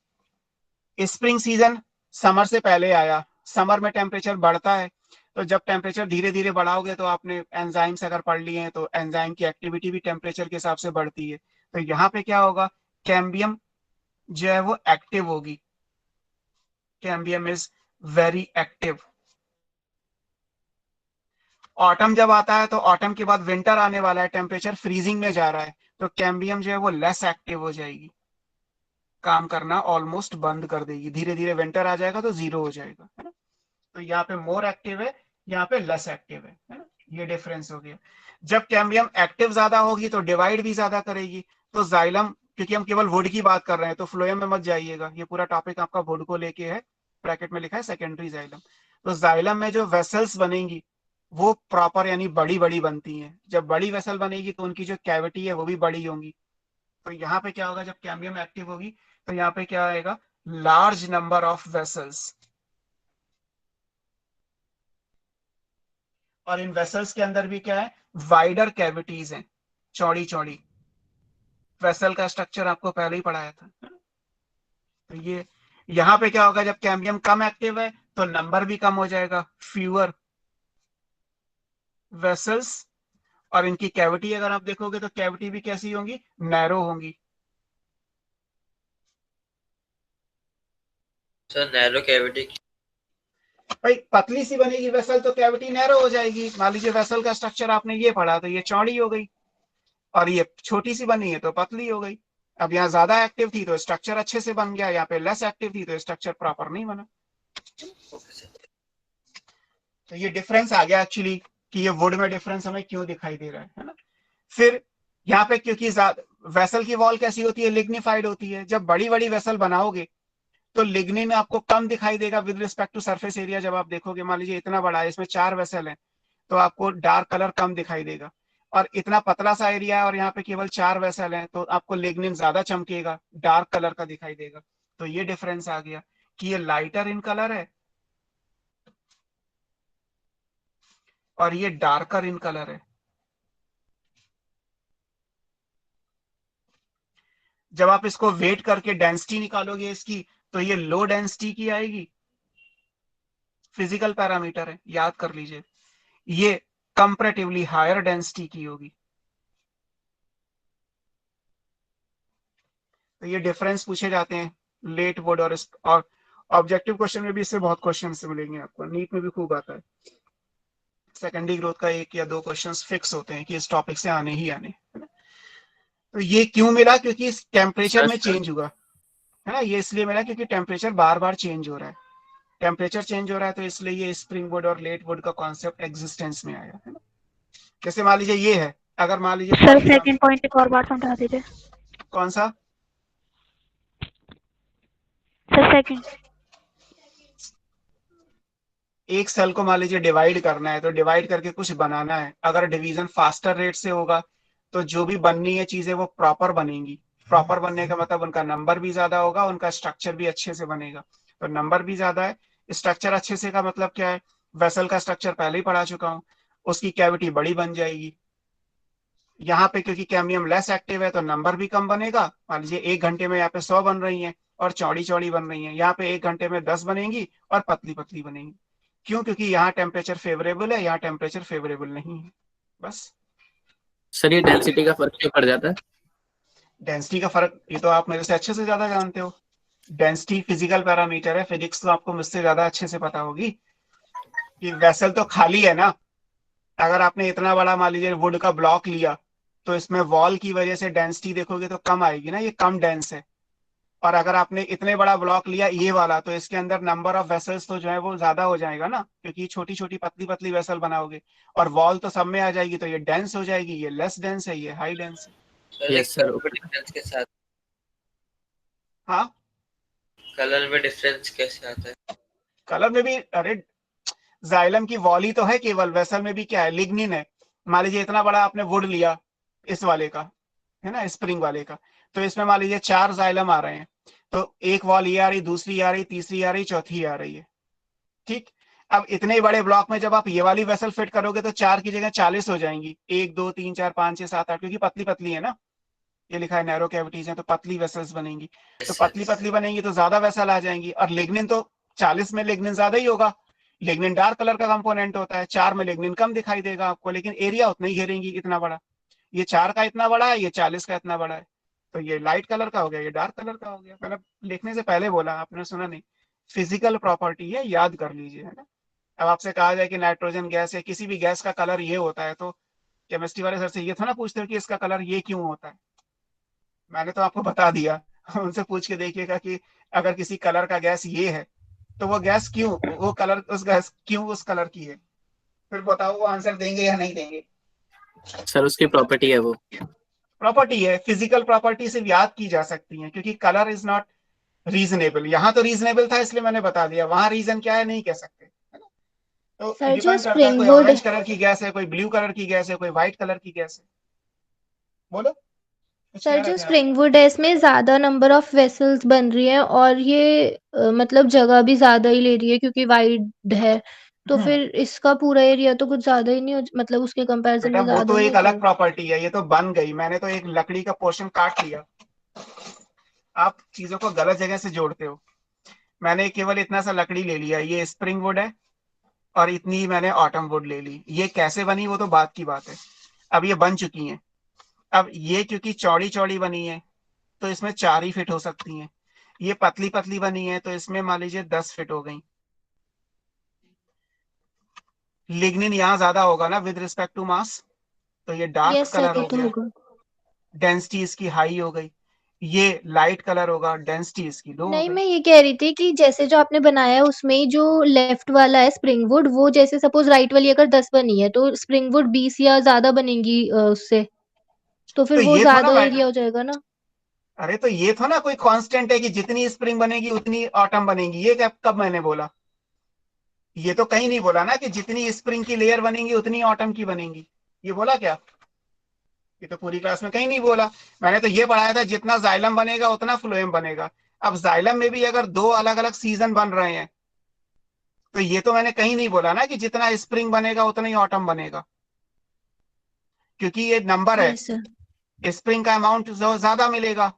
स्प्रिंग सीजन समर से पहले आया, समर में टेम्परेचर बढ़ता है, तो जब टेम्परेचर धीरे धीरे बढ़ाओगे तो आपने एंजाइम्स अगर पढ़ लिए हैं तो एंजाइम की एक्टिविटी भी टेम्परेचर के हिसाब से बढ़ती है। तो यहाँ पे क्या होगा? कैम्बियम जो है वो एक्टिव होगी, cambium is very active. Autumn जब आता है तो ऑटम के बाद विंटर आने वाला है, टेम्परेचर फ्रीजिंग में जा रहा है, तो कैम्बियम जो है वो लेस एक्टिव हो जाएगी, काम करना ऑलमोस्ट बंद कर देगी, धीरे धीरे विंटर आ जाएगा तो जीरो हो जाएगा, है ना। तो यहाँ पे मोर एक्टिव है, यहाँ पे लेस एक्टिव है ना। ये डिफरेंस हो गया। जब कैम्बियम एक्टिव ज्यादा होगी तो डिवाइड भी ज्यादा करेगी। तो जाइलम, क्योंकि हम केवल वुड की बात कर रहे हैं तो फ्लोएम में मत जाइएगा, ये पूरा टॉपिक आपका वुड को लेके है, ब्रैकेट में लिखा है सेकेंडरी जाइलम। तो जाइलम में जो वेसल्स बनेंगी वो प्रॉपर यानी बड़ी बड़ी बनती हैं। जब बड़ी वेसल बनेगी तो उनकी जो कैविटी है वो भी बड़ी होंगी। तो यहाँ पे क्या होगा? जब कैम्बियम एक्टिव होगी तो यहाँ पे क्या आएगा? Large number of vessels. और इन वेसल्स के अंदर भी क्या है? वाइडर कैविटीज हैं, चौड़ी चौड़ी। वेसल का स्ट्रक्चर आपको पहले ही पढ़ाया था। तो ये यहाँ पे क्या होगा? जब कैम्बियम कम एक्टिव है तो नंबर भी कम हो जाएगा, फ्यूअर वेसल्स। और इनकी कैविटी अगर आप देखोगे तो कैविटी भी कैसी होंगी? नैरो होंगी। सर नैरो कैविटी भाई पतली सी बनेगी वेसल तो कैविटी नैरो हो जाएगी। मान लीजिए वेसल का स्ट्रक्चर आपने ये पढ़ा तो ये चौड़ी हो गई, और ये छोटी सी बनी है तो पतली हो गई। अब यहाँ ज्यादा एक्टिव थी तो स्ट्रक्चर अच्छे से बन गया, यहाँ पे लेस एक्टिव थी तो स्ट्रक्चर प्रॉपर नहीं बना। तो ये डिफरेंस आ गया एक्चुअली कि ये वुड में डिफरेंस हमें क्यों दिखाई दे रहा है ना। फिर यहाँ पे क्योंकि वेसल की वॉल कैसी होती है? लिग्निफाइड होती है। जब बड़ी बड़ी वेसल बनाओगे तो लिग्निन आपको कम दिखाई देगा with respect to surface area. जब आप देखोगे, मान लीजिए इतना बड़ा है, इसमें 4 वेसल है, तो आपको डार्क कलर कम दिखाई देगा। और इतना पतला सा एरिया है और यहाँ पे केवल 4 वेसल है तो आपको लिग्निन ज्यादा चमकेगा, डार्क कलर का दिखाई देगा। तो ये डिफरेंस आ गया कि ये लाइटर इन कलर है और ये डार्कर इन कलर है। जब आप इसको वेट करके डेंसिटी निकालोगे इसकी तो ये लो डेंसिटी की आएगी, फिजिकल पैरामीटर है, याद कर लीजिए। ये कंपैरेटिवली हायर डेंसिटी की होगी। तो ये डिफरेंस पूछे जाते हैं लेट वुड और ऑब्जेक्टिव क्वेश्चन में भी इससे बहुत क्वेश्चन मिलेंगे आपको, नीट में भी खूब आता है। सेकेंडरी ग्रोथ का 1 या 2 क्वेश्चंस फिक्स होते हैं कि इस टॉपिक से आने ही आने, है ना। तो ये क्यों मिला, क्योंकि इस टेम्परेचर में चेंज हुआ, है ना। ये इसलिए मिला क्योंकि टेम्परेचर बार बार चेंज हो रहा है, टेम्परेचर चेंज हो रहा है, तो इसलिए ये स्प्रिंग वुड और लेट वुड का कॉन्सेप्ट एग्जिस्टेंस में आया, है ना। जैसे मान लीजिए ये है, अगर मान लीजिए सर सेकंड पॉइंट एक और बार समझा दीजिए। कौन सा? Sir second. एक सेल को मान लीजिए डिवाइड करना है, तो डिवाइड करके कुछ बनाना है, अगर डिवीजन फास्टर रेट से होगा तो जो भी बननी है चीजें वो प्रॉपर बनेंगी। प्रॉपर बनने का मतलब उनका नंबर भी ज्यादा होगा, उनका स्ट्रक्चर भी अच्छे से बनेगा। तो नंबर भी ज्यादा है, स्ट्रक्चर अच्छे से का मतलब क्या है, वेसल का स्ट्रक्चर पहले ही पढ़ा चुका हूँ, उसकी कैविटी बड़ी बन जाएगी। यहाँ पे क्योंकि कैम्बियम लेस एक्टिव है तो नंबर भी कम बनेगा। मान लीजिए 1 घंटे में यहाँ पे 100 बन रही हैं और चौड़ी चौड़ी बन रही हैं, यहाँ पे 1 घंटे में 10 बनेंगी और पतली पतली बनेंगी। क्यों? क्योंकि यहाँ टेम्परेचर फेवरेबल है, यहाँ टेम्परेचर फेवरेबल नहीं है, बस। सर ये डेंसिटी का फर्क क्यों पड़ जाता है? डेंसिटी का फर्क ये तो आप मेरे से अच्छे से ज्यादा जानते हो। डेंसिटी फिजिकल पैरामीटर है, फिजिक्स तो आपको मुझसे ज्यादा अच्छे से पता होगी। कि वेसल तो खाली है ना, अगर आपने इतना बड़ा मान लीजिए वुड का ब्लॉक लिया तो इसमें वॉल की वजह से डेंसिटी देखोगे तो कम आएगी ना, ये कम डेंस है। और अगर आपने इतने बड़ा ब्लॉक लिया ये वाला, तो इसके अंदर नंबर ऑफ वेसल्स तो जो है वो ज्यादा हो जाएगा ना, क्योंकि छोटी छोटी पतली पतली वेसल बनाओगे, और वॉल तो सब में आ जाएगी, तो ये डेंस हो जाएगी, ये लेस डेंस है, ये हाई डेंस है। Yes sir. डिफरेंस के साथ हाँ, कलर में डिफरेंस कैसे आता है? कलर में भी, अरे जाइलम की वॉल ही तो है केवल, वेसल में भी क्या है, लिग्निन है। मान लीजिए इतना बड़ा आपने वुड लिया इस वाले का, है ना, स्प्रिंग वाले का, तो इसमें मान लीजिए 4 जाइलम आ रहे हैं, तो एक वॉल ये आ रही, दूसरी आ रही, तीसरी आ रही, चौथी आ रही है, ठीक। अब इतने बड़े ब्लॉक में जब आप ये वाली वेसल फिट करोगे तो 4 की जगह 40 हो जाएंगी, 1 2 3 4 5 6 7 8, क्योंकि पतली पतली है ना, ये लिखा है नैरो कैविटीज है, तो पतली वेसल्स बनेंगी। तो पतली पतली बनेंगी तो ज्यादा वेसल आ जाएंगी, और लिग्निन तो 40 में लिग्निन ज्यादा ही होगा। लिग्निन डार्क कलर का कंपोनेंट होता है, 4 में लिग्निन कम दिखाई देगा आपको, लेकिन एरिया उतना ही घेरेंगी, इतना बड़ा। ये 4 का इतना बड़ा है, ये 40 का इतना बड़ा है, तो ये लाइट कलर का हो गया, ये डार्क कलर का हो गया। मैंने लिखने से पहले बोला, आपने सुना नहीं, फिजिकल प्रॉपर्टी है, याद कर लीजिए, है ना। अब आपसे कहा जाए कि नाइट्रोजन गैस या किसी भी गैस का कलर ये होता है, तो केमिस्ट्री वाले सर से ये थोड़ा पूछते हो कि इसका कलर ये क्यों होता है, मैंने तो आपको बता दिया। उनसे पूछ के देखिएगा कि अगर किसी कलर का गैस ये है तो वो गैस क्यों, वो कलर उस गैस क्यों उस कलर की है, फिर बताओ वो आंसर देंगे या नहीं देंगे। सर उसकी प्रॉपर्टी है वो। प्रॉपर्टी है, फिजिकल प्रॉपर्टी सिर्फ याद की जा सकती है, क्योंकि कलर इज नॉट रीजनेबल। यहाँ तो रीजनेबल था इसलिए मैंने बता दिया, वहां रीजन क्या है नहीं कह सकते, है ना। तो सर जो डिपेंड करता है, स्प्रिंग कोई वुड ऑरेंज कलर की गैस है, कोई ब्लू कलर की गैस है, कोई व्हाइट कलर की गैस है। बोलो, कुछ सर कह रहे जो थे आप। स्प्रिंग वुड है इसमें ज्यादा नंबर ऑफ वेसल्स बन रही हैं और ये मतलब जगह भी ज्यादा ही ले रही है क्योंकि वाइड है, तो फिर इसका पूरा एरिया तो कुछ ज्यादा ही नहीं हो, मतलब उसके कंपैरिजन बेटा में वो ज्यादा तो नहीं एक हो अलग जाएगा। प्रॉपर्टी है, ये तो बन गई, मैंने तो एक लकड़ी का पोर्शन काट लिया। आप चीजों को गलत जगह से जोड़ते हो। मैंने केवल इतना सा लकड़ी ले लिया, ये स्प्रिंग वुड है, और इतनी ही मैंने ऑटम वुड ले ली। ये कैसे बनी वो तो बात की बात है, अब ये बन चुकी हैं। अब ये क्योंकि चौड़ी चौड़ी बनी है तो इसमें 4 ही फिट हो सकती हैं, ये पतली पतली बनी है तो इसमें मान लीजिए 10 फिट हो गई। लिग्निन यहाँ ज्यादा होगा ना विद रिस्पेक्ट टू मास, तो ये डार्क यस सर, कलर ये हो तो गया, होगा। डेंसिटी इसकी हाई हो गई। ये लाइट कलर होगा, डेंसिटी इसकी लो हो नहीं, गई। मैं ये कह रही थी कि जैसे जो आपने बनाया है उसमें जो लेफ्ट वाला है स्प्रिंग वुड, वो जैसे सपोज राइट वाली अगर 10 बनी है तो स्प्रिंग वुड 20 या ज्यादा बनेंगी उससे, तो फिर तो वो ये थोड़ा ज्यादा मैटर, एरिया हो जाएगा ना। अरे तो ये थोड़ा ना कोई कांस्टेंट है कि जितनी स्प्रिंग बनेगी उतनी ऑटम बनेगी, ये कब मैंने बोला? ये तो कहीं नहीं बोला ना कि जितनी स्प्रिंग की लेयर बनेगी उतनी ऑटम की बनेगी, ये बोला क्या? ये तो पूरी क्लास में कहीं नहीं बोला। मैंने तो ये पढ़ाया था जितना जाइलम बनेगा उतना फ्लोएम बनेगा। अब जाइलम में भी अगर 2 अलग अलग सीजन बन रहे हैं तो ये तो मैंने कहीं नहीं बोला ना कि जितना स्प्रिंग बनेगा उतना ही ऑटम बनेगा, क्योंकि ये नंबर यस है, सर। स्प्रिंग का अमाउंट ज्यादा मिलेगा,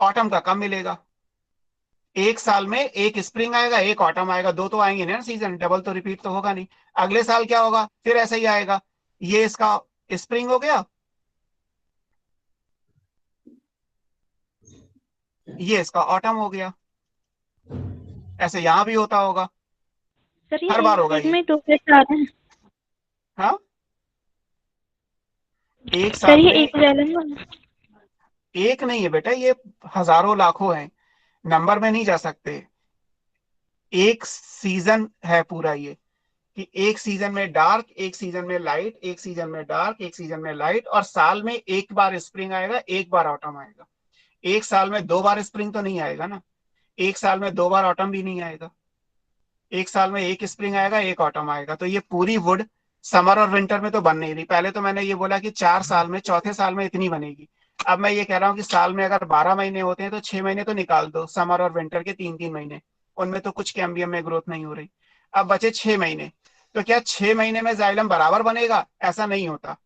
ऑटम का कम मिलेगा। एक साल में एक स्प्रिंग आएगा, एक ऑटम आएगा, दो तो आएंगे ना सीजन, डबल तो रिपीट तो होगा नहीं। अगले साल क्या होगा, फिर ऐसा ही आएगा, ये इसका स्प्रिंग हो गया, ये इसका ऑटम हो गया। ऐसे यहां भी होता होगा, सर ये हर बार एक होगा सीट ये। में 2 गेस्ट आ रहे हैं। हाँ, एक सर साल ये में एक वैलन वाला। एक नहीं है बेटा, ये हजारों लाखों हैं, नंबर में नहीं जा सकते। एक सीजन है पूरा ये, कि एक सीजन में डार्क, एक सीजन में लाइट, एक सीजन में डार्क, एक सीजन में लाइट, और साल में एक बार स्प्रिंग आएगा, एक बार ऑटम आएगा। एक साल में दो बार स्प्रिंग तो नहीं आएगा ना, एक साल में दो बार ऑटम भी नहीं आएगा। एक साल में एक स्प्रिंग आएगा, एक ऑटम आएगा। तो ये पूरी वुड समर और विंटर में तो बन नहीं रही। पहले तो मैंने ये बोला कि 4 साल में, चौथे साल में इतनी बनेगी। अब मैं ये कह रहा हूँ कि साल में अगर 12 महीने होते हैं तो 6 महीने तो निकाल दो, समर और विंटर के 3-3 महीने, उनमें तो कुछ कैम्बियम में ग्रोथ नहीं हो रही। अब बचे 6 महीने, तो क्या 6 महीने में जाइलम बराबर बनेगा? ऐसा नहीं होता।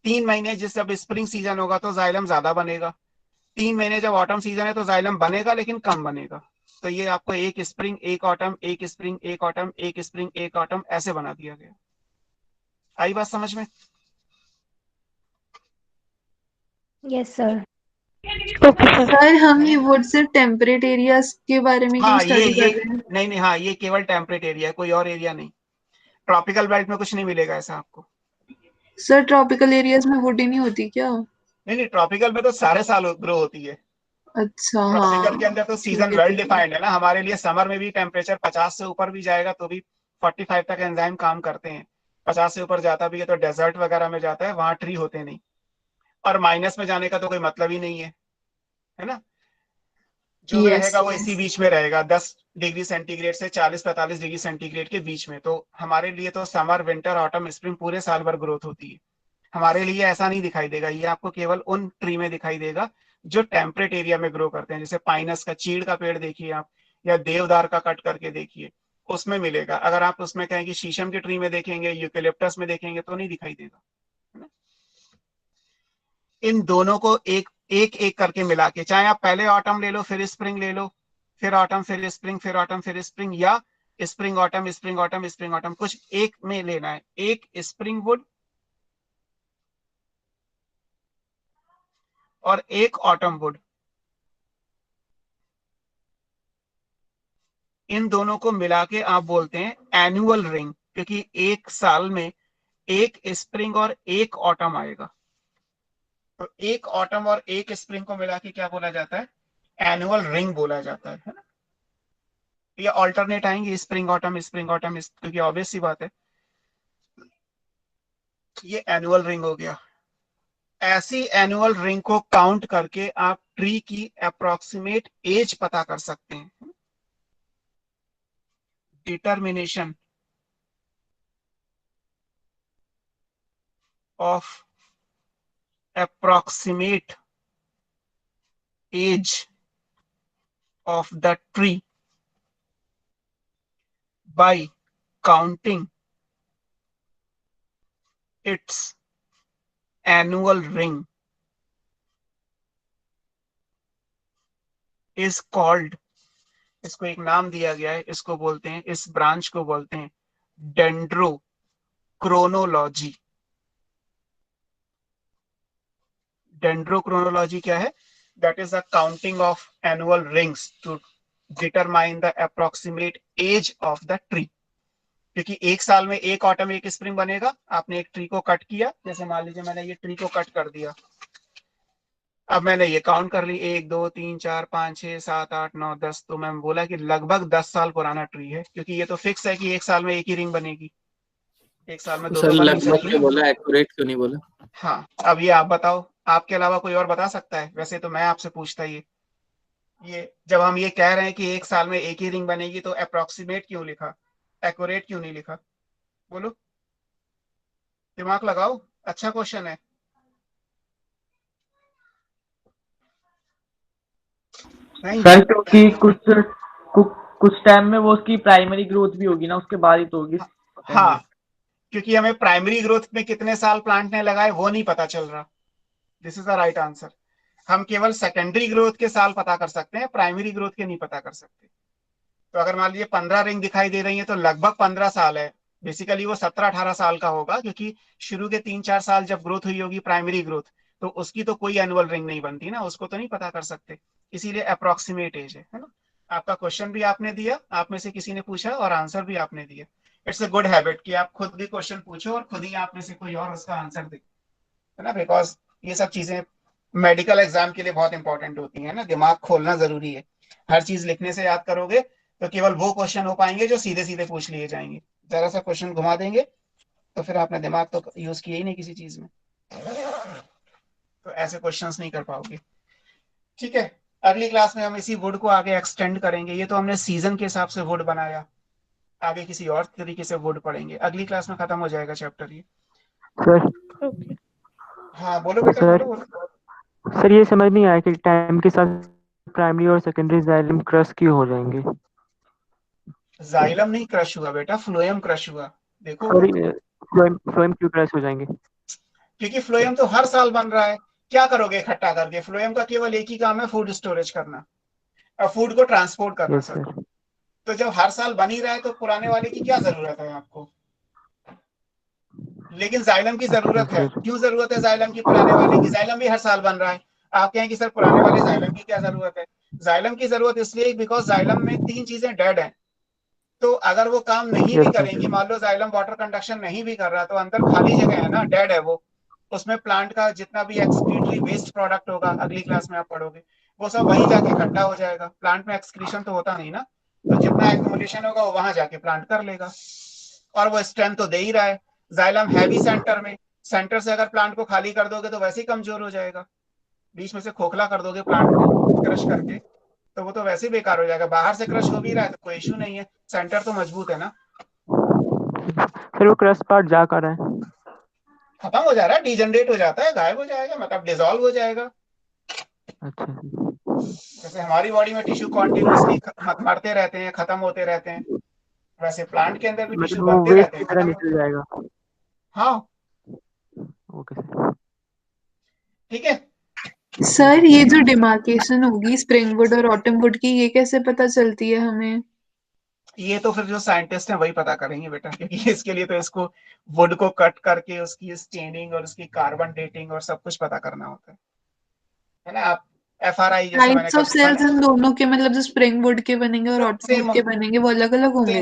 3 महीने जिस जब स्प्रिंग सीजन होगा तो जाइलम ज्यादा बनेगा, 3 महीने जब ऑटम सीजन है तो जाइलम बनेगा लेकिन कम बनेगा। तो ये आपको एक स्प्रिंग एक ऑटम, एक स्प्रिंग एक ऑटम, एक स्प्रिंग एक ऑटम ऐसे बना दिया गया। आई बात समझ में? Yes sir. Okay sir. Sir हम ये वुड सिर्फ टेम्परेट एरियाज के बारे में क्यों हाँ, स्टडी ये कर रहे हैं? नहीं नहीं, हाँ, ये केवल टेम्परेट एरिया है, कोई और एरिया नहीं। ट्रॉपिकल बेल्ट में कुछ नहीं मिलेगा ऐसा आपको। सर ट्रॉपिकल एरियाज में वुड ही नहीं होती क्या? नहीं नहीं, ट्रॉपिकल में तो सारे साल ग्रो होती है। अच्छा ट्रॉपिकल के हाँ, अंदर तो ठीक सीजन है वेल ठीक है। डिफाइंड है ना। हमारे लिए समर में भी टेम्परेचर 50 से ऊपर भी जाएगा तो भी 45 तक एंजाइम काम करते हैं। 50 से ऊपर जाता भी है तो डेजर्ट वगैरह में जाता है, वहां ट्री होते नहीं। और माइनस में जाने का तो कोई मतलब ही नहीं है ना। जो भी यस रहेगा वो इसी यस। बीच में रहेगा, 10 डिग्री सेंटीग्रेड से 40-45 डिग्री सेंटीग्रेड के बीच में। तो हमारे लिए तो समर विंटर ऑटम स्प्रिंग पूरे साल भर ग्रोथ होती है। हमारे लिए ऐसा नहीं दिखाई देगा, ये आपको केवल उन ट्री में दिखाई देगा जो टेम्परेट एरिया में ग्रो करते हैं। जैसे पाइनस का, चीड़ का पेड़ देखिए आप, या देवदार का कट करके देखिए, उसमें मिलेगा। अगर आप उसमें कहें कि शीशम के ट्री में देखेंगे, यूकेलिप्टस में देखेंगे तो नहीं दिखाई देगा, है ना। इन दोनों को एक एक एक करके मिला के, चाहे आप पहले ऑटम ले लो फिर स्प्रिंग ले लो, फिर ऑटम फिर स्प्रिंग, फिर ऑटम फिर स्प्रिंग, या spring autumn spring autumn spring autumn, कुछ एक में लेना है। एक स्प्रिंग वुड और एक ऑटम वुड, इन दोनों को मिला के आप बोलते हैं एनुअल रिंग, क्योंकि एक साल में एक स्प्रिंग और एक ऑटम आएगा। तो एक ऑटम और एक स्प्रिंग को मिला के क्या बोला जाता है? एनुअल रिंग बोला जाता है ना। ये ऑल्टरनेट आएंगे, स्प्रिंग ऑटम स्प्रिंग ऑटम, क्योंकि ऑब्वियस सी बात है, ये एनुअल रिंग हो गया। ऐसी एनुअल रिंग को काउंट करके आप ट्री की अप्रोक्सीमेट एज पता कर सकते हैं। Determination of approximate age of the tree by counting its annual ring is called, इसको एक नाम दिया गया है, इसको बोलते हैं, इस ब्रांच को बोलते हैं डेंड्रोक्रोनोलॉजी। डेंड्रोक्रोनोलॉजी क्या है? That is the counting of annual rings to determine the approximate age of the tree. क्योंकि एक साल में एक ऑटम एक स्प्रिंग बनेगा। आपने एक ट्री को कट किया, जैसे मान लीजिए मैंने ये ट्री को कट कर दिया, अब मैंने ये काउंट कर ली 1 2 3 4 5 6 7 8 9 10, तो मैं बोला कि लगभग 10 साल पुराना ट्री है, क्योंकि ये तो फिक्स है कि एक साल में एक ही रिंग बनेगी, एक साल में दो सर तो बन नहीं लगभग सकती क्यों ना। बोला, एक्यूरेट क्यों नहीं बोला? हाँ, अब ये आप बताओ, आपके अलावा कोई और बता सकता है? वैसे तो मैं आपसे पूछता, ये जब हम ये कह रहे हैं कि एक साल में एक ही रिंग बनेगी तो अप्रोक्सीमेट क्यों लिखा, एक्यूरेट क्यों नहीं लिखा? बोलो, दिमाग लगाओ, अच्छा क्वेश्चन है। नहीं, सर क्योंकि कुछ टाइम में वो उसकी प्राइमरी ग्रोथ भी होगी ना, उसके बाद ही तो होगी। हाँ, क्योंकि हमें प्राइमरी ग्रोथ में कितने साल प्लांट ने लगाए वो नहीं पता चल रहा। This is the right answer. हम केवल सेकेंडरी ग्रोथ के साल पता कर सकते हैं, प्राइमरी ग्रोथ के नहीं पता कर सकते। तो अगर मान लीजिए 15 रिंग दिखाई दे रही है तो लगभग 15 साल है, बेसिकली वो 17-18 साल का होगा, क्योंकि शुरू के 3-4 साल जब ग्रोथ हुई होगी प्राइमरी ग्रोथ, तो उसकी तो कोई एनुअल रिंग नहीं बनती ना, उसको तो नहीं पता कर सकते, इसीलिए अप्रोक्सीमेट एज है ना। आपका क्वेश्चन भी आपने दिया, आप में से किसी ने पूछा और आंसर भी आपने दिया। इट्स अ गुड हैबिट कि आप खुद भी क्वेश्चन पूछो और खुद ही आप में से कोई और उसका आंसर दे, है ना, बिकॉज ये सब चीजें मेडिकल एग्जाम के लिए बहुत इंपॉर्टेंट होती है ना, दिमाग खोलना जरूरी है। हर चीज लिखने से याद करोगे तो केवल वो क्वेश्चन हो पाएंगे जो सीधे सीधे पूछ लिए जाएंगे, जरा सा क्वेश्चन घुमा देंगे तो फिर आपने दिमाग तो यूज किया ही नहीं किसी चीज में, तो ऐसे क्वेश्चंस नहीं कर पाओगे। ठीक है, अगली क्लास में हम इसी वुड को आगे एक्सटेंड करेंगे। ये तो हमने सीजन के हिसाब से वुड बनाया, आगे किसी और तरीके से वुड पढ़ेंगे। अगली क्लास में खत्म हो जाएगा चैप्टर ये। सर हाँ बोलो बेटा, सर बोलो। सर ये समझ नहीं आया कि टाइम के साथ प्राइमरी और सेकेंडरी जाइलम क्रश क्यों हो जाएंगे? जाइलम नहीं क्रश हुआ बेटा, फ्लोएम क्रश हुआ। देखो सॉरी, फ्लोएम क्यों क्रश हो जाएंगे? क्योंकि फ्लोएम तो हर साल बन रहा है, क्या करोगे इकट्ठा करके? फ्लोएम का केवल एक ही काम है, फूड स्टोरेज करना और फूड को ट्रांसपोर्ट करना। Yes sir. तो जब हर साल बन ही रहा है तो पुराने वाले की क्या जरूरत है आपको? लेकिन जाइलम की जरूरत है। क्यों जरूरत है जाइलम की पुराने वाले की? जाइलम भी हर साल बन रहा है। आप कहें कि सर पुराने वाले जाइलम की क्या जरूरत है? जाइलम की जरूरत इसलिए बिकॉज जाइलम में 3 चीजें डेड हैं। तो अगर वो काम नहीं भी करेंगी, मान लो जाइलम वाटर कंडक्शन नहीं भी कर रहा, तो अंदर खाली जगह है ना, डेड है वो, उसमें प्लांट का जितना भी एक्सक्रीटरी वेस्ट प्रोडक्ट होगा, अगली क्लास में आप पढ़ोगे, वो सब वहीं जाके इकट्ठा हो जाएगा। प्लांट में एक्सक्रीशन तो होता नहीं ना, तो जितना एक्यूमुलेशन होगा वो वहां जाके प्लांट कर लेगा, और वो स्ट्रेंथ तो दे ही रहा है। जाइलम है भी सेंटर में, सेंटर से अगर प्लांट को खाली कर दोगे तो वैसे ही कमजोर हो जाएगा। बीच में से खोखला कर दोगे प्लांट को क्रश करके, तो वो तो वैसे ही बेकार हो जाएगा। बाहर से क्रश हो भी रहा है तो कोई इश्यू नहीं है, सेंटर तो मजबूत है ना। फिर वो क्रश पार्ट जा कर है, खत्म हो जा रहा है, डिजनरेट हो जाता है, गायब हो जाएगा, मतलब डिसॉल्व हो जाएगा। अच्छा जैसे हमारी बॉडी में टिश्यू कॉन्टिन्यूसली मरते रहते हैं, खत्म होते रहते हैं, वैसे प्लांट के अंदर भी टिश्यू मतलब वो बनते वेस्ट रहते की हैं, तरह खत्म। निकल जाएगा। हाँ ओके सर। ठीक है। सर ये जो डिमार्केशन होगी स्प्रिंगवुड और ऑटमवुड की, ये कैसे पता चलती है हमें? ये तो फिर जो साइंटिस्ट हैं वही पता करेंगे बेटा, क्योंकि इसके लिए तो इसको वुड को कट करके उसकी स्टेनिंग और उसकी कार्बन डेटिंग और सब कुछ पता करना होता है ना। आप FRI जैसे मैंने टाइप्स ऑफ सेल्स इन दोनों के, मतलब जो स्प्रिंगवुड के बनेंगे और ऑटमवुड के बनेंगे, वो अलग अलग होंगे?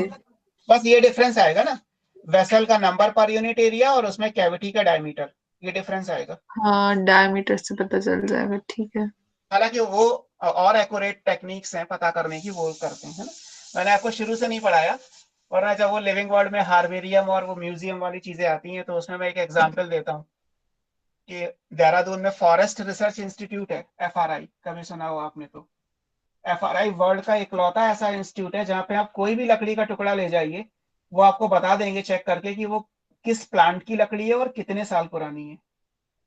बस ये डिफरेंस आएगा ना, वेसल का नंबर पर यूनिट एरिया और उसमें कैविटी का डायमीटर, ये डिफरेंस आएगा। हाँ, डायमीटर से पता चल जाएगा, ठीक है। हालांकि वो और एक्यूरेट टेक्निक्स हैं पता करने की, वो करते हैं ना। मैंने आपको शुरू से नहीं पढ़ाया, वरना जब वो लिविंग वर्ल्ड में हार्बेरियम और वो म्यूजियम वाली चीजें आती हैं तो उसमें मैं एक एग्जांपल देता हूँ कि देहरादून में फॉरेस्ट रिसर्च इंस्टीट्यूट है, FRI, कभी सुना हो आपने तो। FRI वर्ल्ड का इकलौता ऐसा इंस्टीट्यूट है जहाँ पे आप कोई भी लकड़ी का टुकड़ा ले जाइए, वो आपको बता देंगे चेक करके कि वो किस प्लांट की लकड़ी है और कितने साल पुरानी है।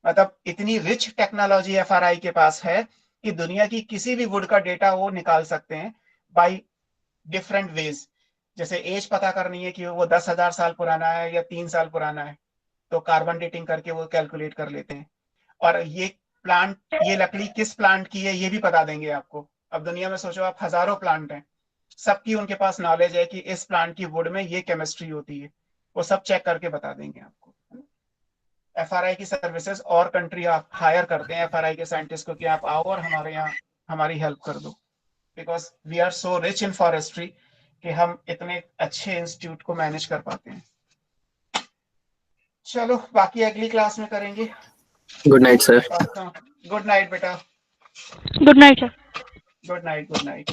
मतलब इतनी रिच टेक्नोलॉजी FRI के पास है कि दुनिया की किसी भी वुड का डेटा वो निकाल सकते हैं बाय डिफरेंट वेज। जैसे एज पता करनी है कि वो 10,000 साल पुराना है या 3 साल पुराना है, तो कार्बन डेटिंग करके वो कैलकुलेट कर लेते हैं। और ये प्लांट, ये लकड़ी किस प्लांट की है ये भी बता देंगे आपको। अब दुनिया में सोचो आप, हजारों प्लांट हैं, सबकी उनके पास नॉलेज है कि इस प्लांट की वुड में ये केमिस्ट्री होती है, वो सब चेक करके बता देंगे आपको। FRI की सर्विसेज और कंट्री आप हायर करते हैं FRI के साइंटिस्ट को कि आप आओ और हमारे यहाँ हमारी हेल्प कर दो, because we are so rich in forestry कि हम इतने अच्छे इंस्टीट्यूट को मैनेज कर पाते हैं। चलो बाकी अगली क्लास में करेंगे। Good night sir. Good night बेटा। Good night sir. Good night, good night.